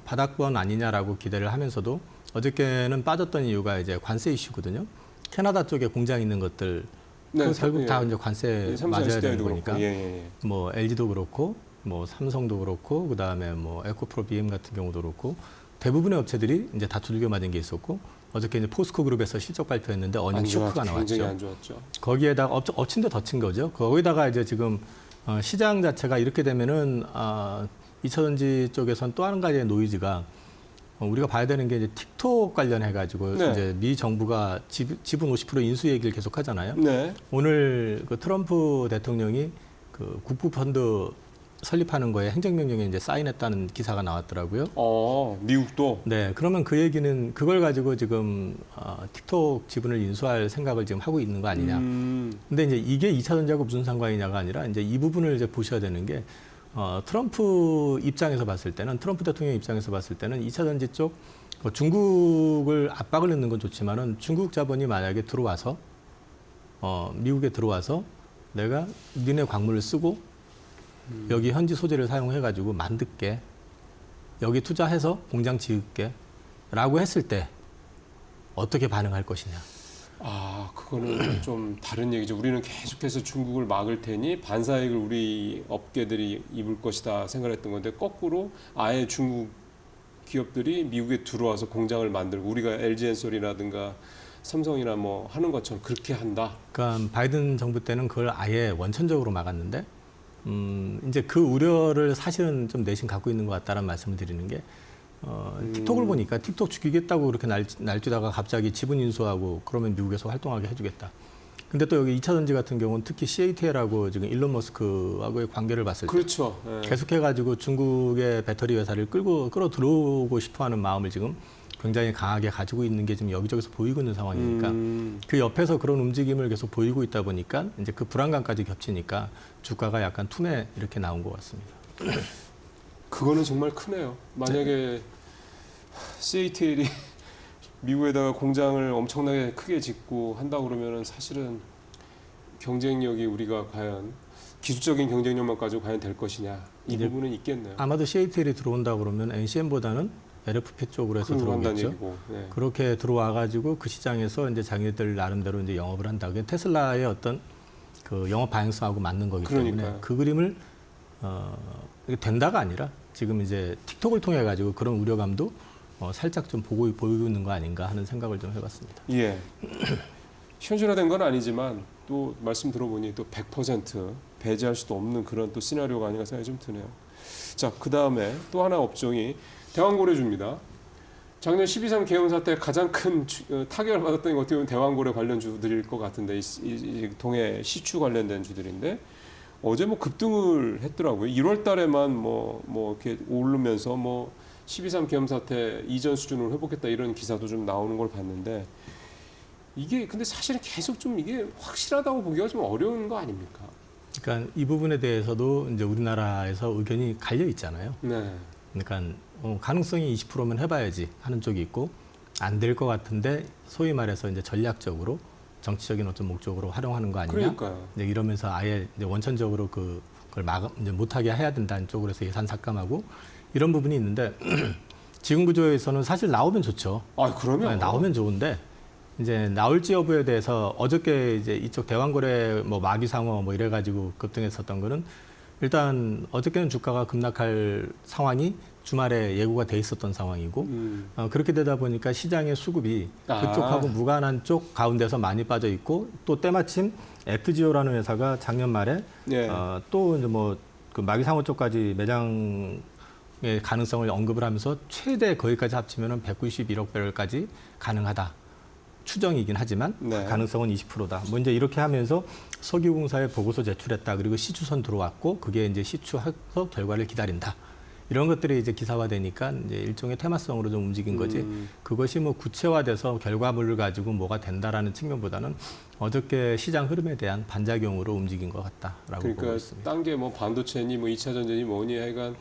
바닥권 아니냐라고 기대를 하면서도 어저께는 빠졌던 이유가 이제 관세 이슈거든요. 캐나다 쪽에 공장 있는 것들 네, 그 결국 예. 다 이제 관세 삼성 맞아야 되는 SDI도 거니까. 그렇고. 예. 뭐 LG도 그렇고 뭐 삼성도 그렇고 그다음에 뭐 에코프로 BM 같은 경우도 그렇고 대부분의 업체들이 이제 다 두들겨 맞은 게 있었고 어저께 이제 포스코 그룹에서 실적 발표했는데 어닝 안 쇼크가 좋았죠. 굉장히 나왔죠. 안 좋았죠. 거기에다가 엎친 데 덧친 거죠. 거기다가 이제 지금 시장 자체가 이렇게 되면은 2차 전지 쪽에선 또 한 가지의 노이즈가 우리가 봐야 되는 게 이제 틱톡 관련해 가지고 네. 이제 미 정부가 지분 50% 인수 얘기를 계속 하잖아요. 네. 오늘 그 트럼프 대통령이 그 국부펀드 설립하는 거에 행정명령에 이제 사인했다는 기사가 나왔더라고요. 미국도 네, 그러면 그 얘기는 그걸 가지고 지금 틱톡 지분을 인수할 생각을 지금 하고 있는 거 아니냐. 근데 이제 이게 2차 전지하고 무슨 상관이냐가 아니라 이제 이 부분을 이제 보셔야 되는 게 트럼프 입장에서 봤을 때는 트럼프 대통령 입장에서 봤을 때는 2차 전지 쪽 중국을 압박을 넣는 건 좋지만은 중국 자본이 만약에 들어와서 미국에 들어와서 내가 니네 광물을 쓰고 여기 현지 소재를 사용해 가지고 만들게 여기 투자해서 공장 지을게 라고 했을 때 어떻게 반응할 것이냐. 그거는 좀 다른 얘기죠. 우리는 계속해서 중국을 막을 테니 반사익을 우리 업계들이 입을 것이다 생각했던 건데 거꾸로 아예 중국 기업들이 미국에 들어와서 공장을 만들고 우리가 LG엔솔이라든가 삼성이나 뭐 하는 것처럼 그렇게 한다. 그러니까 바이든 정부 때는 그걸 아예 원천적으로 막았는데 이제 그 우려를 사실은 좀 내심 갖고 있는 것 같다는 말씀을 드리는 게 틱톡을 보니까 틱톡 죽이겠다고 그렇게 날뛰다가 갑자기 지분 인수하고 그러면 미국에서 활동하게 해주겠다. 근데 또 여기 2차 전지 같은 경우는 특히 CATL하고 지금 일론 머스크하고의 관계를 봤을 때 그렇죠. 예. 계속해가지고 중국의 배터리 회사를 끌어 들어오고 싶어하는 마음을 지금 굉장히 강하게 가지고 있는 게 지금 여기저기서 보이고 있는 상황이니까 그 옆에서 그런 움직임을 계속 보이고 있다 보니까 이제 그 불안감까지 겹치니까 주가가 약간 툼에 이렇게 나온 것 같습니다. 그거는 정말 크네요. 만약에 CATL이 미국에다가 공장을 엄청나게 크게 짓고 한다 그러면은 사실은 경쟁력이 우리가 과연 기술적인 경쟁력만 가지고 과연 될 것이냐 이 이제 부분은 있겠네요. 아마도 CATL이 들어온다 그러면 NCM보다는 LFP 쪽으로 해서 그걸로 한다는 들어오겠죠. 얘기고. 네. 그렇게 들어와가지고 그 시장에서 이제 자기들 나름대로 이제 영업을 한다. 그게 테슬라의 어떤 그 영업 방향성하고 맞는 거기 때문에 그러니까요. 그 그림을 이게 된다가 아니라 지금 이제 틱톡을 통해 가지고 그런 우려감도 살짝 좀 보이고 있는 거 아닌가 하는 생각을 좀 해봤습니다. 예. 현실화된 건 아니지만 또 말씀 들어보니 또 100% 배제할 수도 없는 그런 또 시나리오가 아닌가 생각이 좀 드네요. 자, 그 다음에 또 하나 업종이 대왕고래주입니다. 작년 12.3 계엄 사태 가장 큰 타격을 받았던 게 어떻게 보면 대왕고래 관련 주들일 것 같은데 이 동해 시추 관련된 주들인데 어제 뭐 급등을 했더라고요. 1월 달에만 뭐 이렇게 오르면서 뭐 12.3 계엄 사태 이전 수준으로 회복했다 이런 기사도 좀 나오는 걸 봤는데 이게 근데 사실은 계속 좀 이게 확실하다고 보기가 좀 어려운 거 아닙니까? 그러니까 이 부분에 대해서도 이제 우리나라에서 의견이 갈려 있잖아요. 네. 그러니까 가능성이 20%면 해봐야지 하는 쪽이 있고 안 될 것 같은데 소위 말해서 이제 전략적으로 정치적인 어떤 목적으로 활용하는 거 아니냐? 그러니까요. 이제 이러면서 아예 이제 원천적으로 그걸 이제 못하게 해야 된다는 쪽으로 해서 예산 삭감하고 이런 부분이 있는데 지금 구조에서는 사실 나오면 좋죠. 아, 그러면 네, 나오면 좋은데 이제 나올지 여부에 대해서 어저께 이제 이쪽 대왕거래 뭐 마귀상어 뭐 이래가지고 급등했었던 거는 일단 어저께는 주가가 급락할 상황이 주말에 예고가 돼 있었던 상황이고 그렇게 되다 보니까 시장의 수급이 그쪽하고 무관한 쪽 가운데서 많이 빠져 있고 또 때마침 FGO라는 회사가 작년 말에 예. 또 이제 뭐 그 마귀상어 쪽까지 매장의 가능성을 언급을 하면서 최대 거기까지 합치면은 191억 배럴까지 가능하다. 추정이긴 하지만 네. 가능성은 20%다. 뭐 이제 이렇게 하면서 석유공사에 보고서 제출했다. 그리고 시추선 들어왔고 그게 이제 시추해서 결과를 기다린다. 이런 것들이 이제 기사화되니까 이제 일종의 테마성으로 좀 움직인 거지. 그것이 뭐 구체화돼서 결과물을 가지고 뭐가 된다라는 측면보다는 어저께 시장 흐름에 대한 반작용으로 움직인 것 같다라고 보고 그러니까 있습니다. 딴 게 뭐 반도체니 뭐 2차 전지니 뭐니 하여간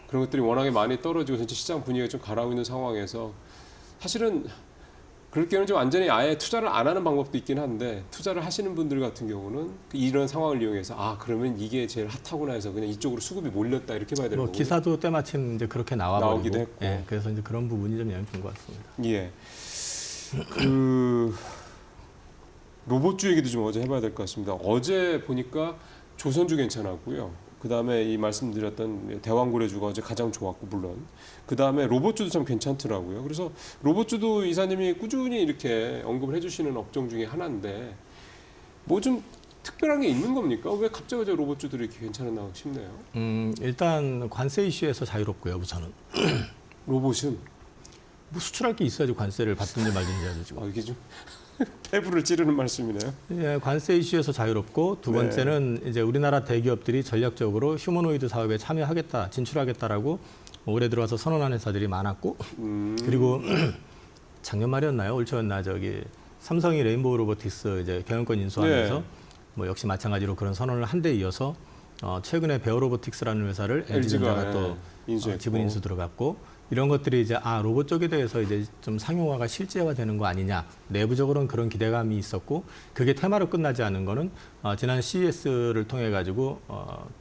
그런 것들이 워낙에 많이 떨어지고 진짜 시장 분위기가 좀 가라앉고 있는 상황에서 사실은 그럴 경우는 좀 완전히 아예 투자를 안 하는 방법도 있긴 한데 투자를 하시는 분들 같은 경우는 이런 상황을 이용해서 아 그러면 이게 제일 핫하구나 해서 그냥 이쪽으로 수급이 몰렸다 이렇게 봐야 되는 뭐 거고 기사도 때마침 이제 그렇게 나와버리고, 나오기도 했고. 예, 그래서 이제 그런 부분이 좀 영향 준 것 같습니다. 예. 그 로봇주 얘기도 좀 어제 해봐야 될 것 같습니다. 어제 보니까 조선주 괜찮았고요. 그 다음에 이 말씀드렸던 대왕고래주가 어제 가장 좋았고 물론 그 다음에 로봇주도 참 괜찮더라고요. 그래서 로봇주도 이사님이 꾸준히 이렇게 언급을 해주시는 업종 중에 하나인데 뭐 좀 특별한 게 있는 겁니까? 왜 갑자기 저 로봇주들이 이렇게 괜찮았나 싶네요. 일단 관세 이슈에서 자유롭고요, 우선은. 로봇은 뭐 수출할 게 있어야지 관세를 받든지 말든지 하죠, 지금. 이게 좀 폐부를 찌르는 말씀이네요. 예, 관세 이슈에서 자유롭고 두 네. 번째는 이제 우리나라 대기업들이 전략적으로 휴머노이드 사업에 참여하겠다, 진출하겠다라고 올해 들어와서 선언한 회사들이 많았고 그리고 작년 말이었나요? 올 초였나 저기 삼성이 레인보우 로보틱스 이제 경영권 인수하면서 네. 뭐 역시 마찬가지로 그런 선언을 한 데 이어서 최근에 베어 로보틱스라는 회사를 LG전자가 또 인수했고. 지분 인수 들어갔고 이런 것들이 이제 로봇 쪽에 대해서 이제 좀 상용화가 실제화되는 거 아니냐 내부적으로는 그런 기대감이 있었고 그게 테마로 끝나지 않은 거는 지난 CES를 통해 가지고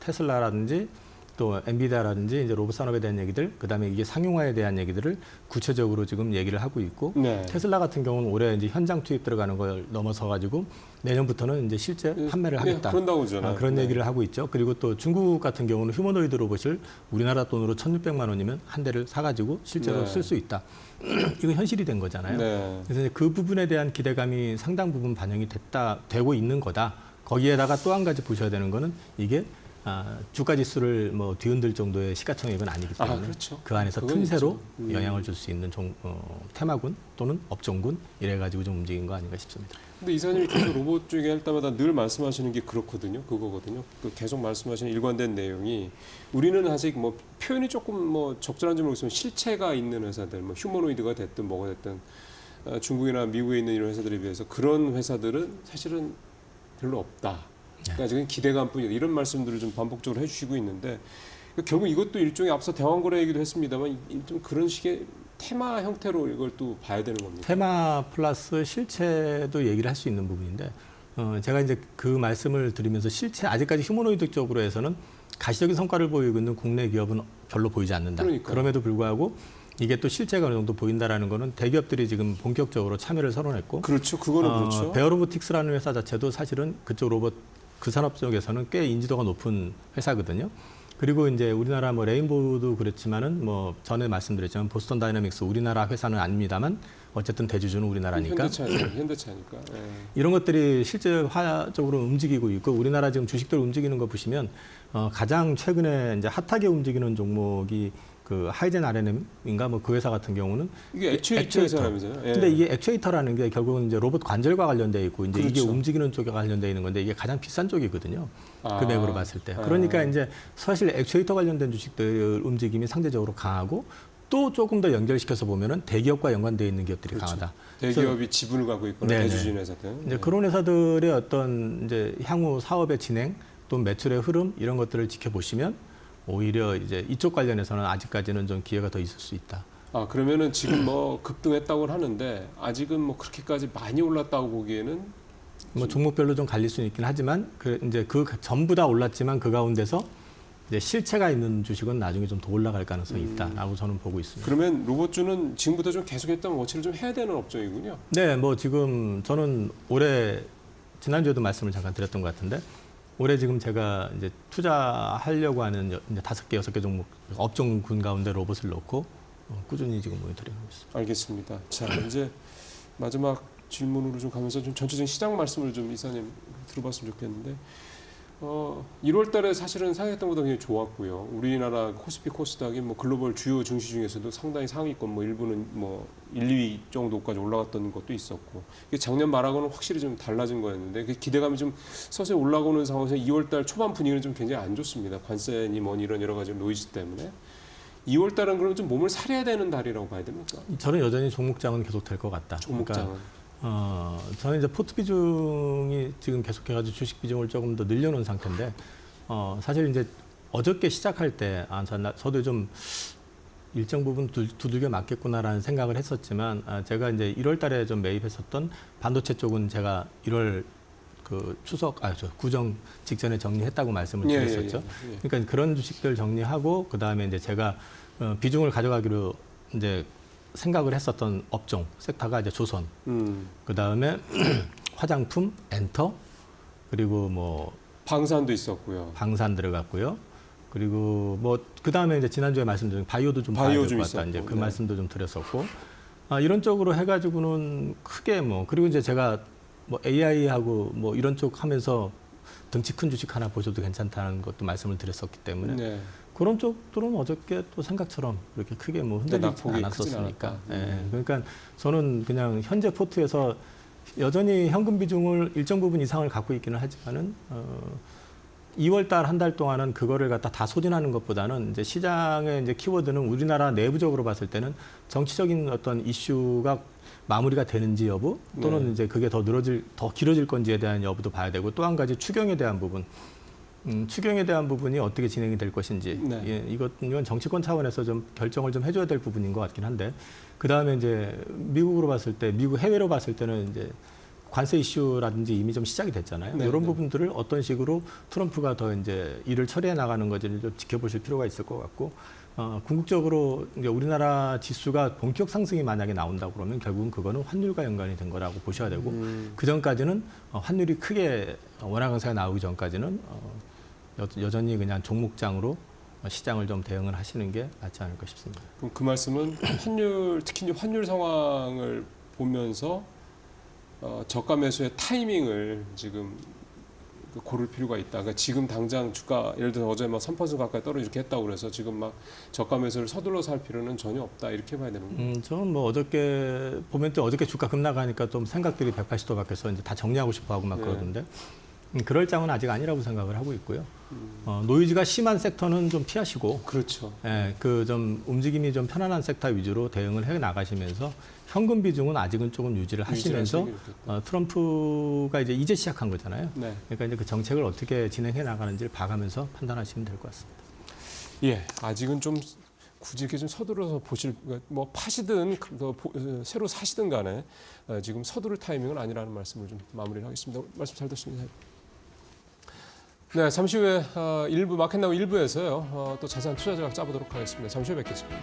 테슬라라든지 또 엔비디아라든지 이제 로봇 산업에 대한 얘기들 그다음에 이게 상용화에 대한 얘기들을 구체적으로 지금 얘기를 하고 있고 네. 테슬라 같은 경우는 올해 이제 현장 투입 들어가는 걸 넘어서 가지고 내년부터는 이제 실제 판매를 하겠다. 그런다고 그러잖아요. 그런 네. 얘기를 하고 있죠. 그리고 또 중국 같은 경우는 휴머노이드 로봇을 우리나라 돈으로 1,600만 원이면 한 대를 사가지고 실제로 네. 쓸 수 있다. 이건 현실이 된 거잖아요. 네. 그래서 이제 그 부분에 대한 기대감이 상당 부분 반영이 되고 있는 거다. 거기에다가 또 한 가지 보셔야 되는 거는 이게 주가 지수를 뭐 뒤흔들 정도의 시가총액은 아니기 때문에 그렇죠. 그 안에서 그건 틈새로 있죠. 영향을 줄 수 있는 테마군 또는 업종군 이래가지고 좀 움직인 거 아닌가 싶습니다. 근데 이사님이 계속 로봇 쪽에 할 때마다 늘 말씀하시는 게 그렇거든요. 그거거든요. 그 계속 말씀하시는 일관된 내용이 우리는 아직 뭐 표현이 조금 뭐 적절한지 모르겠지만 실체가 있는 회사들, 뭐 휴머노이드가 됐든 뭐가 됐든 중국이나 미국에 있는 이런 회사들에 비해서 그런 회사들은 사실은 별로 없다. 그러니까 지금 기대감뿐이다. 이런 말씀들을 좀 반복적으로 해주시고 있는데 결국 이것도 일종의 앞서 대왕거래 얘기도 했습니다만 좀 그런 식의 테마 형태로 이걸 또 봐야 되는 겁니까? 테마 플러스 실체도 얘기를 할 수 있는 부분인데 제가 이제 그 말씀을 드리면서 실체 아직까지 휴머노이드 쪽으로 해서는 가시적인 성과를 보이고 있는 국내 기업은 별로 보이지 않는다. 그러니까요. 그럼에도 불구하고 이게 또 실체가 어느 정도 보인다라는 거는 대기업들이 지금 본격적으로 참여를 선언했고 그렇죠. 그거는 그렇죠. 베어로보틱스라는 회사 자체도 사실은 그쪽 로봇 그 산업 쪽에서는 꽤 인지도가 높은 회사거든요. 그리고 이제 우리나라 뭐 레인보우도 그렇지만은 뭐 전에 말씀드렸지만 보스턴 다이내믹스 우리나라 회사는 아닙니다만 어쨌든 대주주는 우리나라니까 현대차니까. 예. 이런 것들이 실제화적으로 움직이고 있고 우리나라 지금 주식들 움직이는 거 보시면 가장 최근에 이제 핫하게 움직이는 종목이 그 하이젠 RNM인가 뭐 그 회사 같은 경우는 이게 액추에이터 회사라면서요. 예. 근데 이게 액추에이터라는 게 결국은 이제 로봇 관절과 관련돼 있고 이제 이게 그렇죠. 움직이는 쪽에 관련돼 있는 건데 이게 가장 비싼 쪽이거든요. 아. 금액으로 봤을 때. 그러니까 이제 사실 액추에이터 관련된 주식들 움직임이 상대적으로 강하고 또 조금 더 연결시켜서 보면은 대기업과 연관돼 있는 기업들이 그렇죠. 강하다. 대기업이 지분을 갖고 있거나 네네. 대주주인 회사들. 이제 그런 회사들의 어떤 이제 향후 사업의 진행 또 매출의 흐름 이런 것들을 지켜보시면 오히려 이제 이쪽 관련해서는 아직까지는 좀 기회가 더 있을 수 있다. 아 그러면은 지금 뭐 급등했다고는 하는데 아직은 뭐 그렇게까지 많이 올랐다고 보기에는 뭐 종목별로 좀 갈릴 수는 있긴 하지만 이제 그 전부 다 올랐지만 그 가운데서 이제 실체가 있는 주식은 나중에 좀 더 올라갈 가능성이 있다라고 저는 보고 있습니다. 그러면 로봇주는 지금부터 좀 계속했던 워치를 좀 해야 되는 업종이군요. 네, 뭐 지금 저는 올해 지난주에도 말씀을 잠깐 드렸던 것 같은데 올해 지금 제가 이제 투자하려고 하는 이제 5개, 6개 종목 업종군 가운데 로봇을 넣고 꾸준히 지금 모니터링하고 있습니다. 알겠습니다. 자 이제 마지막 질문으로 좀 가면서 좀 전체적인 시장 말씀을 좀 이사님 들어봤으면 좋겠는데 1월달에 사실은 상했던 것보다 굉장히 좋았고요. 우리나라 코스피 코스닥이 뭐 글로벌 주요 증시 중에서도 상당히 상위권 뭐 일부는 뭐 1, 2위 정도까지 올라갔던 것도 있었고 이게 작년 말하고는 확실히 좀 달라진 거였는데 그 기대감이 좀 서서히 올라오는 상황에서 2월달 초반 분위기는 좀 굉장히 안 좋습니다. 관세니 뭐니 이런 여러 가지 노이즈 때문에 2월달은 그럼 좀 몸을 사려야 되는 달이라고 봐야 됩니까? 저는 여전히 종목장은 계속 될 것 같다. 종목장은. 저는 이제 포트 비중이 지금 계속해가지고 주식 비중을 조금 더 늘려놓은 상태인데, 사실 이제 어저께 시작할 때, 저도 좀 일정 부분 두들겨 맞겠구나라는 생각을 했었지만, 제가 이제 1월 달에 좀 매입했었던 반도체 쪽은 제가 1월 그 구정 직전에 정리했다고 말씀을 드렸었죠. 그러니까 그런 주식들 정리하고, 그 다음에 이제 제가 비중을 가져가기로 이제 생각을 했었던 업종 섹터가 이제 조선, 그 다음에 화장품, 엔터, 그리고 뭐 방산도 있었고요. 방산 들어갔고요. 그리고 뭐 그 다음에 이제 지난주에 말씀드린 바이오도 좀 봐야 될 것 같다. 이제 그 말씀도 좀 드렸었고 이런 쪽으로 해가지고는 크게 뭐 그리고 이제 제가 뭐 AI하고 뭐 이런 쪽 하면서 등치 큰 주식 하나 보셔도 괜찮다는 것도 말씀을 드렸었기 때문에. 네. 그런 쪽들은 어저께 또 생각처럼 그렇게 크게 뭐 흔들리지 않았었으니까. 예, 그러니까 저는 그냥 현재 포트에서 여전히 현금 비중을 일정 부분 이상을 갖고 있기는 하지만은 2월 달 한 달 동안은 그거를 갖다 다 소진하는 것보다는 이제 시장의 이제 키워드는 우리나라 내부적으로 봤을 때는 정치적인 어떤 이슈가 마무리가 되는지 여부 또는 이제 그게 더 길어질 건지에 대한 여부도 봐야 되고 또 한 가지 추경에 대한 부분. 추경에 대한 부분이 어떻게 진행이 될 것인지 이건 정치권 차원에서 좀 결정을 좀 해줘야 될 부분인 것 같긴 한데 그 다음에 이제 미국으로 봤을 때 미국 해외로 봤을 때는 이제 관세 이슈라든지 이미 좀 시작이 됐잖아요. 이런 부분들을 어떤 식으로 트럼프가 더 이제 일을 처리해 나가는 것을 좀 지켜보실 필요가 있을 것 같고 궁극적으로 이제 우리나라 지수가 본격 상승이 만약에 나온다고 그러면 결국은 그거는 환율과 연관이 된 거라고 보셔야 되고 그 전까지는 환율이 크게 원화 강세가 나오기 전까지는 여전히 그냥 종목장으로 시장을 좀 대응을 하시는 게 낫지 않을까 싶습니다. 그럼 그 말씀은 특히 이제 환율 상황을 보면서 저가 매수의 타이밍을 지금 고를 필요가 있다. 그러니까 지금 당장 주가 예를 들어 어제 막 3% 가까이 떨어지고 이렇게 했다고 그래서 지금 막 저가 매수를 서둘러서 할 필요는 전혀 없다. 이렇게 봐야 되는 거예요. 저는 뭐 어저께 보면 또 어저께 주가 급락하니까 좀 생각들이 180도 바뀌어서 이제 다 정리하고 싶어 하고 막 그러던데 그럴 장은 아직 아니라고 생각을 하고 있고요. 노이즈가 심한 섹터는 좀 피하시고, 그렇죠. 예, 그 좀 움직임이 좀 편안한 섹터 위주로 대응을 해 나가시면서 현금 비중은 아직은 조금 유지를 하시면서 트럼프가 이제 시작한 거잖아요. 네. 그러니까 이제 그 정책을 어떻게 진행해 나가는지를 봐가면서 판단하시면 될 것 같습니다. 예, 아직은 좀 굳이 이렇게 좀 서둘러서 보실 뭐 파시든 새로 사시든 간에 지금 서두를 타이밍은 아니라는 말씀을 좀 마무리를 하겠습니다. 말씀 잘 듣습니다. 네, 잠시 후에 일부 마켓나우 1부에서요. 또 자세한 투자 전략 짜보도록 하겠습니다. 잠시 후에 뵙겠습니다.